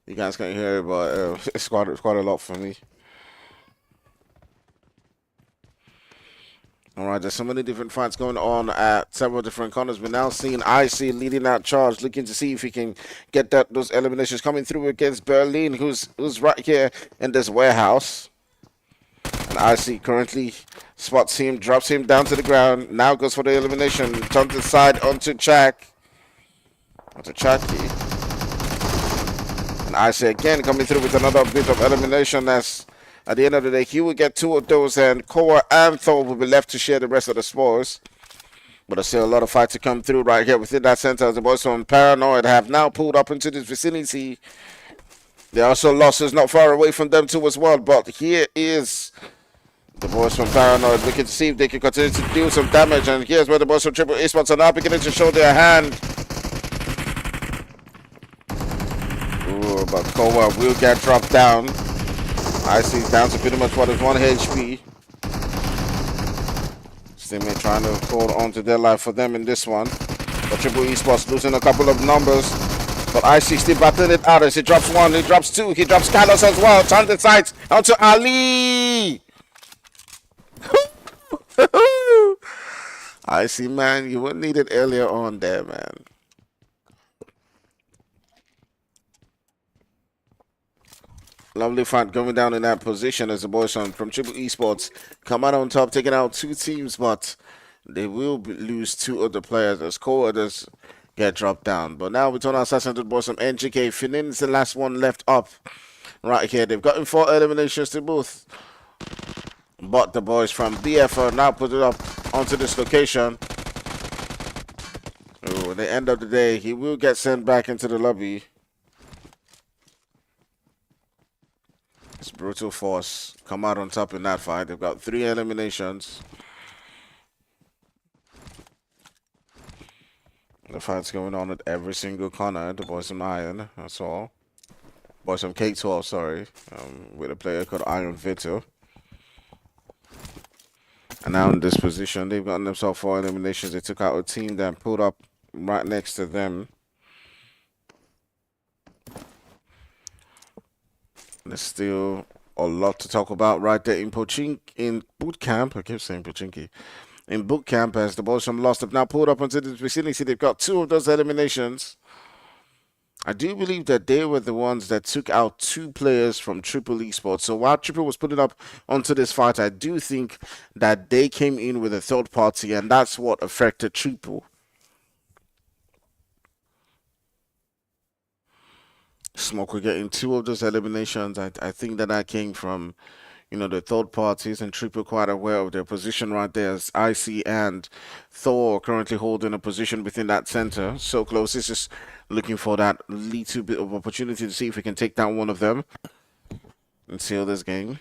You guys can't hear it, but it's quite a lot for me. All right, there's so many different fights going on at several different corners. We're now seeing IC leading that charge, looking to see if he can get those eliminations coming through against Berlin, who's right here in this warehouse. And IC currently spots him, drops him down to the ground. Now goes for the elimination. Turns the side onto Chak. Onto Chaki. And IC again coming through with another bit of elimination as at the end of the day, he will get two of those, and Koa and Thor will be left to share the rest of the spoils. But there's still a lot of fight to come through right here within that center as the boys from Paranoid have now pulled up into this vicinity. There are also losses not far away from them too as well, but here is the boys from Paranoid looking to see if they can continue to do some damage, and here's where the boys from Triple Esports are now beginning to show their hand. Ooh, but Koa will get dropped down. IC's down to pretty much what is 1 HP. Teammate trying to hold on to their life for them in this one. But Triple Esports losing a couple of numbers. But IC still battling it out as he drops one, he drops two, he drops Carlos as well. Turns the sights onto Ali. IC, man, you wouldn't need it earlier on there, man. Lovely fight going down in that position as the boys from Triple Esports come out on top, taking out two teams, but they will lose two other players as Koa does get dropped down. But now we turn our sights onto the boys from NGK. Finin is the last one left up right here. They've gotten 4 eliminations to both. But the boys from BF are now put it up onto this location. Ooh, at the end of the day, he will get sent back into the lobby. It's Brutal Force come out on top in that fight. They've got 3 eliminations. The fight's going on at every single corner. The boys from Iron, that's all. Boys from K12, sorry. With a player called Iron Vito. And now in this position, they've gotten themselves 4 eliminations. They took out a team that pulled up right next to them. There's still a lot to talk about right there in boot camp. I keep saying Pochinki. In boot camp, as the boys from Lost have now pulled up into the vicinity. They've got 2 of those eliminations. I do believe that they were the ones that took out 2 players from Triple Esports. So while Triple was putting up onto this fight, I do think that they came in with a third party, and that's what affected Triple. Smoker getting 2 of those eliminations. I think that came from, the third parties, and Triple quite aware of their position right there as IC and Thor currently holding a position within that center. So close. This is looking for that little bit of opportunity to see if we can take down one of them and seal this game.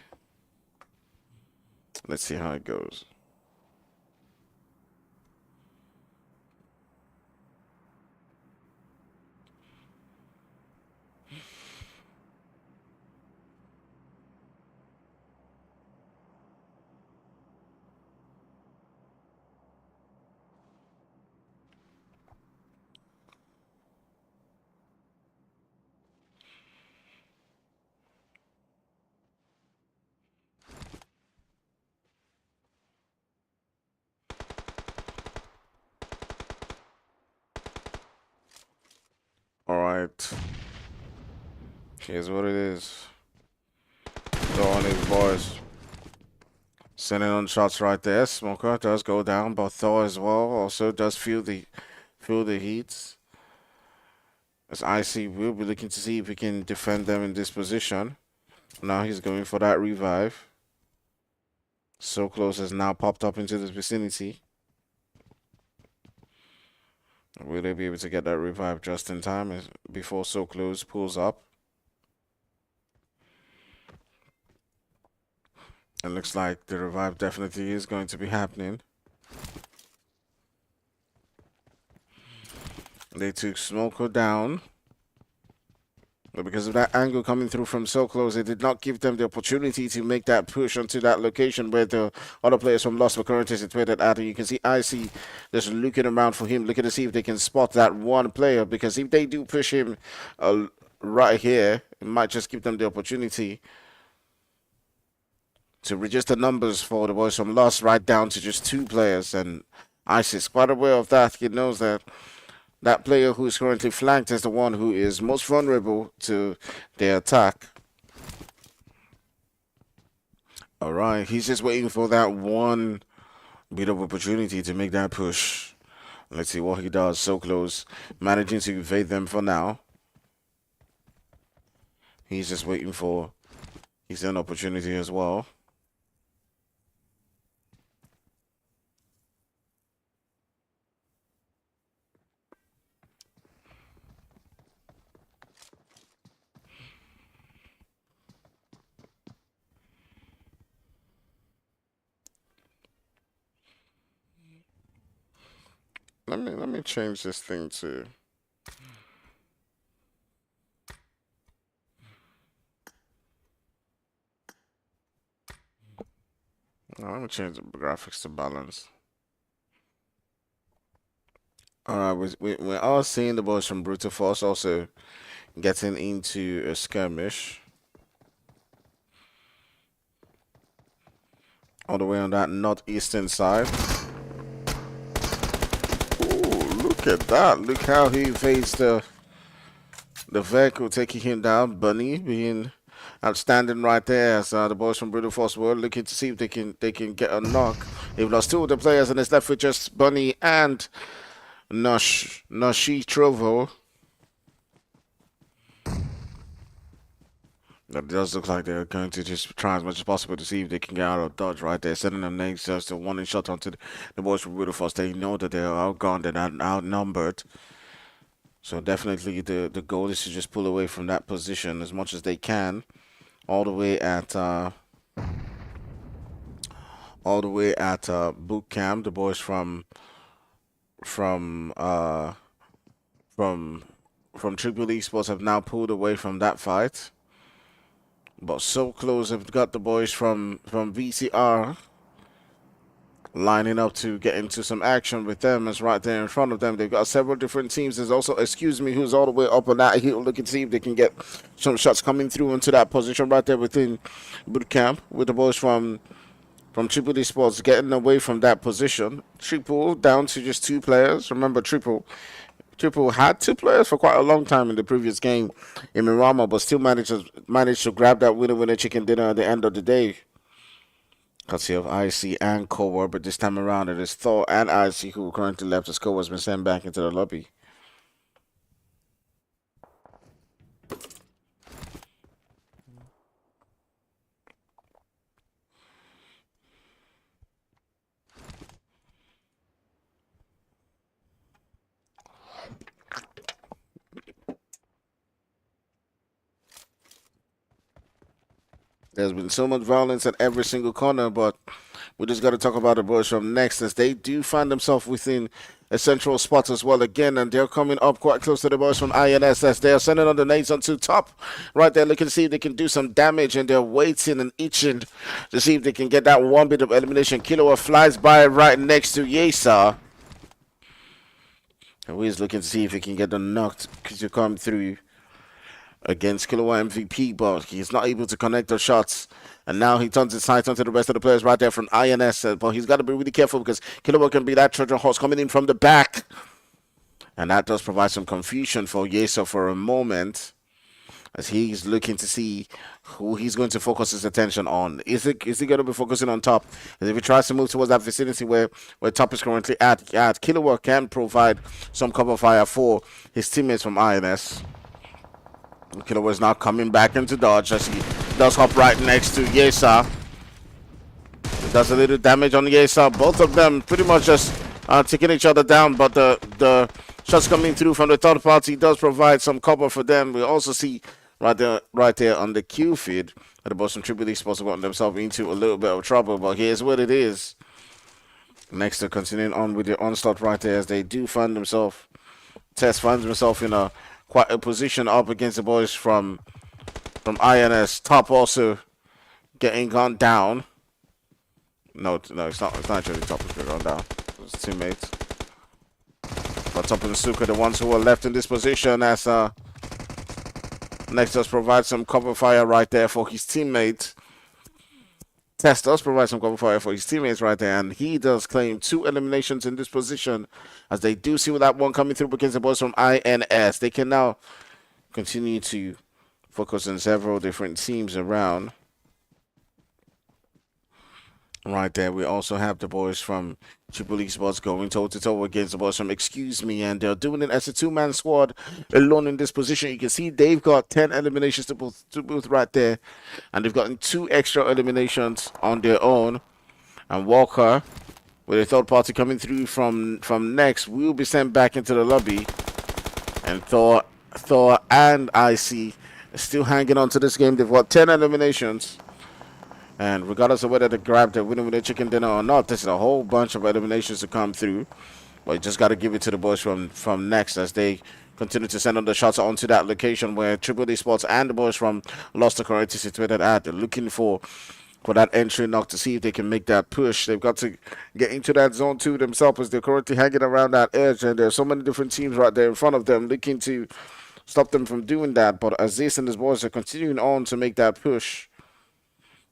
Let's see how it goes. All right. Here's what it is. Throwing his boys. Sending on shots right there. Smoker does go down, but Thor as well also does feel the heat. As IC will be looking to see if he can defend them in this position. Now he's going for that revive. So close has now popped up into this vicinity. Will they be able to get that revive just in time before So Close pulls up? It looks like the revive definitely is going to be happening. They took Smoko down. But because of that angle coming through from so close, it did not give them the opportunity to make that push onto that location where the other players from Lost were currently situated at. And you can see Icy just looking around for him, looking to see if they can spot that one player. Because if they do push him right here, it might just give them the opportunity to reduce the numbers for the boys from Lost right down to just 2 players. And Icy is quite aware of that. He knows that that player who is currently flanked is the one who is most vulnerable to their attack. All right, he's just waiting for that one bit of opportunity to make that push. Let's see what he does. So close, managing to evade them for now. He's just waiting for his own opportunity as well. Let me change this thing to. Let me change the graphics to balance. Alright, we're all seeing the boys from Brutal Force also getting into a skirmish. All the way on that northeastern side. Ooh, look at that. Look how he evades the vehicle taking him down. Bunny being outstanding right there as the boys from Brutal Force were looking to see if they can get a knock. They've lost 2 of the players and it's left with just Bunny and Nashi Trovo. It does look like they're going to just try as much as possible to see if they can get out of dodge right there, sending them next just a one shot onto the boys from Brutal Force. They know that they're outgunned and outnumbered. So definitely the goal is to just pull away from that position as much as they can. All the way at boot camp, the boys from Triple Esports have now pulled away from that fight. But So Close have got the boys from VCR lining up to get into some action with them. As right there in front of them, they've got several different teams. There's also Excuse Me, who's all the way up on that hill, looking to see if they can get some shots coming through into that position right there within boot camp, with the boys from Triple Esports getting away from that position. Triple down to just 2 players. Remember, Triple had 2 players for quite a long time in the previous game in Mirama, but still managed to grab that winner chicken dinner at the end of the day. Courtesy of IC and Coward, but this time around it is Thor and IC who currently left as Coward has been sent back into the lobby. There's been so much violence at every single corner, but we just got to talk about the boys from Next as they do find themselves within a central spot as well again, and they're coming up quite close to the boys from INS as they're sending on the nades onto top. Right there, looking to see if they can do some damage, and they're waiting and itching to see if they can get that one bit of elimination. Killua flies by right next to Yesa. And he's looking to see if he can get the knock to come through against Killua MVP, but he's not able to connect the shots. And now he turns his sights onto the rest of the players right there from INS. But he's got to be really careful because Killua can be that Trojan horse coming in from the back. And that does provide some confusion for Yesa for a moment, as he's looking to see who he's going to focus his attention on. Is he going to be focusing on top? As if he tries to move towards that vicinity where top is currently at, Killua can provide some cover fire for his teammates from INS. Killua is now coming back into dodge as he does hop right next to Yesa. He does a little damage on Yesa. Both of them pretty much just taking each other down, but the Shots coming through from the third party does provide some cover for them. We also see right there on the Q feed that the Boston Triple Esports have gotten themselves into a little bit of trouble. But here's what it is. Next, they're continuing on with the onslaught right there as they do find themselves. Test finds himself in a quite a position up against the boys from INS. Top also getting gone down. No, it's not. It's not actually Top who's getting gone down. It's his teammates. But Top and Suka, the ones who are left in this position, as Next does provide some cover fire right there for his teammates. Test does provide some cover fire for his teammates right there, and he does claim 2 eliminations in this position, as they do see that one coming through against the boys from INS. They can now continue to focus on several different teams around. Right there, we also have the boys from Triple Esports going toe-to-toe against the boys from Excuse Me, and they're doing it as a 2-man squad alone in this position. You can see they've got 10 eliminations to both right there, and they've gotten 2 extra eliminations on their own. And Walker, with a third party coming through from Next, will be sent back into the lobby. And Thor and IC are still hanging on to this game. They've got 10 eliminations. And regardless of whether they grab the winner with their chicken dinner or not, there's a whole bunch of eliminations to come through. But you just got to give it to the boys from Next as they continue to send on the shots onto that location where Triple D Sports and the boys from Lost are currently situated at. They're looking for that entry knock to see if they can make that push. They've got to get into that zone 2 themselves as they're currently hanging around that edge. And there's so many different teams right there in front of them looking to stop them from doing that. But Aziz and his boys are continuing on to make that push.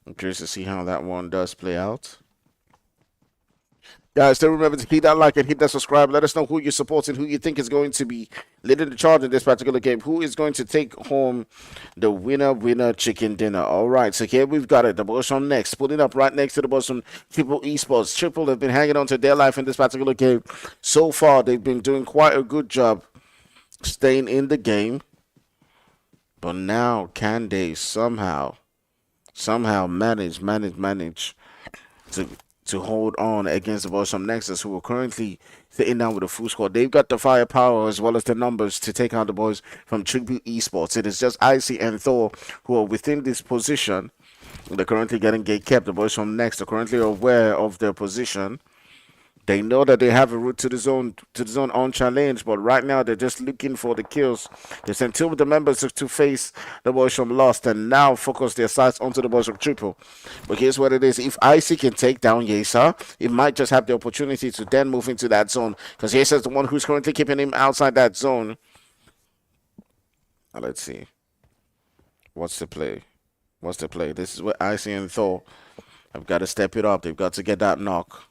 I'm curious to see how that one does play out. Guys, still remember to hit that like and hit that subscribe. Let us know who you're supporting, who you think is going to be leading the charge in this particular game. Who is going to take home the winner chicken dinner. All right, so here we've got it. The boys from Next, putting up right next to the boys from Triple Esports. Triple have been hanging on to their life in this particular game. So far, they've been doing quite a good job staying in the game. But now, can they somehow manage to hold on against the boys from Nexus, who are currently sitting down with a full squad. They've got the firepower as well as the numbers to take out the boys from Tribute Esports. It is just Icy and Thor who are within this position. They're currently getting gate kept. The boys from Next are currently aware of their position. They know that they have a route to the zone on challenge, but right now they're just looking for the kills. They sent 2 of the members to face the boys from Lost and now focus their sights onto the boys from Triple. But here's what it is. If Icy can take down Yesa, it might just have the opportunity to then move into that zone, because Yesa's the one who's currently keeping him outside that zone. Now let's see. What's the play? This is where Icy and Thor have got to step it up. They've got to get that knock.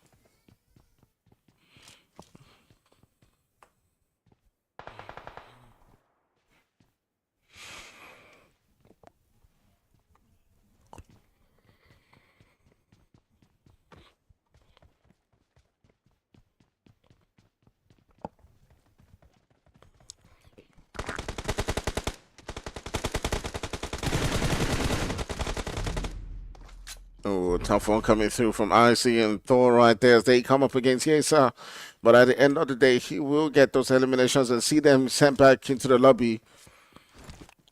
Oh, tough one coming through from Icy and Thor right there as they come up against Yesa. But at the end of the day, he will get those eliminations and see them sent back into the lobby.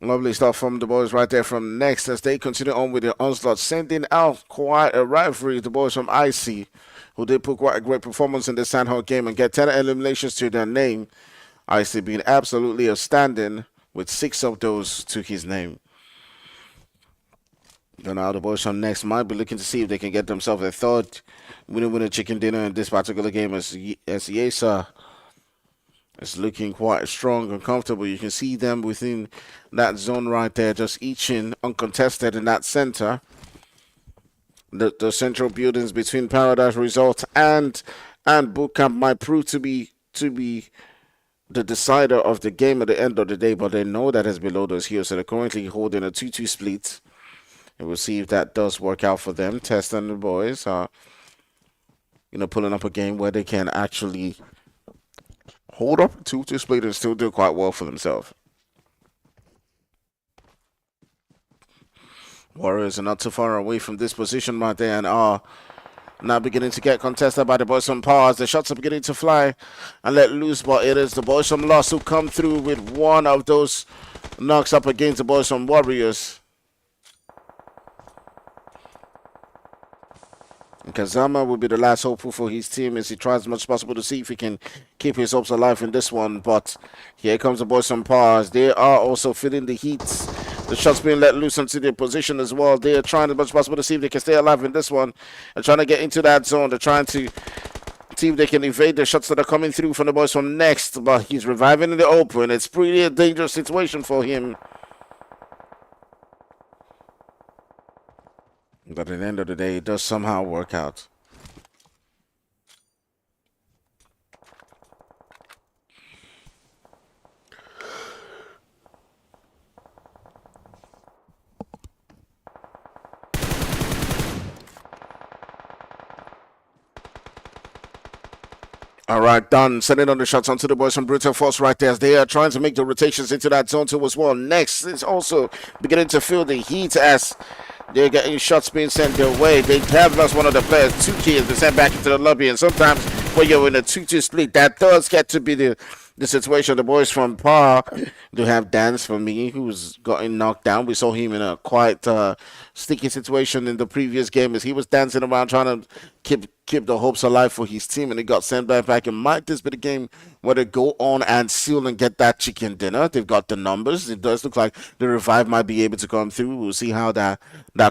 Lovely stuff from the boys right there from Next as they continue on with their onslaught, sending out quite a rivalry. The boys from Icy, who did put quite a great performance in the Sandhawk game and get 10 eliminations to their name. Icy being absolutely outstanding with 6 of those to his name. And now the boys from Next might be looking to see if they can get themselves a third winner chicken dinner in this particular game as Yesa is looking quite strong and comfortable. You can see them within that zone right there, just eaching uncontested in that center. The central buildings between Paradise Resort and Bootcamp might prove to be the decider of the game at the end of the day, but they know that is below those hills, so they're currently holding a 2-2 split. And we'll see if that does work out for them. Test and the boys are, pulling up a game where they can actually hold up a 2-2 split and still do quite well for themselves. Warriors are not too far away from this position right there and are now beginning to get contested by the boys from Pars. The shots are beginning to fly and let loose, but it is the boys from Lost who come through with one of those knocks up against the boys from Warriors. Kazama will be the last hopeful for his team as he tries as much as possible to see if he can keep his hopes alive in this one. But here comes the boys from Pars. They are also feeling the heat. The shots being let loose into their position as well. They are trying as much as possible to see if they can stay alive in this one. They're trying to get into that zone. They're trying to see if they can evade the shots that are coming through from the boys from Next. But he's reviving in the open. It's pretty a dangerous situation for him. But at the end of the day, it does somehow work out. All right, done. Sending on the shots onto the boys from Brutal Force right there as they are trying to make the rotations into that zone too as well. Next is also beginning to feel the heat as they're getting shots being sent their way. They have lost one of the players. 2 kills been sent back into the lobby. And sometimes when you're in a 2-2 split, that does get to be the situation. The boys from Par do have Dance for me, who's gotten knocked down. We saw him in a quite sticky situation in the previous game as he was dancing around trying to keep the hopes alive for his team, and he got sent back. And might this be the game where they go on and seal and get that chicken dinner? They've got the numbers. It does look like the revive might be able to come through. We'll see how that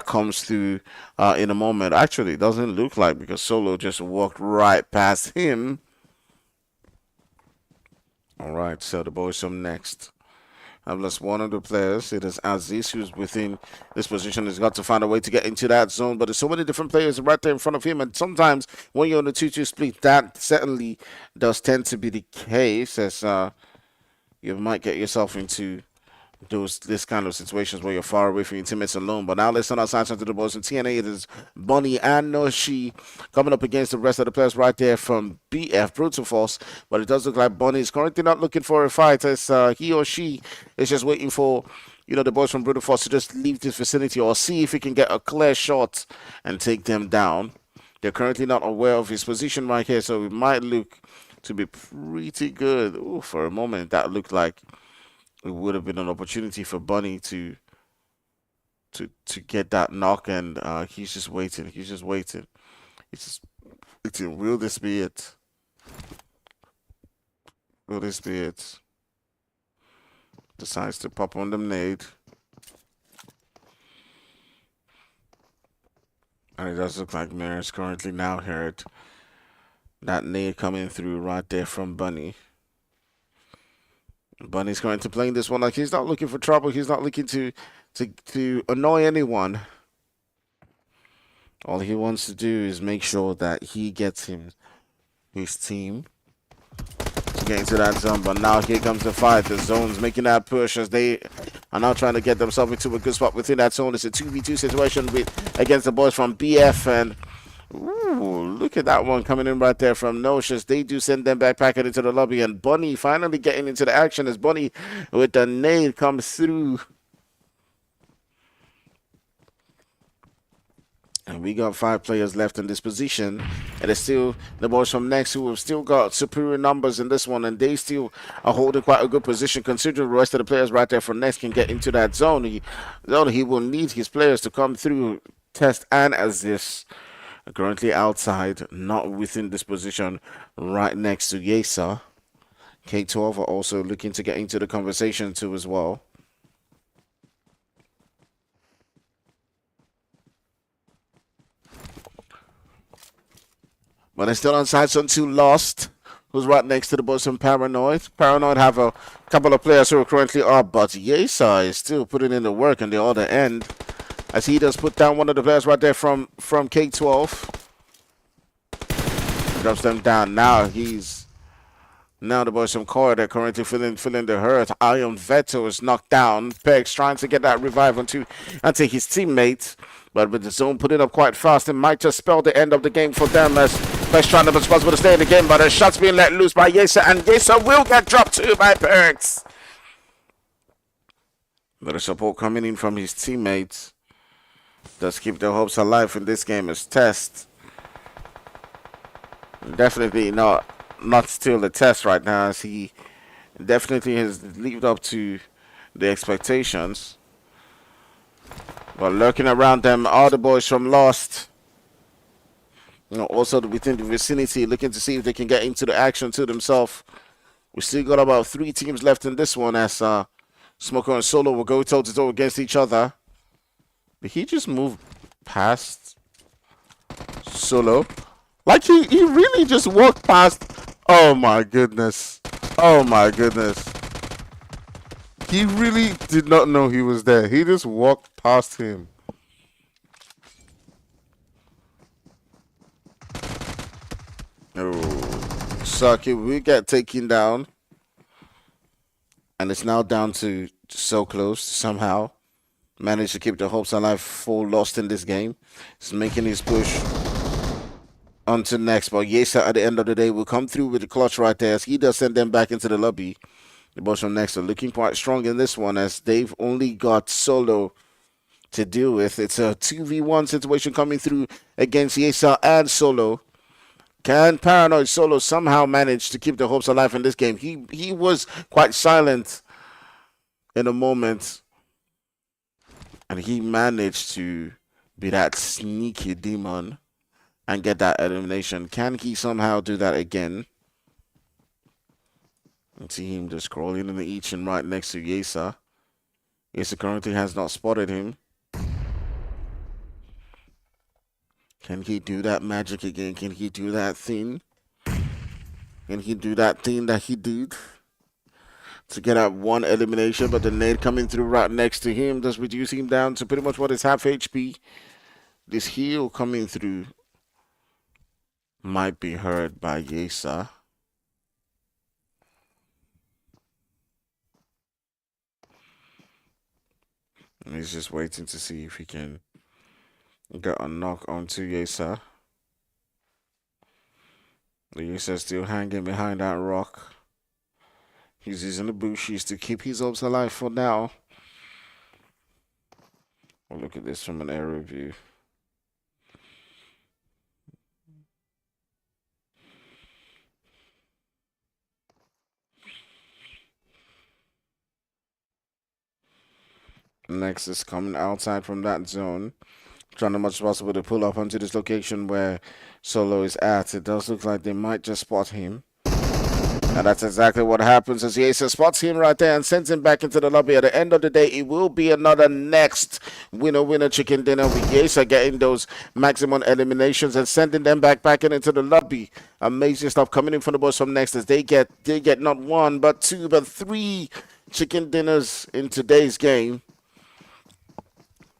comes through in a moment. Actually, it doesn't look like, because Solo just walked right past him. All right, so the boys from Next have lost one of the players. It is Aziz who's within this position. He's got to find a way to get into that zone. But there's so many different players right there in front of him. And sometimes when you're on a 2-2 split, that certainly does tend to be the case, as you might get yourself into this kind of situations where you're far away from your teammates alone. But now let's send our signs onto the boys from TNA. It is Bunny and Noshi coming up against the rest of the players right there from BF Brutal Force. But it does look like Bunny is currently not looking for a fight, as he or she is just waiting for the boys from Brutal Force to just leave this vicinity or see if he can get a clear shot and take them down. They're currently not aware of his position right here, so it might look to be pretty good. Ooh, for a moment that looked like it would have been an opportunity for Bunny to get that knock, and he's just waiting. He's just waiting. It's will this be it? Will this be it? Decides to pop on the nade. And it does look like Mayor's currently now heard that nade coming through right there from Bunny. Bunny's going to play this one like he's not looking for trouble. He's not looking to annoy anyone. All he wants to do is make sure that he gets his team to get into that zone. But now here comes the fight. The zone's making that push as they are now trying to get themselves into a good spot within that zone. It's a 2v2 situation against the boys from BF, and ooh, look at that one coming in right there from Notious. They do send them back into the lobby, and Bunny finally getting into the action as Bunny with the nade comes through. And we got 5 players left in this position. And it's still the boys from Next who have still got superior numbers in this one. And they still are holding quite a good position considering the rest of the players right there from Next can get into that zone. He will need his players to come through, Test and Aziz. Currently outside, not within this position, right next to Yesa. K12 are also looking to get into the conversation too as well. But they're still on side, Sun 2 lost, who's right next to the boys from Paranoid. Paranoid have a couple of players who are currently up, but Yesa is still putting in the work on the other end, as he does put down one of the players right there from K12. Drops them down. Now the boys from Core, they're currently feeling the hurt. Iron Veto is knocked down. Pegs trying to get that revive onto his teammates. But with the zone putting up quite fast, it might just spell the end of the game for them, as Pegs trying to be responsible to stay in the game, but the shots being let loose by Yesa, and Yesa will get dropped too by Pegs. But the support coming in from his teammates does keep their hopes alive in this game as Test Definitely not still the test right now, as he definitely has lived up to the expectations. But lurking around them are the boys from Lost. Also within the vicinity, looking to see if they can get into the action to themselves. We still got about 3 teams left in this one, as Smoker and Solo will go toe to toe against each other. Did he just move past Solo? Like he really just walked past. Oh my goodness. Oh my goodness. He really did not know he was there. He just walked past him. Oh, Saki will get taken down. And it's now down to so close somehow. Managed to keep the hopes alive for Lost in this game. He's making his push on to next. But Yesa at the end of the day will come through with the clutch right there, as he does send them back into the lobby. The boys from next are looking quite strong in this one, as they've only got Solo to deal with. It's a 2v1 situation coming through against Yesa and Solo. Can Paranoid Solo somehow manage to keep the hopes alive in this game? He was quite silent in a moment, and he managed to be that sneaky demon and get that elimination. Can he somehow do that again? And see him just crawling in the each and right next to Yesa. Yesa currently has not spotted him. Can he do that magic again? Can he do that thing? Can he do that thing that he did to get that one elimination? But the nade coming through right next to him does reduce him down to pretty much what is half HP. This heal coming through might be heard by Yesa. And he's just waiting to see if he can get a knock onto Yesa. Yesa still hanging behind that rock. He's using the bushes to keep his hopes alive for now. We'll look at this from an aerial view. Next is coming outside from that zone, trying as much as possible to pull up onto this location where Solo is at. It does look like they might just spot him. And that's exactly what happens, as Yesa spots him right there and sends him back into the lobby. At the end of the day, it will be another next winner chicken dinner, with Yesa getting those maximum eliminations and sending them back into the lobby. Amazing stuff coming in from the boys from next, as they get not 1 but 2 but 3 chicken dinners in today's game.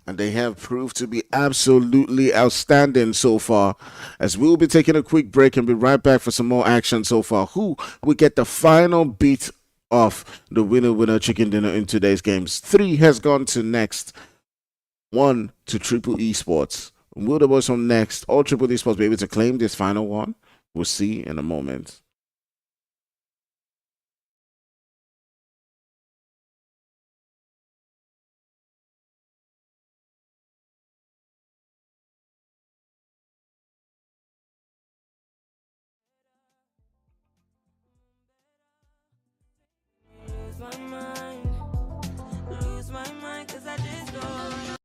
And they have proved to be absolutely outstanding so far. As we'll be taking a quick break and be right back for some more action so far. Who will get the final beat of the winner chicken dinner in today's games? 3 has gone to next, 1 to Triple Esports. Will the boys from next or Triple Esports be able to claim this final one? We'll see in a moment. Lose my mind, 'cause I just don't.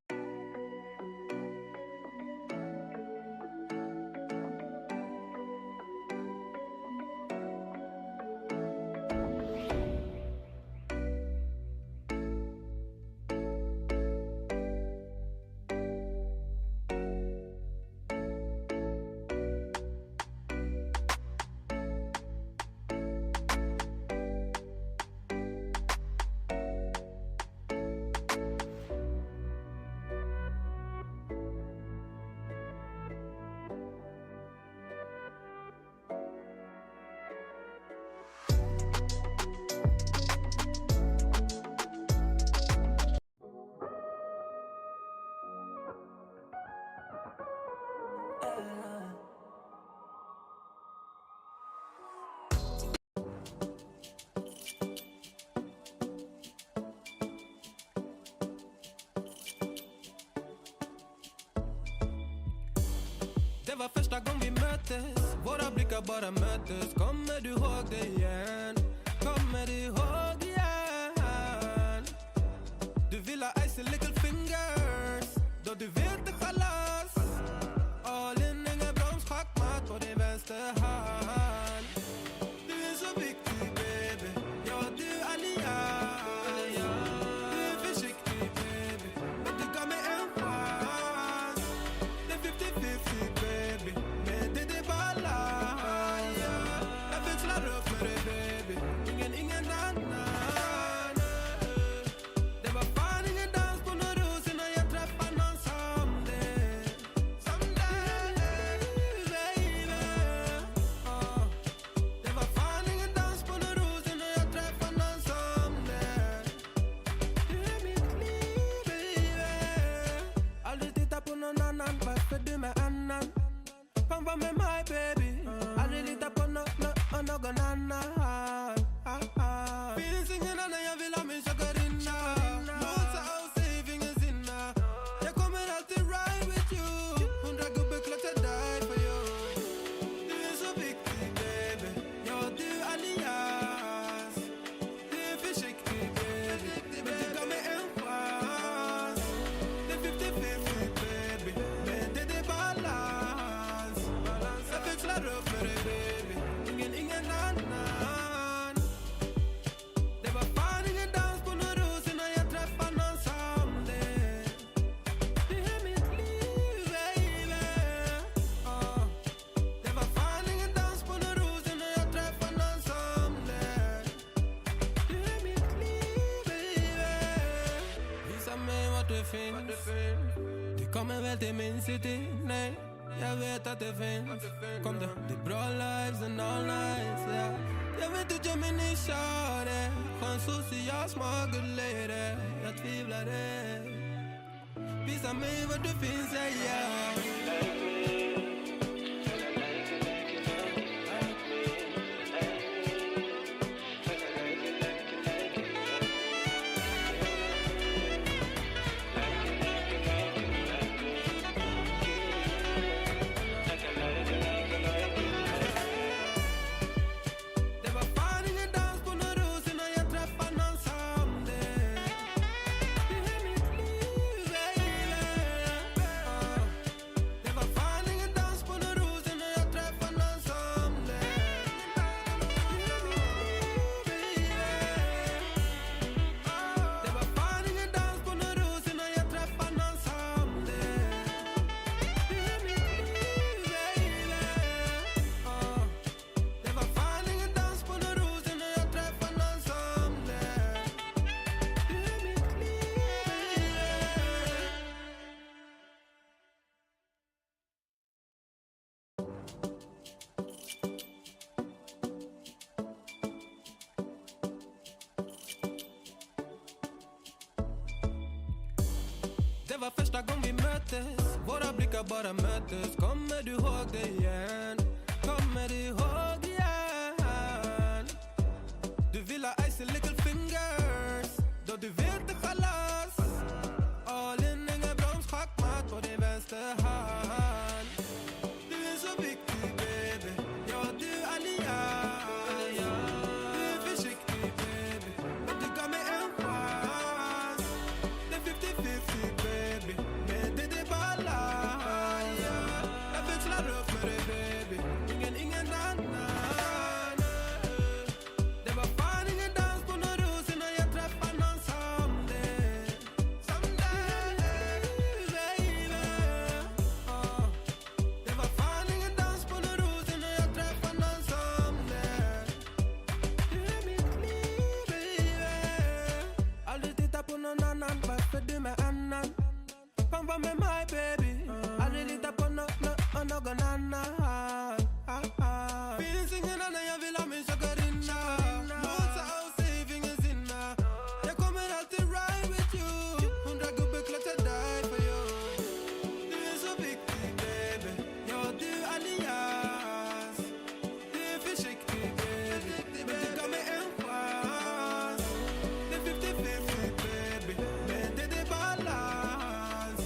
var första gången vi möttes. Våra blickar bara möttes. Kommer du ihåg det igen? Kommer du ihåg igen? Du vill ha icy little fingers. Då du vet det chalas. All in, ingen broms, schackmatt på din vänsterhand. Du är så viktig baby. Ja, du allians. Du är försiktig baby. Men du gav mig en chans. Det är 50-50 baby. Men det är balans. Jag växlar upp med dig baby. Ingen annan. Det var fan ingen dans på någon ros innan jag träffade någon som dig. Som dig baby. Det var fan ingen dans på någon ros innan jag träffade någon som dig. Du är mitt liv baby. Aldrig titta på någon annan. Varför du med annan? Fan var med mig baby. Aldrig lita på någon annan. Finns ingen annan jag vill ha min chakarinna. Låsa och säg ingen sinna. Jag kommer alltid ride with you. 100 gubbar klart jag die for you. Du är så viktig baby. Ja du allians. Du är försiktig baby. Men du gav mig en chans. Det är 50-50 baby. Men det är balans. Jag växlar upp med dig baby. Ingen annan. Det var fan ingen dans på någon ros innan jag träffade någon som dig. Du är mitt liv baby. Det var fan ingen dans på någon ros innan jag träffade någon som dig. Du är mitt liv baby. Visa mig vart du finns. Du kommer väl till min city? Nej, jag vet att det finns. Kom då, det är bra lives and all nights, yeah. Jag vet att jag min kör det. Skön social smart good lady. Jag tvivlar det. Visa mig var du finns, yeah. Det var fan ingen dans på någon ros innan jag träffade någon som dig. Du är mitt liv baby. Det var fan ingen dans på någon ros innan jag träffade någon som dig. Du är mitt liv baby. Det var fan ingen dans på någon ros innan jag träffade någon som dig. Du är mitt liv baby. Det var fan ingen dans på någon ros innan jag träffade någon som dig. Du är mitt liv Det var första gången vi möttes. Våra blickar bara möttes. Kommer du ihåg det igen? Kommer du ihåg igen? Du vill ha icy little fingers. Då du vet det chalas. All in, ingen broms, schackmatt på din vänsterhand. Du är så viktig baby. Ja du allians. Du är försiktig baby. Men du gav mig en chans. Det är 50-50 baby. Men det är balans. Jag växlar upp med dig baby. Ingen annan. Det var fan ingen dans på någon ros innan jag träffade någon som dig. Som dig baby. Det var fan ingen dans på någon ros innan jag träffade någon som dig. Du är mitt liv baby. Aldrig titta på någon annan. Varför du med annan? Fan var med mig baby. Aldrig lita på någon annan. Finns ingen annan jag vill ha min chakarinna. Låsa och säg ingen sinna. Jag kommer alltid ride with you. 100 gubbar klart jag die for you. Du är så viktig baby. Ja du allians. Du är försiktig baby. Men du gav mig en chans. Det är 50-50 baby. Men det är balans.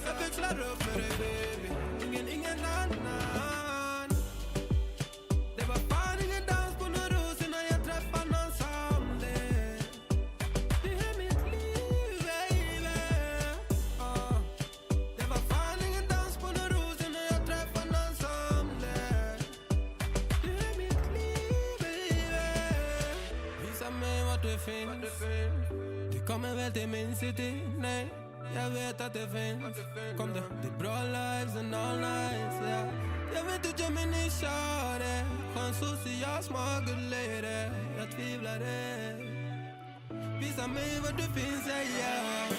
Jag växlar upp med dig baby. Ingen annan. finns. Vi kommer väl till min city, nej. Jag vet att det finns. Kom det är bra lives and all nights, yeah. Jag vet att jag min ni kör det. Skön social, smart good lady. Jag tvivlar det. Visa mig vad du finns, yeah.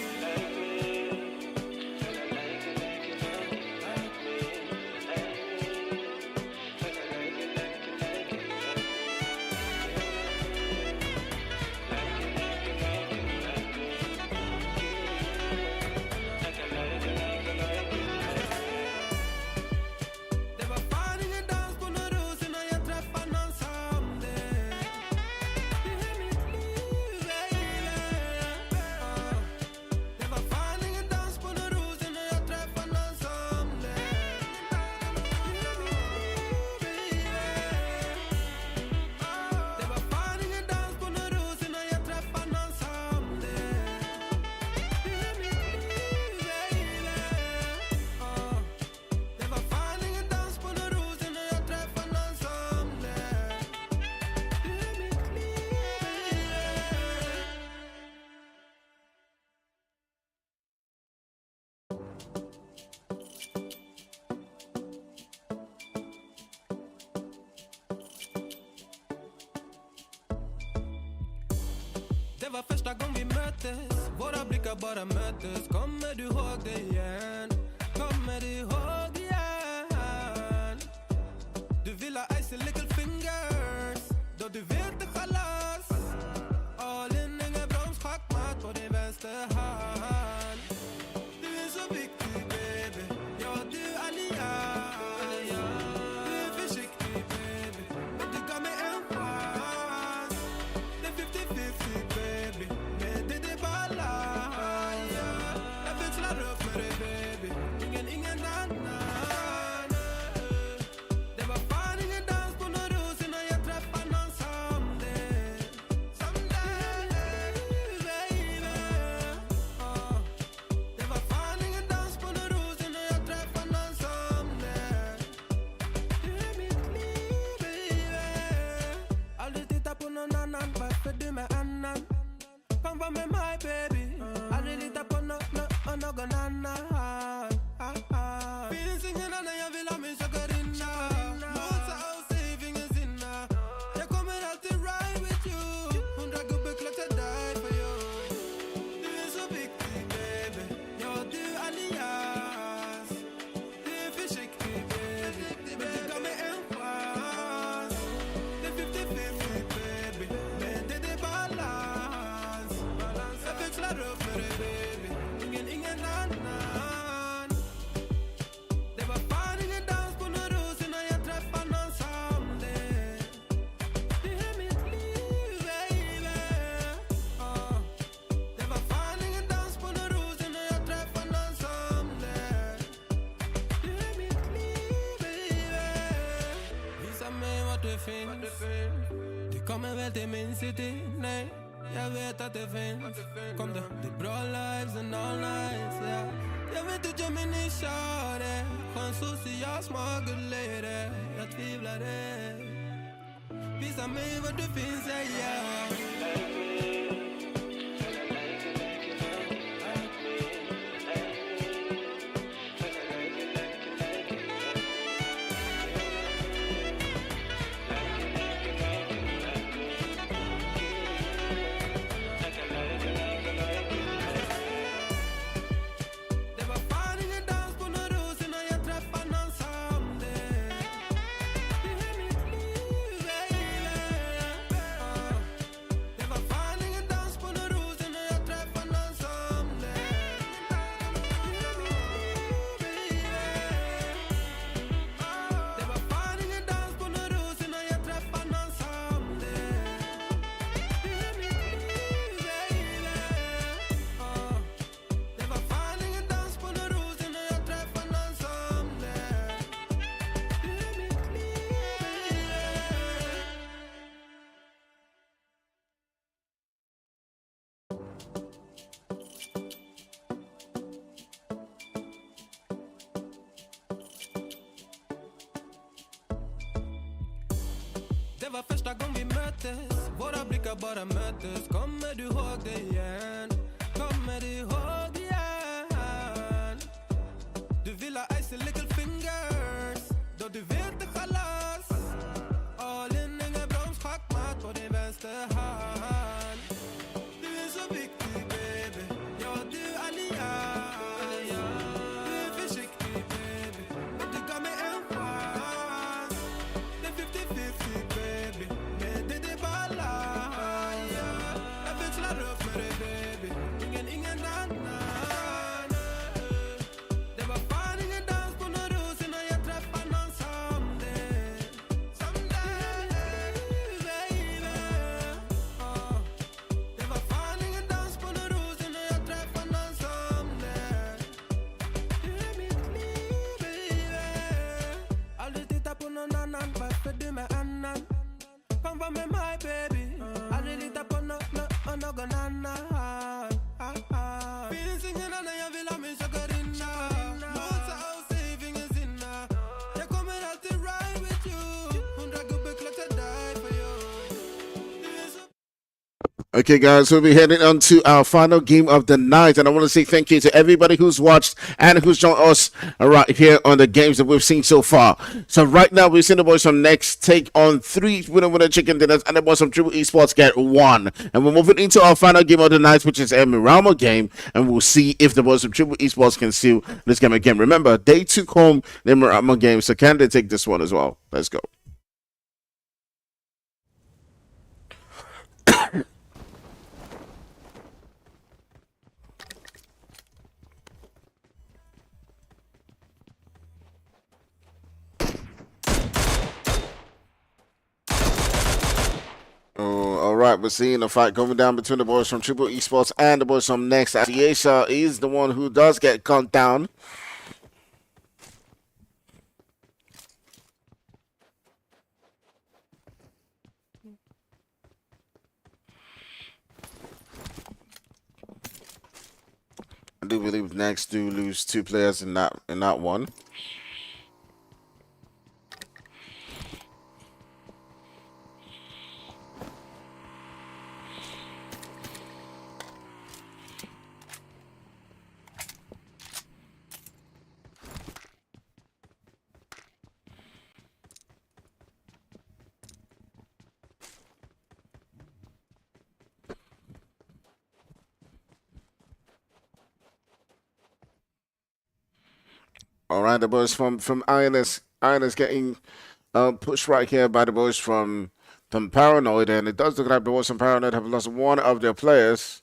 Det var första gången vi möttes. Våra blickar bara möttes. Kommer du ihåg det igen? Kommer du ihåg igen? Du vill ha icy little fingers. Då du vet det chalas. All in, ingen broms, schackmatt på din vänster hand. Du är så viktig baby. Ja, du är allians. Du är försiktig baby. Men du gav mig en chans. Det är 50-50 baby. Men det är balans. Jag växlar upp med dig baby. Ingen annan. Det var fan ingen dans på någon ros innan jag träffade någon som det. Baby. Det var fan ingen dans på någon ros innan jag träffade någon som det. Du är mitt liv baby. Aldrig titta på någon annan. Varför du med annan? Kom var med mig baby. Aldrig lita på någon annan. Finns ingen annan, jag vill ha min chakarinna. Mosa och save, ingen sinna. Jag kommer alltid ride with you. 100 gubbar klart jag die for you. Du är så viktig baby. Ja, du är allians. Du är försiktig baby. Men du gav mig en chans. Det är 50-50 baby. Men det är balans. Jag växlar upp med dig baby. Ingen annan. Det var fan ingen dans på någon ros innan jag träffade någon som det. Du är mitt liv baby. Det var fan ingen dans på någon ros innan jag träffade någon som det. Du är mitt liv baby. Visa mig vart du finns. Du kommer väl till min city, nej. Jag vet att det finns. Kom det är bra lives and all nights, yeah. Jag vet att jag min ni kör det. Skön social, smart good lady. Jag tvivlar det. Visa mig var du finns, yeah. Det var fan ingen dans på någon ros innan jag träffade någon som det. Du är mitt liv baby. Det var fan ingen dans på någon ros innan jag träffade någon som det. Du är mitt liv baby. Det var fan ingen dans på någon ros innan jag träffade någon som det. Du är mitt liv baby. Det var fan ingen dans på någon ros innan jag träffade någon som det. Du är mitt liv baby. Det var första gången vi möttes. Våra blickar jag bara möttes. Kommer du ihåg det igen? Kommer du ihåg det igen? Du vill ha ice little fingers. Då du vet det chalas. All in, ingen broms, schackmatt på din vänsterhand. Du är så viktig baby. Ja, du allians. Du är försiktig baby. Men du gav mig en chans. Det är 50-50 baby. Men det är balans. Jag växlar upp med dig baby. Ingen annan. Det var fan ingen dans på någon ros innan jag träffade någon som dig. Som dig baby. Det var fan ingen dans på någon ros innan jag träffade någon som dig. Du är mitt liv baby. Aldrig titta på någon annan. Varför du med annan? Kom var med mig baby. Aldrig lita på någon annan. Finns ingen annan jag vill ha min chakarinna. Mosa och save ingen sinna. Jag kommer alltid ride with you. 100 gubbar klart jag die for you. Du är så Okay, guys, we'll be heading on to our final game of the night, and I want to say thank you to everybody who's watched and who's joined us right here on the games that we've seen so far. So right now, we've seen the boys from Next take on 3 winner chicken dinners, and the boys from Triple Esports get 1. And we're moving into our final game of the night, which is a Mirama game, and we'll see if the boys from Triple Esports can seal this game again. Remember, they took home the Mirama game, so can they take this one as well? Let's go. All right, we're seeing a fight going down between the boys from Triple Esports and the boys from Next. Asiesa is the one who does get gunned down. I do believe Next do lose 2 players in that one. All right, the boys from INS getting pushed right here by the boys from Paranoid, and it does look like the boys from Paranoid have lost one of their players.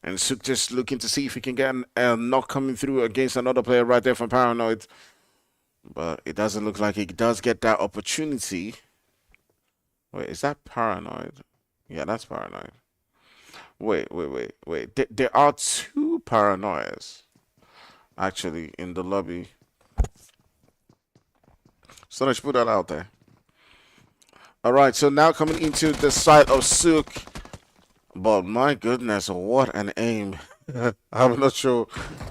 And Suk just looking to see if he can get a knock coming through against another player right there from Paranoid. But it doesn't look like he does get that opportunity. Wait, is that Paranoid? Yeah, that's Paranoid. Wait. There are 2 Paranoids actually in the lobby. So let's put that out there. All right, so now coming into the side of Suk. But my goodness, what an aim. I'm not sure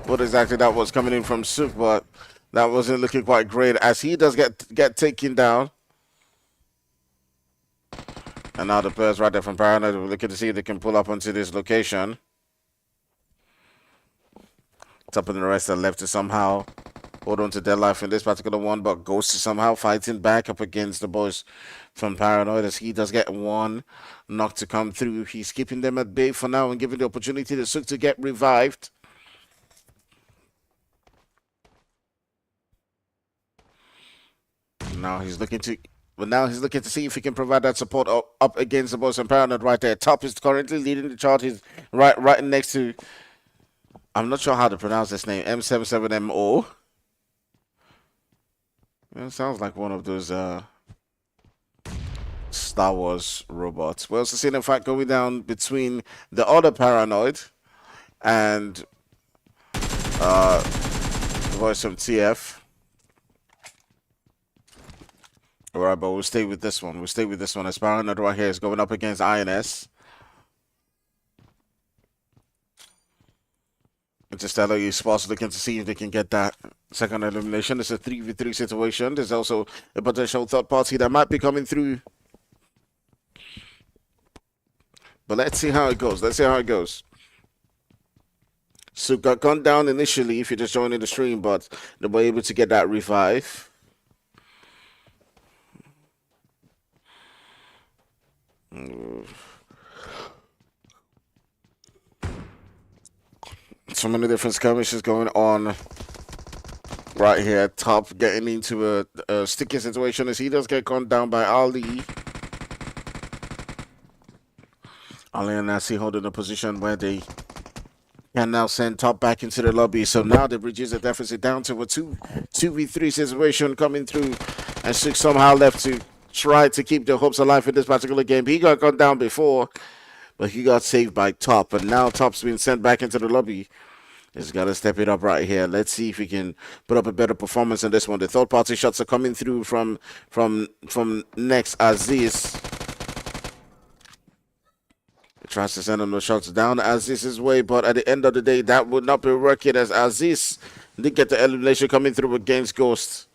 what exactly that was coming in from Suk, but that wasn't looking quite great as he does get taken down. And now the players right there from Paranoid are looking to see if they can pull up onto this location. Top of the rest are left to somehow hold on to their life in this particular one, but Ghost is somehow fighting back up against the boys from Paranoid as he does get one knock to come through. He's keeping them at bay for now and giving the opportunity to Suk to get revived. Now he's looking to see if he can provide that support up against the boys from Paranoid right there. Top is currently leading the chart. He's right next to, I'm not sure how to pronounce this name, M77MO. It sounds like one of those Star Wars robots. We're also seeing a fight going down between the other Paranoid and the boys from TF. All right, but we'll stay with this one. As Paranoid right here is going up against INS. Interstellar Esports looking to see if they can get that second elimination. It's a 3v3 situation. There's also a potential third party that might be coming through. But let's see how it goes. Let's see how it goes. So got gone down initially if you're just joining the stream, but they were able to get that revive. So many different skirmishes going on right here. Top getting into a sticky situation as he does get gone down by Ali. Ali and Nasi holding a position where they can now send Top back into the lobby. So now they've reduced the deficit down to a 2v3 situation coming through. And Six somehow left to try to keep their hopes alive in this particular game. He got gone down before, but he got saved by Top. And now Top's been sent back into the lobby. He's got to step it up right here. Let's see if he can put up a better performance in this one. The third party shots are coming through from next Aziz. He tries to send him those shots down Aziz's way, but at the end of the day, that would not be working as Aziz did get the elimination coming through against Ghost.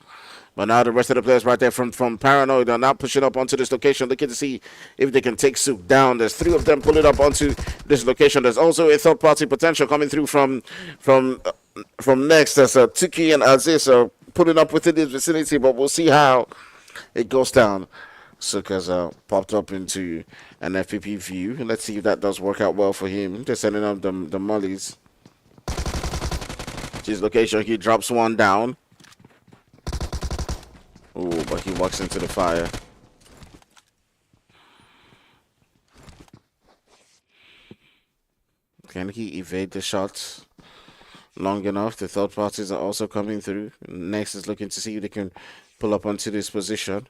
But now the rest of the players right there from Paranoid are now pushing up onto this location, looking to see if they can take Souk down. There's three of them pulling up onto this location. There's also a third-party potential coming through from next. There's Tuki and Aziz are pulling up within this vicinity, but we'll see how it goes down. Souk has popped up into an FPP view. Let's see if that does work out well for him. They're sending up the mollies. His location, he drops one down. Oh, but he walks into the fire. Can he evade the shots long enough? The third parties are also coming through. Next is looking to see if they can pull up onto this position.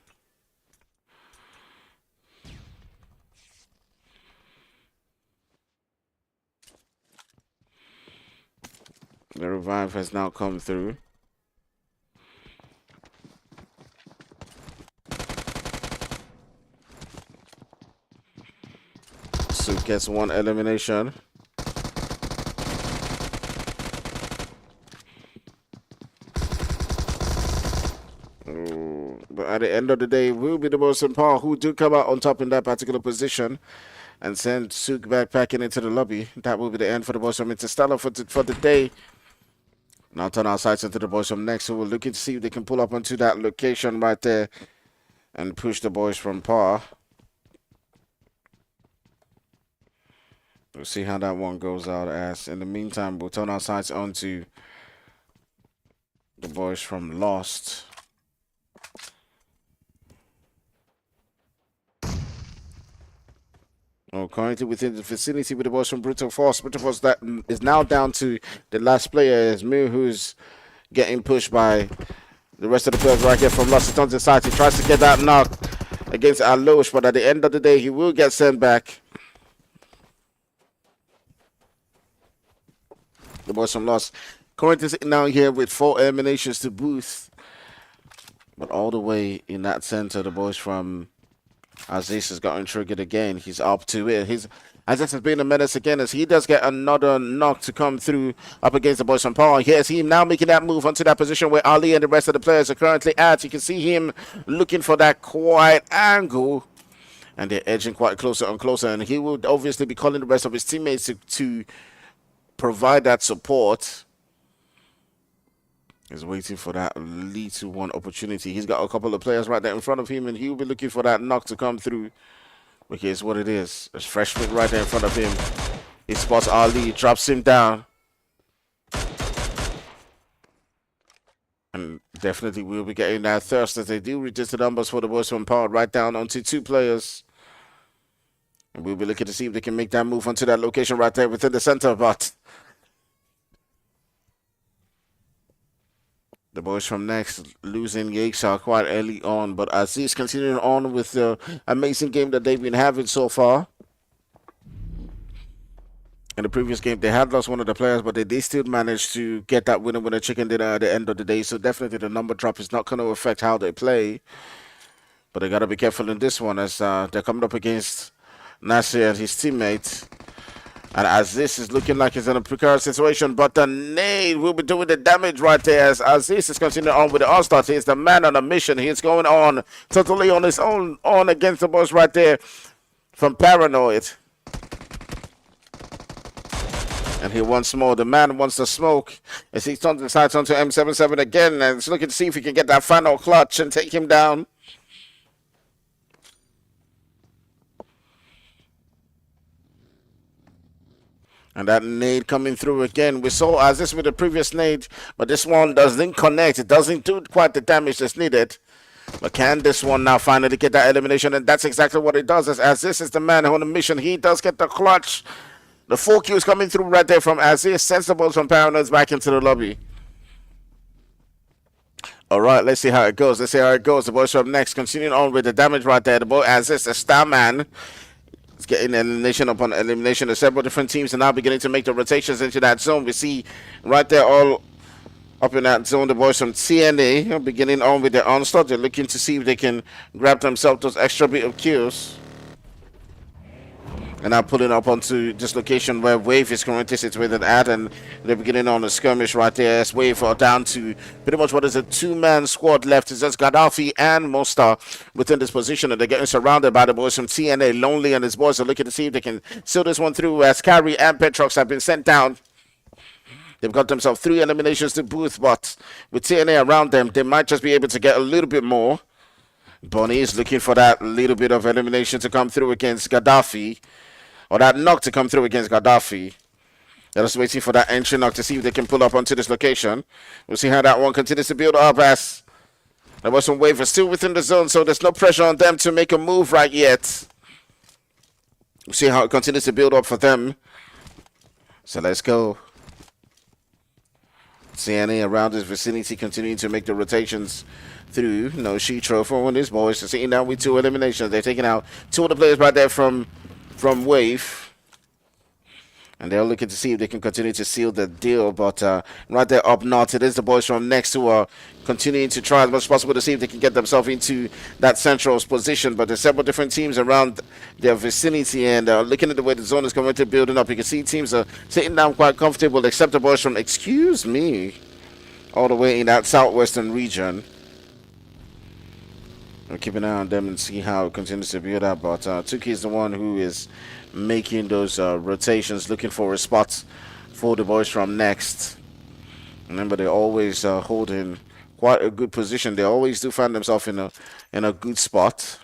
The revive has now come through. So gets one elimination. But at the end of the day, will be the most important who do come out on top in that particular position and send Souk backpacking into the lobby. That will be the end for the boys from Interstellar for the day. Now turn our sights into the boys from next, who will look to see if they can pull up onto that location right there and push the boys from par. We'll see how that one goes out as. In the meantime, we'll turn our sights onto the boys from Lost. Oh, currently within the vicinity with the boys from Brutal Force. Brutal Force that is now down to the last player is Mu, who's getting pushed by the rest of the players right here from Lost. It's on the side. He tries to get that knock against Alosh, but at the end of the day, he will get sent back. The boys from Lost currently sitting down here with 4 eliminations to boost. But all the way in that center, the boys from Aziz has gotten triggered again. He's up to it. Aziz has been a menace again as he does get another knock to come through up against the boys from Power. Here's him now making that move onto that position where Ali and the rest of the players are currently at. You can see him looking for that quiet angle. And they're edging quite closer and closer. And he will obviously be calling the rest of his teammates to provide that support. He's waiting for that lead to one opportunity. He's got a couple of players right there in front of him, and he'll be looking for that knock to come through. But here's what it is. There's freshman right there in front of him. He spots Ali, drops him down. And definitely we'll be getting that thirst as they do reduce the numbers for the boys from Power right down onto 2 players. And we'll be looking to see if they can make that move onto that location right there within the center, but the boys from next losing Yakesha quite early on, but Aziz continuing on with the amazing game that they've been having so far. In the previous game, they had lost one of the players, but they still managed to get that winner chicken dinner at the end of the day. So definitely the number drop is not going to affect how they play. But they got to be careful in this one as they're coming up against Nasir and his teammates. And Aziz is looking like he's in a precarious situation, but the nade will be doing the damage right there as Aziz is continuing on with the all-start. He's the man on a mission. He's going on totally on his own, on against the boss right there from Paranoid. And he wants more. The man wants the smoke. As he turns the sights onto M77 again, and is looking to see if he can get that final clutch and take him down. And that nade coming through again. We saw as this with the previous nade, but this one doesn't connect. It doesn't do quite the damage that's needed. But can this one now finally get that elimination? And that's exactly what it does. As this is the man on the mission, he does get the clutch. The 4 kills coming through right there from Aziz. Sensibles from Paranoids back into the lobby. All right, let's see how it goes. Let's see how it goes. The boys from next, continuing on with the damage right there. The boy Aziz, the star man, is getting elimination upon elimination. The several different teams are now beginning to make the rotations into that zone. We see right there all up in that zone, the boys from TNA beginning on with their onslaught. They're looking to see if they can grab themselves those extra bit of kills. And now pulling up onto this location where Wave is currently situated at, and they're beginning on a skirmish right there as Wave are down to pretty much what is a 2-man squad left. It's just Gaddafi and Mostar within this position, and they're getting surrounded by the boys from TNA. Lonely and his boys are looking to see if they can seal this one through as Carrie and Petrox have been sent down. They've got themselves 3 eliminations to Booth, but with TNA around them, they might just be able to get a little bit more. Bonnie is looking for that little bit of elimination to come through against Gaddafi. Or that knock to come through against Gaddafi. They're just waiting for that entry knock to see if they can pull up onto this location. We'll see how that one continues to build up as there was some waivers still within the zone, so there's no pressure on them to make a move right yet. We'll see how it continues to build up for them. So let's go. CNA around this vicinity continuing to make the rotations through. No Shitro for his boys. They're sitting down with 2 eliminations. They're taking out 2 of the players right there from Wave, and they're looking to see if they can continue to seal the deal. But right there up north, it is the boys from next who are continuing to try as much as possible to see if they can get themselves into that central position. But there's several different teams around their vicinity, and looking at the way the zone is coming to building up, you can see teams are sitting down quite comfortable, except the boys from excuse me all the way in that southwestern region. We'll keep an eye on them and see how it continues to build up. But Tuki is the one who is making those rotations, looking for a spot for the boys from next. Remember, they're always holding quite a good position. They always do find themselves in a good spot.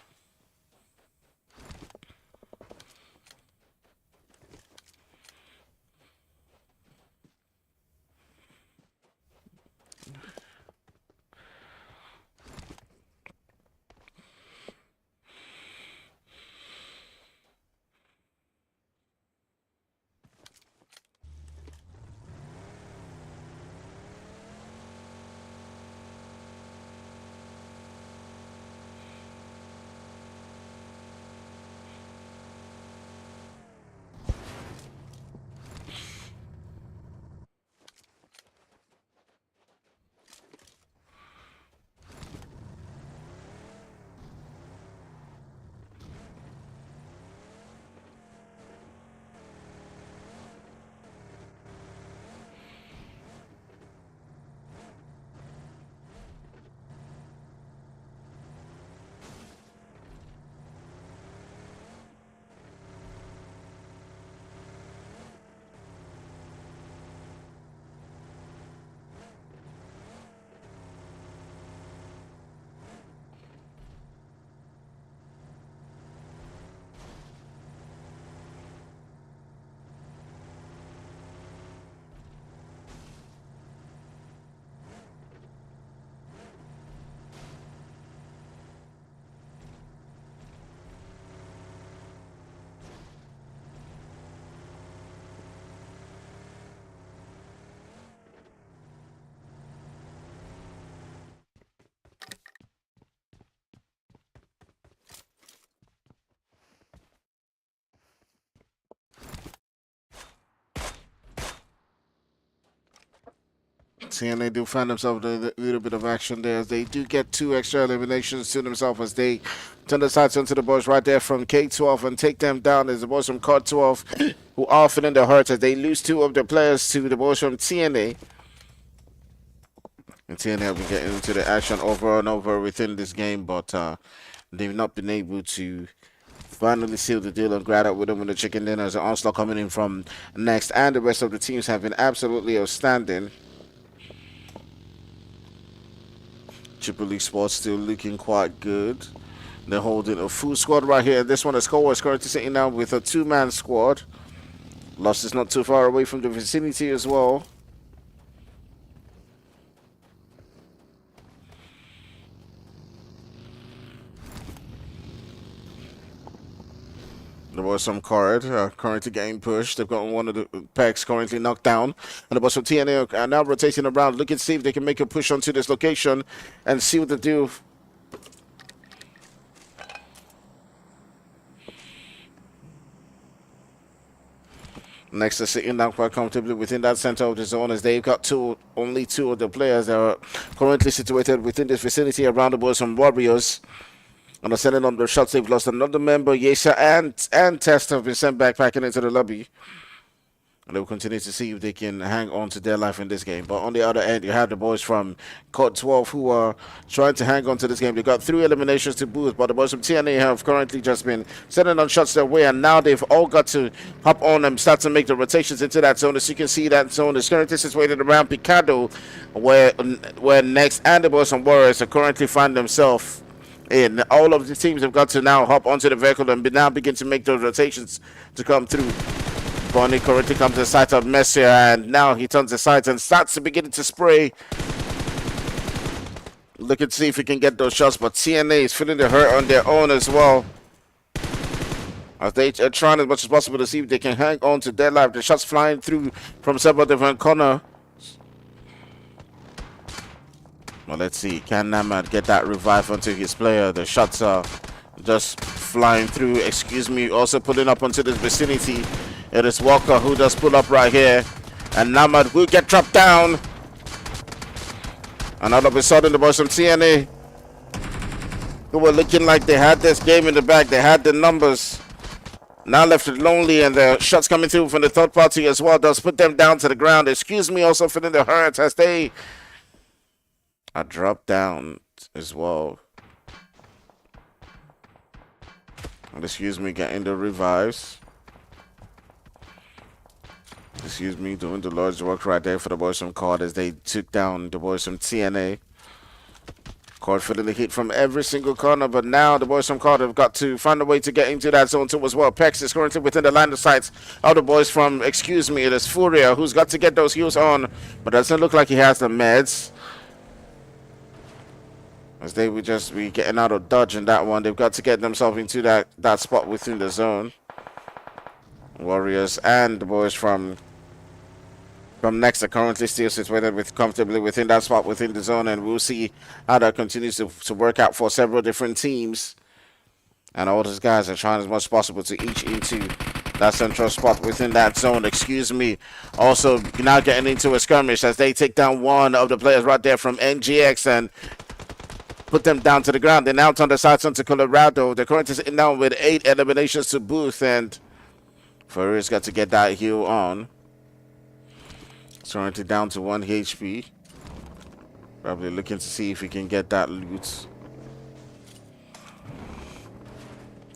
And they do find themselves in a little bit of action there. They do get 2 extra eliminations to themselves as they turn the sights onto the boys right there from K12 and take them down. As the boys from COD 12 who are feeling the hurt as they lose 2 of their players to the boys from TNA. And TNA have been getting into the action over and over within this game, but they've not been able to finally sealed the deal and grab up with them with the chicken dinners. An onslaught coming in from next, and the rest of the teams have been absolutely outstanding. Triple Sports still looking quite good. They're holding a full squad right here. This one, the score is currently sitting down with a two-man squad. Lost is not too far away from the vicinity as well. There was some card currently getting pushed. They've got one of the packs currently knocked down. And there was some TNA are now rotating around, looking to see if they can make a push onto this location and see what they do. Next, they're sitting down quite comfortably within that center of the zone as they've got only two of the players that are currently situated within this vicinity around the boys from Warriors. And they're sending on their shots. They've lost another member. Yesha and Test have been sent back packing into the lobby. And they will continue to see if they can hang on to their life in this game. But on the other end, you have the boys from Court 12 who are trying to hang on to this game. They've got 3 eliminations to boost, but the boys from TNA have currently just been sending on shots their way, and now they've all got to hop on and start to make the rotations into that zone. As you can see, that zone is currently situated around Picado, where Next and the boys from Warriors are currently find themselves in. All of the teams have got to now hop onto the vehicle and now begin to make those rotations to come through. Bonnie currently comes to the side of Messier, and now he turns the sides and starts to begin to spray. Looking to see if he can get those shots, but TNA is feeling the hurt on their own as well. As they are trying as much as possible to see if they can hang on to their life. The shots flying through from several different corners. Well, let's see. Can Namad get that revive onto his player? The shots are just flying through. Excuse me. Also pulling up onto this vicinity. It is Walker who does pull up right here. And Namad will get dropped down. And all of a sudden, the boys from TNA, who were looking like they had this game in the bag, they had the numbers, now left it lonely, and the shots coming through from the third party as well does put them down to the ground. Excuse me, also feeling the hurt as they are dropped down as well. And excuse me, getting the revives. Excuse me, doing the Lord's work right there for the boys from COD as they took down the boys from TNA. COD feeling the heat from every single corner, but now the boys from COD have got to find a way to get into that zone too as well. Pex is currently within the line of sight of the boys from, excuse me, it is Furia who's got to get those heals on, but doesn't look like he has the meds. As they would just be getting out of dodge in that one. They've got to get themselves into that spot within the zone. Warriors and the boys from Next are currently still situated comfortably within that spot within the zone, and we'll see how that continues to work out for several different teams. And all those guys are trying as much as possible to each into that central spot within that zone. Excuse me. Also now getting into a skirmish as they take down one of the players right there from NGX and put them down to the ground. They now turn the sights onto Colorado. They're currently sitting down with 8 eliminations to boost, and Furry's got to get that heal on. It's currently down to 1 HP. Probably looking to see if he can get that loot.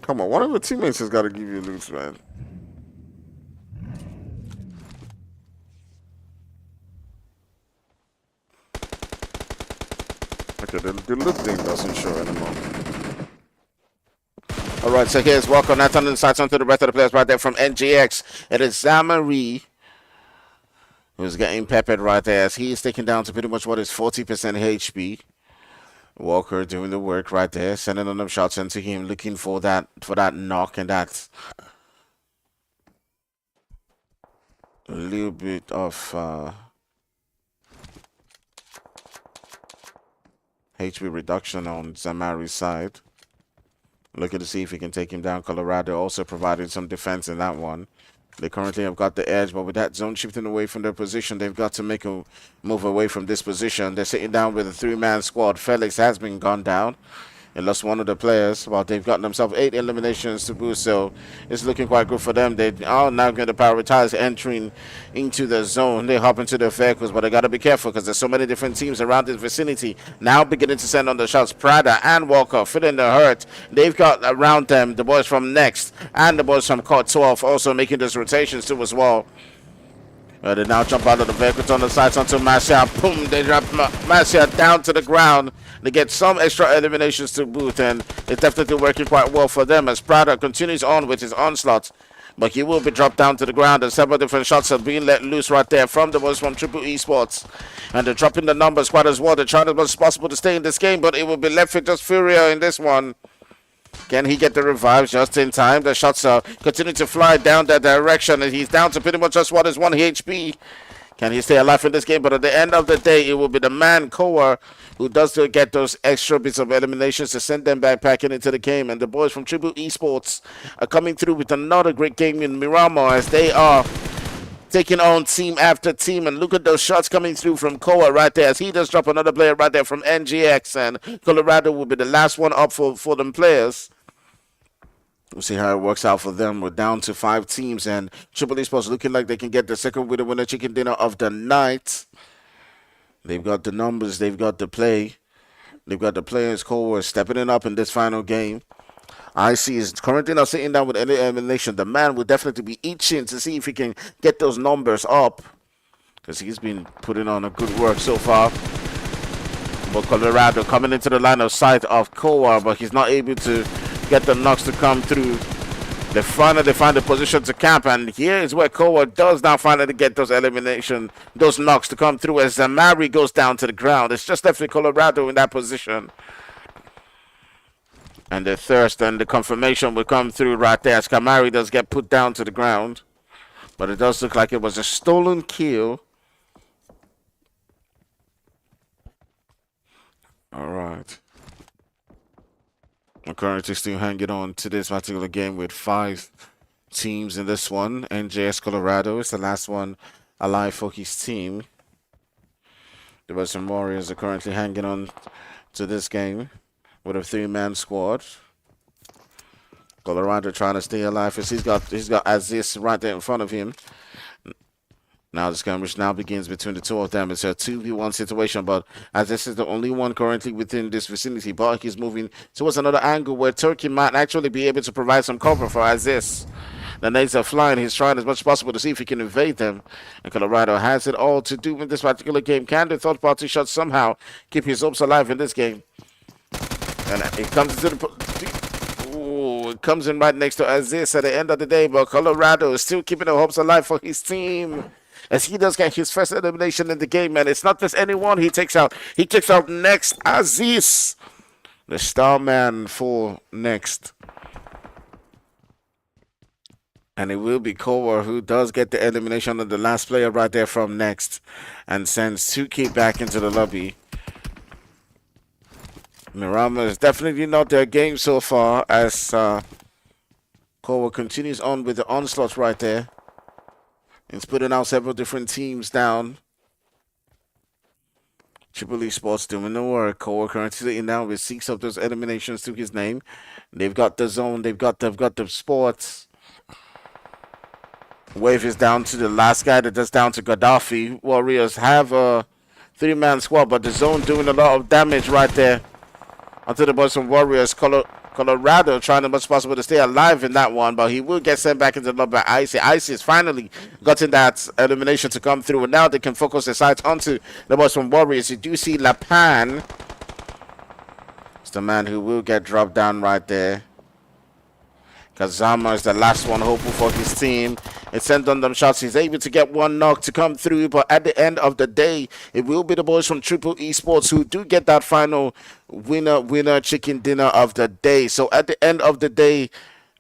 Come on, one of the teammates has got to give you loot, man. Okay, the loot thing doesn't show anymore. Alright, so here's Walker. Now turning the sights onto the rest of the players right there from NGX. It is Zamari who's getting peppered right there as he is taken down to pretty much what is 40% HP. Walker doing the work right there, sending on them shots into him, looking for that knock, and that's a little bit of HP reduction on Zamari's side. Looking to see if he can take him down. Colorado also providing some defense in that one. They currently have got the edge, but with that zone shifting away from their position, they've got to make a move away from this position. They're sitting down with a 3-man squad. Felix has been gone down. They lost one of the players, but they've gotten themselves 8 eliminations to boost, so it's looking quite good for them. They are now going to prioritize entering into the zone. They hop into their vehicles, but they got to be careful because there's so many different teams around this vicinity now beginning to send on the shots. Prada and Walker feeling the hurt. They've got around them the boys from Next and the boys from Court 12 also making those rotations too as well. They now jump out of the vehicles on the sides onto Marcia. Boom! They drop Marcia down to the ground. They get some extra eliminations to boot, and it's definitely working quite well for them as Prada continues on with his onslaught. But he will be dropped down to the ground, and several different shots are being let loose right there from the boys from Triple Esports. And they're dropping the numbers quite as well. They're trying as much as possible to stay in this game, but it will be left with just Furia in this one. Can he get the revives just in time? The shots are continuing to fly down that direction, and he's down to pretty much just what is 1 HP. Can he stay alive in this game? But at the end of the day, it will be the man, Koa, who does to get those extra bits of eliminations to send them back packing into the game. And the boys from Triple Esports are coming through with another great game in Miramar as they are taking on team after team. And look at those shots coming through from Koa right there as he does drop another player right there from NGX. And Colorado will be the last one up for them players. We'll see how it works out for them. We're down to 5 teams, and Triple Esports looking like they can get the second winner chicken dinner of the night. They've got the numbers, they've got the play, they've got the players core stepping it up in this final game. IC is currently not sitting down with any elimination. The man will definitely be itching to see if he can get those numbers up because he's been putting on a good work so far. But Colorado coming into the line of sight of Koa, but he's not able to get the knocks to come through. They finally find the position to camp, and here is where Koa does now finally get those those knocks to come through as Zamari goes down to the ground. It's just definitely Colorado in that position. And the thirst and the confirmation will come through right there as Kamari does get put down to the ground. But it does look like it was a stolen kill. All right. I'm currently still hanging on to this particular game with 5 teams in this one. NJS Colorado is the last one alive for his team. The Western Warriors are currently hanging on to this game with a 3-man squad. Colorado trying to stay alive as he's got Aziz right there in front of him. Now the skirmish now begins between the two of them. It's a 2v1 situation, but as this is the only one currently within this vicinity, but he's moving towards another angle where Turkey might actually be able to provide some cover for Aziz. The nades are flying. He's trying as much as possible to see if he can evade them. And Colorado has it all to do in this particular game. Can the third-party shot somehow keep his hopes alive in this game? And it comes into the... Ooh, it comes in right next to Aziz at the end of the day, but Colorado is still keeping the hopes alive for his team. As he does get his first elimination in the game, and it's not just anyone he takes out. He takes out Next Aziz, the star man for Next. And it will be Kowa who does get the elimination of the last player right there from Next and sends Suki back into the lobby. Mirama is definitely not their game so far as Kowa continues on with the onslaught right there. It's putting out several different teams down. Triple Esports doing the work. Koa currently sitting down with 6 of those eliminations to his name. They've got the zone. They've got the sports. Wave is down to the last guy that's down to Gaddafi. Warriors have a 3-man squad, but the zone doing a lot of damage right there. Onto the boys from Warriors. Colorado trying as much as possible to stay alive in that one, but he will get sent back into the lobby by Icy. Icy has finally gotten that elimination to come through, and now they can focus their sights onto the boys from Warriors. You do see Lapan. It's the man who will get dropped down right there. Kazama is the last one hopeful for his team. It sent on them shots. He's able to get one knock to come through, but at the end of the day, it will be the boys from Triple Esports who do get that final winner chicken dinner of the day. So at the end of the day,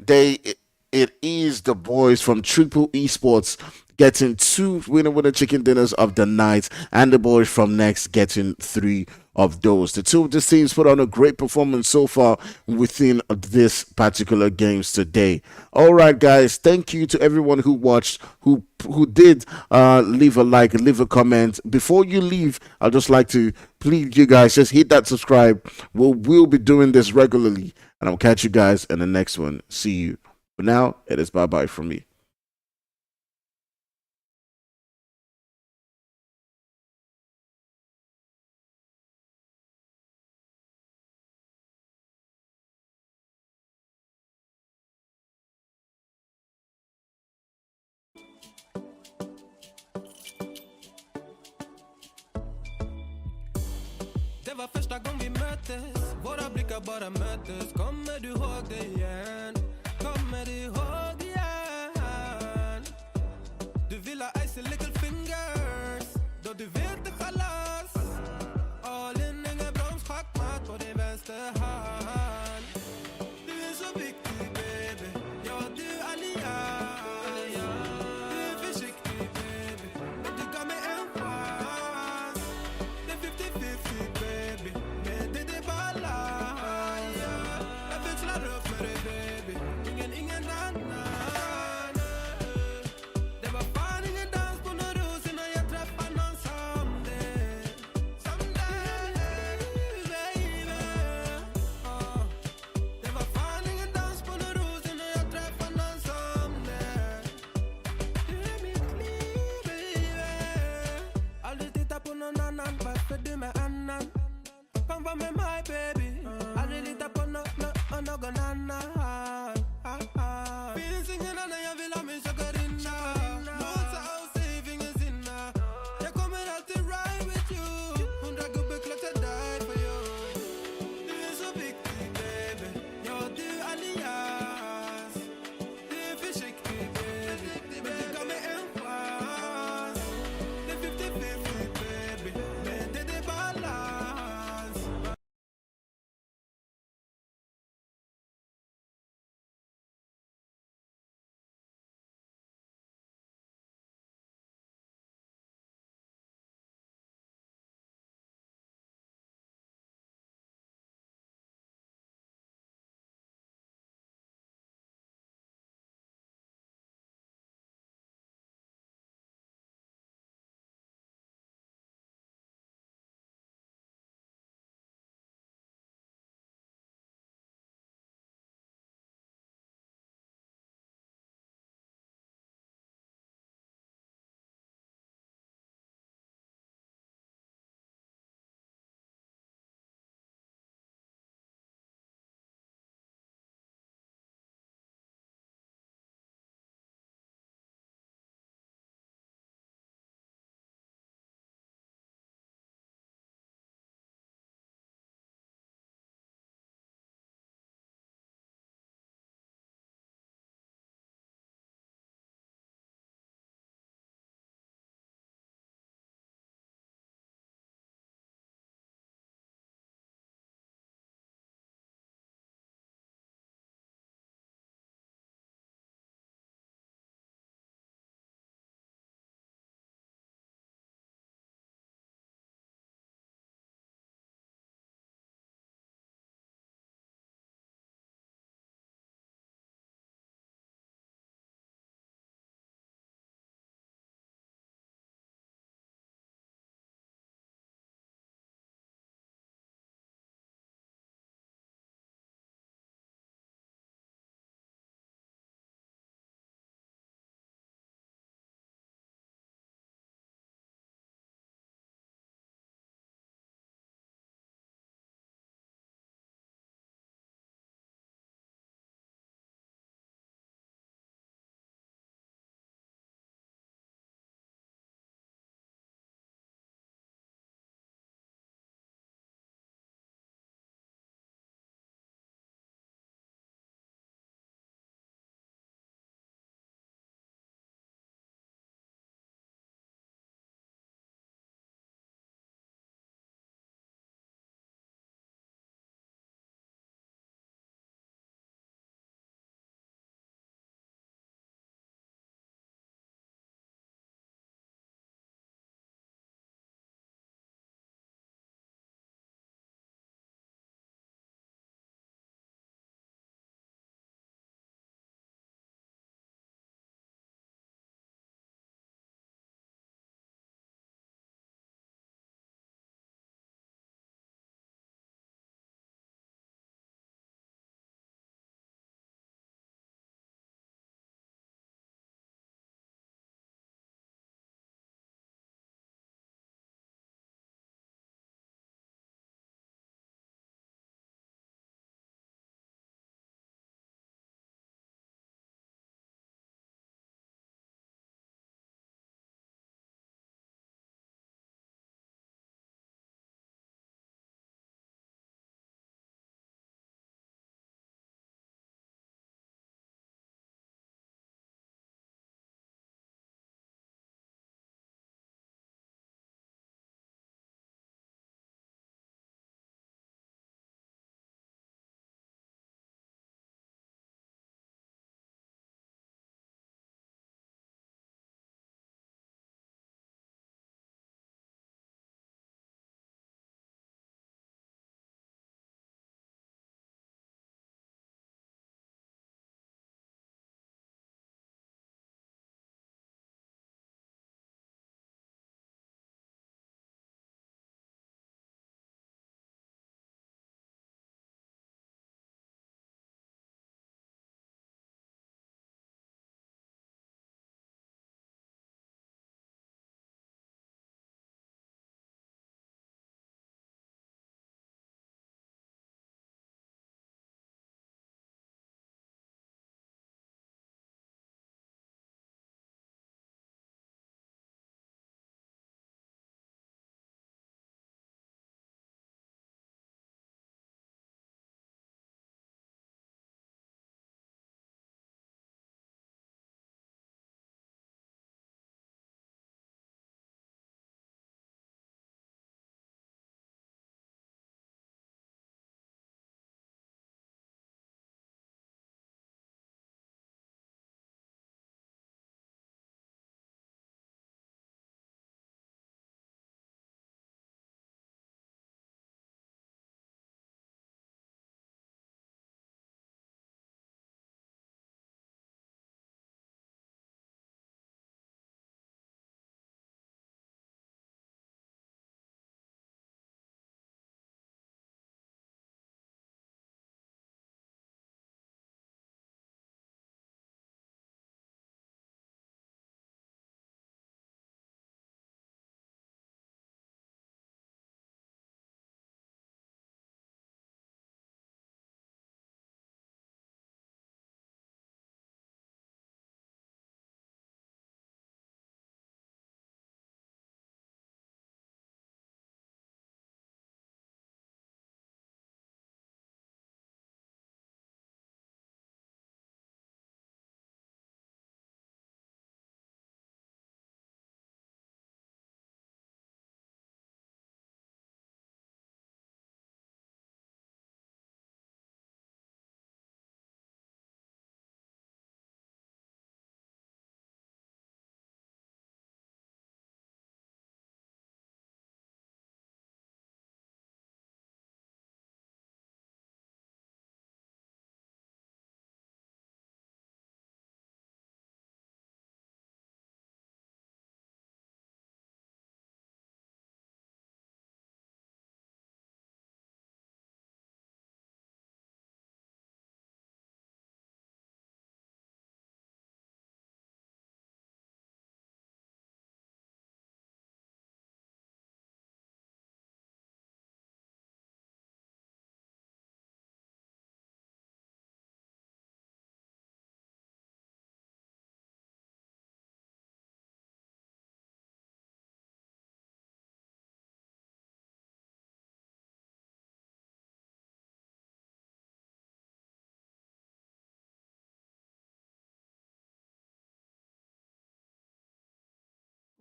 it is the boys from Triple Esports getting 2 winner chicken dinners of the night, and the boys from Next getting 3 of those. The two of these teams put on a great performance so far within this particular games today. All right, guys, thank you to everyone who watched, who did leave a like, leave a comment. Before you leave, I'd just like to plead you guys, just hit that subscribe. We'll be doing this regularly, and I'll catch you guys in the next one. See you. For now, it is bye-bye from me. Det var första gången vi möttes. Våra blickar bara möttes. Kommer du ihåg det igen? Kommer du ihåg det igen? Du vill ha icy little fingers. Då du vet det chalas. All in, ingen broms, schackmatt på din vänsterhand. Du är så viktig baby. Ja, du allians. Du är försiktig baby. Men du gav mig en chans. Det är 50-50 baby. Men det är balans. Jag växlar upp med dig baby. Ingen annan. Det var fan ingen dans på någon ros innan jag träffade någon som dig. Som dig baby. Det var fan ingen dans på någon ros innan jag träffade någon som dig. Du är mitt liv baby. Aldrig titta på någon annan. Varför du med annan? Kom var med mig baby. Aldrig lita på någon annan. Finns ingen annan jag vill ha min chakarinna. Låsa och säg ingen sinna. Jag kommer alltid ride with you. 100 gubbar klart die for you. Du är så viktig baby. Ja, du allians. Du är försiktig baby. Men du gav mig en chans. Det är 50-50 baby. Men det är balans.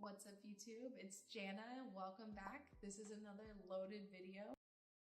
What's up YouTube? It's Jana. Welcome back. This is another loaded video,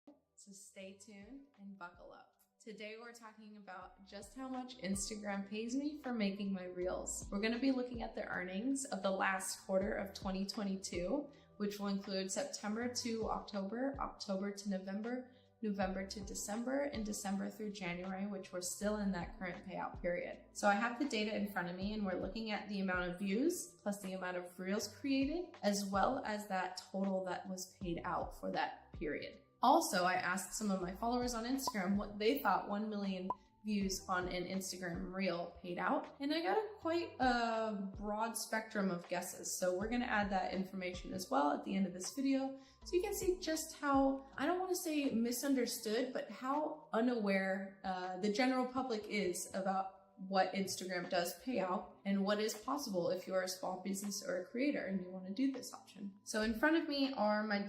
so stay tuned and buckle up. Today we're talking about just how much Instagram pays me for making my reels. We're going to be looking at the earnings of the last quarter of 2022, which will include September to October, October to November, November to December, and December through January, which we're still in that current payout period. So I have the data in front of me and we're looking at the amount of views plus the amount of reels created, as well as that total that was paid out for that period. Also, I asked some of my followers on Instagram what they thought 1 million views on an Instagram reel paid out, and I got quite a broad spectrum of guesses. So we're gonna add that information as well at the end of this video, so you can see just how, I don't wanna say misunderstood, but how unaware the general public is about what Instagram does pay out and what is possible if you're a small business or a creator and you want to do this option. So in front of me are my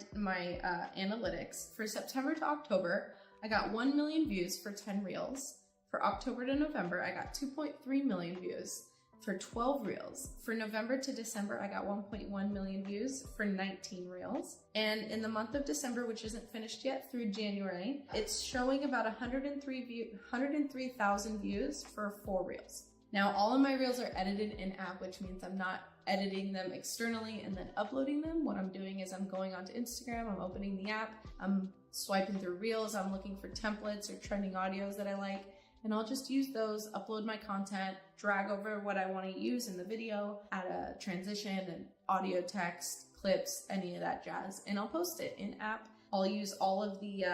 analytics. For September to October, I got 1 million views for 10 reels. For October to November, I got 2.3 million views for 12 reels. For November to December, I got 1.1 million views for 19 reels. And in the month of December, which isn't finished yet, through January, it's showing about 103,000 views for 4 reels. Now, all of my reels are edited in-app, which means I'm not editing them externally and then uploading them. What I'm doing is I'm going onto Instagram, I'm opening the app, I'm swiping through reels, I'm looking for templates or trending audios that I like, and I'll just use those, upload my content, drag over what I want to use in the video, add a transition, an audio, text, clips, any of that jazz, and I'll post it in app. I'll use all of the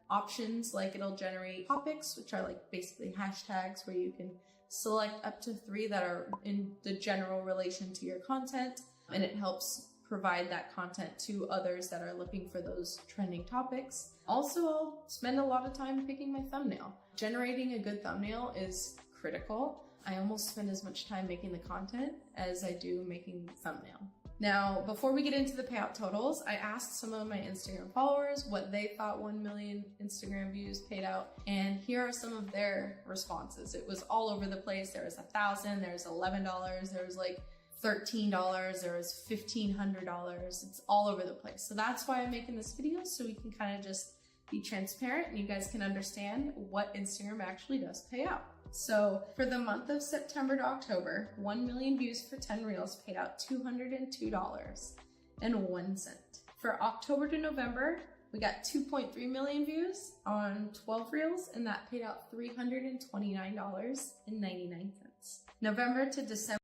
options, like it'll generate topics, which are like basically hashtags where you can select up to 3 that are in the general relation to your content, and it helps provide that content to others that are looking for those trending topics. Also, I'll spend a lot of time picking my thumbnail. Generating a good thumbnail is critical. I almost spend as much time making the content as I do making the thumbnail. Now, before we get into the payout totals, I asked some of my Instagram followers what they thought 1 million Instagram views paid out, and here are some of their responses. It was all over the place. There was $1,000, there was $11, there was like $13, there was $1,500. It's all over the place. So that's why I'm making this video, so we can kind of just be transparent and you guys can understand what Instagram actually does pay out. So for the month of September to October, 1 million views for 10 reels paid out $202.01. For October to November, we got 2.3 million views on 12 reels, and that paid out $329.99. November to December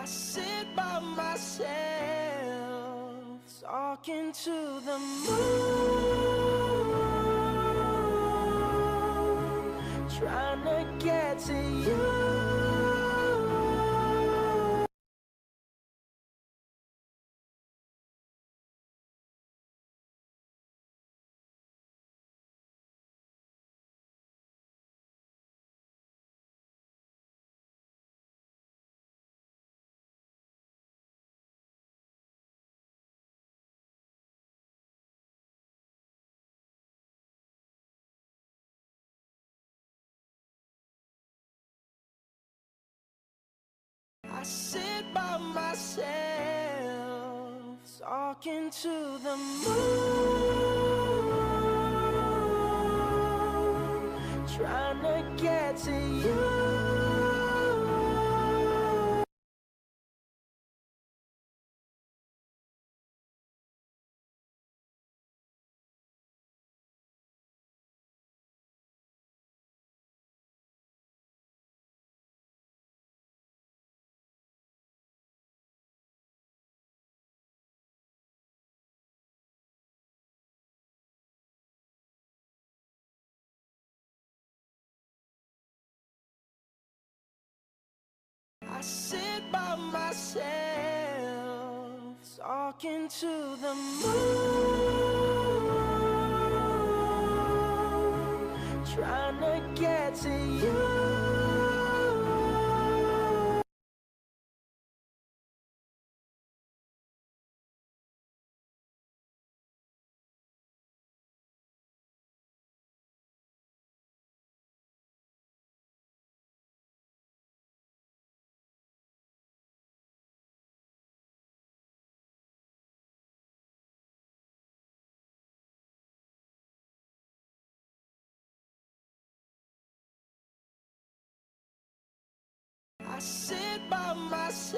I sit by myself, talking to the moon, trying to get to you. I sit by myself, talking to the moon, trying to get to you. I sit by myself, talking to the moon, trying to get to you. I sit by myself,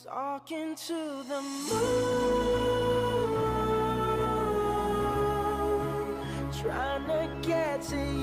talking to the moon, trying to get to you.